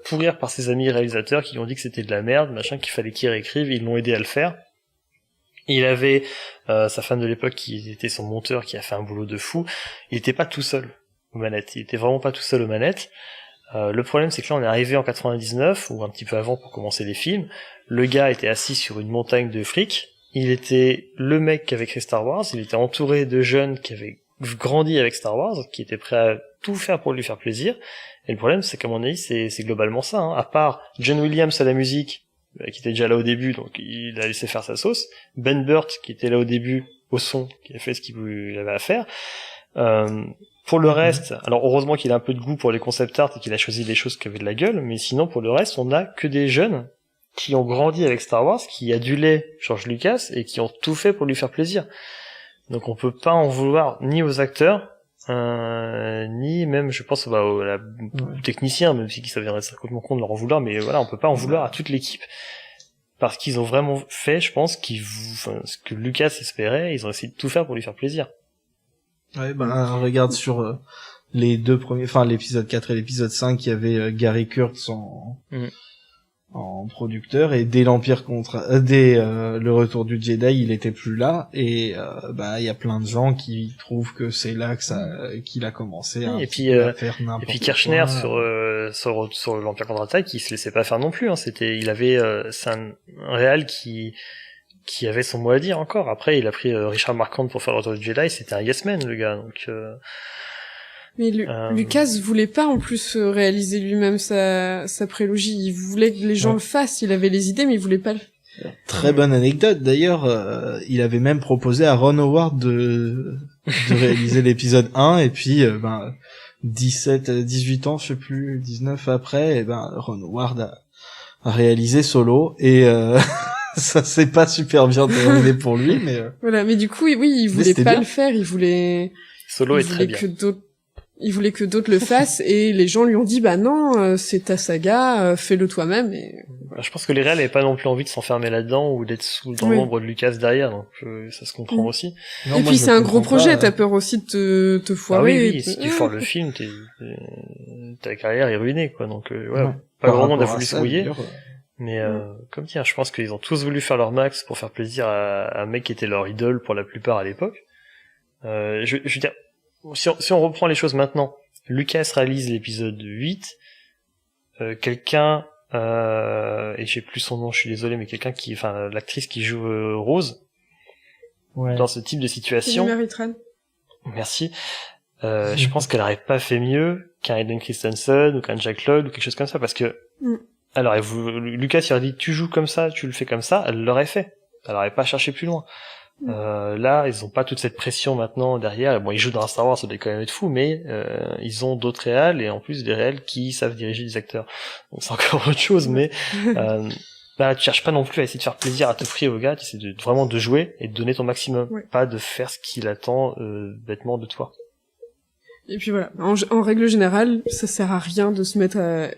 Speaker 6: pourrir par ses amis réalisateurs qui lui ont dit que c'était de la merde, machin, qu'il fallait qu'il réécrive, ils l'ont aidé à le faire. Il avait sa femme de l'époque qui était son monteur, qui a fait un boulot de fou. Il était pas tout seul aux manettes, il était vraiment pas tout seul aux manettes. Le problème, c'est que là, on est arrivé en 99, ou un petit peu avant pour commencer les films. Le gars était assis sur une montagne de fric. Il était le mec qui avait créé Star Wars. Il était entouré de jeunes qui avaient grandi avec Star Wars, qui étaient prêts à tout faire pour lui faire plaisir. Et le problème, c'est qu'à mon avis, c'est globalement ça, hein. À part John Williams à la musique, qui était déjà là au début, donc il a laissé faire sa sauce. Ben Burt, qui était là au début, au son, qui a fait ce qu'il avait à faire. Pour le reste, alors heureusement qu'il a un peu de goût pour les concept art et qu'il a choisi des choses qui avaient de la gueule, mais sinon, pour le reste, on a que des jeunes qui ont grandi avec Star Wars, qui adulaient George Lucas et qui ont tout fait pour lui faire plaisir. Donc on peut pas en vouloir ni aux acteurs, ni même, je pense, aux techniciens, même si ça viendrait complètement con de leur en vouloir, mais voilà, on peut pas en vouloir à toute l'équipe. Parce qu'ils ont vraiment fait, je pense, ce que Lucas espérait, ils ont essayé de tout faire pour lui faire plaisir.
Speaker 4: Ouais, regarde sur les deux premiers, l'épisode 4 et l'épisode 5, il y avait Gary Kurtz en producteur, et dès le retour du Jedi, il était plus là, et il y a plein de gens qui trouvent que c'est là que qu'il a commencé à faire n'importe quoi.
Speaker 6: Et puis Kirchner sur l'Empire contre-attaque, il se laissait pas faire non plus, hein. C'est un réal qui avait son mot à dire encore. Après, il a pris Richard Marquand pour faire le retour du Jedi, c'était un yes man, le gars, donc
Speaker 5: Mais Lucas voulait pas en plus réaliser lui-même sa prélogie. Il voulait que les gens le fassent. Il avait les idées, mais il voulait pas le faire.
Speaker 4: Très bonne anecdote. D'ailleurs, il avait même proposé à Ron Howard de réaliser l'épisode 1, et puis 18 ans, je sais plus, 19 après, Ron Howard a réalisé Solo, et ça s'est pas super bien terminé pour lui, mais
Speaker 5: voilà. Mais du coup, oui, il voulait pas le faire. Il voulait
Speaker 6: Solo est très bien.
Speaker 5: Que d'autres Il voulait que d'autres le fassent et les gens lui ont dit bah non, c'est ta saga, fais-le toi-même. Et
Speaker 6: Je pense que les réals n'avaient pas non plus envie de s'enfermer là-dedans ou d'être dans l'ombre de Lucas derrière, donc ça se comprend aussi.
Speaker 4: Non,
Speaker 5: et
Speaker 4: moi,
Speaker 5: puis
Speaker 4: je
Speaker 5: c'est
Speaker 4: le
Speaker 5: un gros
Speaker 4: comprends
Speaker 5: projet,
Speaker 4: pas.
Speaker 5: t'as peur aussi de te foirer.
Speaker 6: Oui, si tu foires le film, ta carrière est ruinée, quoi. Donc pas
Speaker 4: Par
Speaker 6: grand monde a
Speaker 4: rapport à
Speaker 6: voulu
Speaker 4: ça,
Speaker 6: se mouiller.
Speaker 4: d'ailleurs,
Speaker 6: Mais comme dit, je pense qu'ils ont tous voulu faire leur max pour faire plaisir à un mec qui était leur idole pour la plupart à l'époque. Je veux dire, si on reprend les choses maintenant, Lucas réalise l'épisode 8, quelqu'un, et j'ai plus son nom, je suis désolé, mais quelqu'un l'actrice qui joue Rose, dans ce type de situation.
Speaker 5: Mary Tran.
Speaker 6: Merci. Je pense qu'elle aurait pas fait mieux qu'un Hayden Christensen ou qu'un Jack Lloyd ou quelque chose comme ça, parce que alors Lucas il aurait dit tu joues comme ça, tu le fais comme ça, elle l'aurait fait. Elle aurait pas cherché plus loin. Là, ils ont pas toute cette pression maintenant derrière. Bon, ils jouent dans un Star Wars, ça doit quand même être fou, mais ils ont d'autres réals et en plus des réals qui savent diriger des acteurs. Donc c'est encore autre chose, mais là, tu cherches pas non plus à essayer de faire plaisir, à t'offrir au gars, tu essaies vraiment de jouer et de donner ton maximum, pas de faire ce qu'il attend bêtement de toi.
Speaker 5: Et puis voilà, en règle générale, ça sert à rien de se mettre à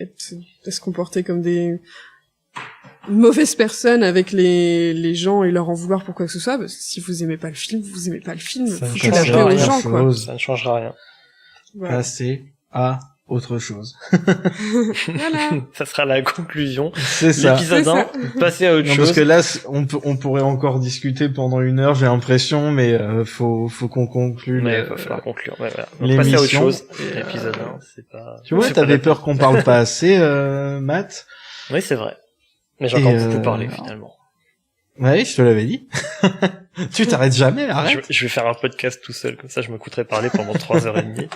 Speaker 5: se comporter comme des mauvaises personnes avec les gens et leur en vouloir pour quoi que ce soit, parce que si vous aimez pas le film, vous aimez pas le film, foutez la paix aux gens, quoi.
Speaker 6: Ça ne changera rien.
Speaker 5: Voilà.
Speaker 4: Passer à autre chose.
Speaker 5: Voilà.
Speaker 6: Ça sera la conclusion.
Speaker 4: C'est ça.
Speaker 6: L'épisode 1, passer à autre
Speaker 4: Non,
Speaker 6: chose.
Speaker 4: parce que là, on pourrait encore discuter pendant 1 heure, j'ai l'impression, mais faut qu'on conclue.
Speaker 6: Mais il va falloir conclure. Ouais, voilà. Donc, passer à autre chose. L'épisode 1, c'est pas...
Speaker 4: Tu vois,
Speaker 6: c'est
Speaker 4: t'avais
Speaker 6: pas
Speaker 4: peur qu'on parle pas assez, Matt.
Speaker 6: Oui, c'est vrai. Mais j'ai encore beaucoup parlé, finalement.
Speaker 4: Ouais, je te l'avais dit. Tu t'arrêtes jamais, arrête.
Speaker 6: Je vais faire un podcast tout seul, comme ça je m'écouterai parler pendant 3h30.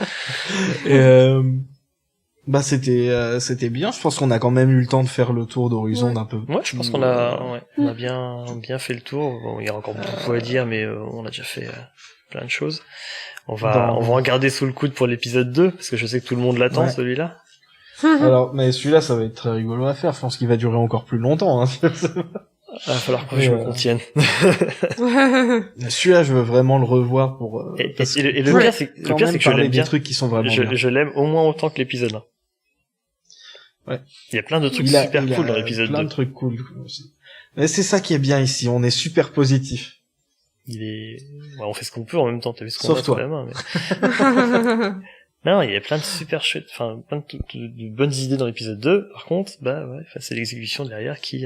Speaker 4: Bah c'était bien, je pense qu'on a quand même eu le temps de faire le tour d'horizon d'un peu.
Speaker 6: Ouais, je pense qu'on a bien fait le tour. Bon, il y a encore beaucoup à dire, mais on a déjà fait plein de choses. On va en garder sous le coude pour l'épisode 2, parce que je sais que tout le monde l'attend, celui-là.
Speaker 4: Alors, mais celui-là, ça va être très rigolo à faire. Je pense qu'il va durer encore plus longtemps. Hein.
Speaker 6: Il va falloir que je me contienne.
Speaker 4: Celui-là, je veux vraiment le revoir pour...
Speaker 6: Et le pire, c'est que je l'aime bien.
Speaker 4: Des trucs qui sont vraiment bien.
Speaker 6: Je l'aime au moins autant que l'épisode 1.
Speaker 4: Ouais.
Speaker 6: Il y a plein de trucs super cool dans l'épisode 2.
Speaker 4: Plein de trucs cool aussi. Mais c'est ça qui est bien ici, on est super positif.
Speaker 6: On fait ce qu'on peut en même temps, t'as vu ce qu'on a sous la main, mais... Non, il y a plein de super chouettes, plein de bonnes idées dans l'épisode 2. Par contre, c'est l'exécution derrière qui...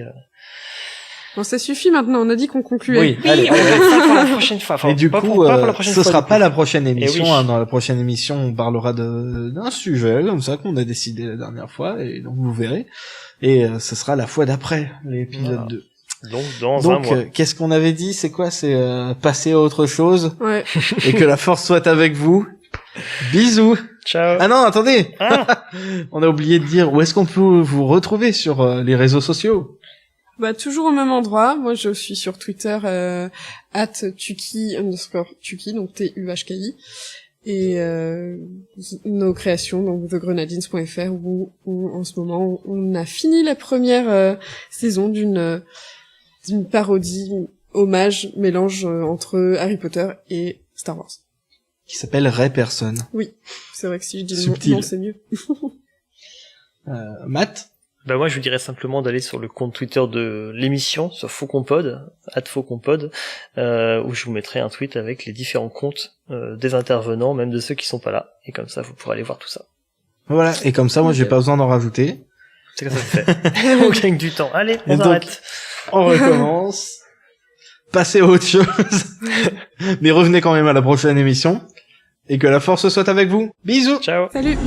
Speaker 5: Bon, ça suffit maintenant, on a dit qu'on concluait.
Speaker 4: Oui,
Speaker 6: allez. Ça pour la prochaine fois.
Speaker 4: Et du coup, ce sera pas la prochaine émission.
Speaker 6: Oui.
Speaker 4: Hein. Dans la prochaine émission, on parlera d'un sujet comme ça qu'on a décidé la dernière fois, et donc vous verrez. Et ce sera la fois d'après l'épisode 2.
Speaker 6: Donc dans un mois.
Speaker 4: Qu'est-ce qu'on avait dit? C'est quoi? C'est passer à autre chose.
Speaker 5: Ouais.
Speaker 4: Et que la force soit avec vous. Bisous.
Speaker 6: Ciao.
Speaker 4: Ah non, attendez. On a oublié de dire où est-ce qu'on peut vous retrouver sur les réseaux sociaux.
Speaker 5: Bah toujours au même endroit. Moi je suis sur Twitter @tuki_tuki, donc TUHKI, et nos créations, donc thegrenadines.fr, où en ce moment on a fini la première saison d'une parodie hommage mélange entre Harry Potter et Star Wars.
Speaker 4: Qui s'appelle Ray Person.
Speaker 5: Oui, c'est vrai que si je dis
Speaker 4: Subtil.
Speaker 5: non, c'est mieux.
Speaker 4: Matt?
Speaker 6: Bah moi je vous dirais simplement d'aller sur le compte Twitter de l'émission, sur Fauconpod, @Fauconpod, où je vous mettrai un tweet avec les différents comptes des intervenants, même de ceux qui sont pas là, et comme ça vous pourrez aller voir tout ça.
Speaker 4: Voilà, et comme ça moi j'ai pas besoin d'en rajouter.
Speaker 6: C'est comme ça que ça se fait. On gagne du temps. Allez, on arrête.
Speaker 4: On recommence. Passez à autre chose. Mais revenez quand même à la prochaine émission. Et que la force soit avec vous. Bisous.
Speaker 6: Ciao.
Speaker 5: Salut.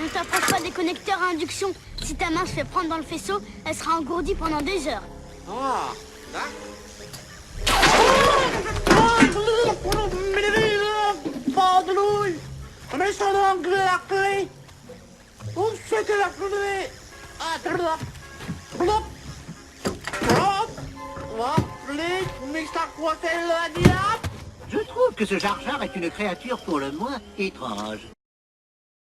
Speaker 7: Ne t'approche pas des connecteurs à induction. Si ta main se fait prendre dans le faisceau, elle sera engourdie pendant des heures.
Speaker 8: Ah, pas de louille. Mais ça donc la clé. Où c'est que la clé? Ah, t'accrocher le diable.
Speaker 9: Je trouve que ce Jar Jar est une créature pour le moins étrange.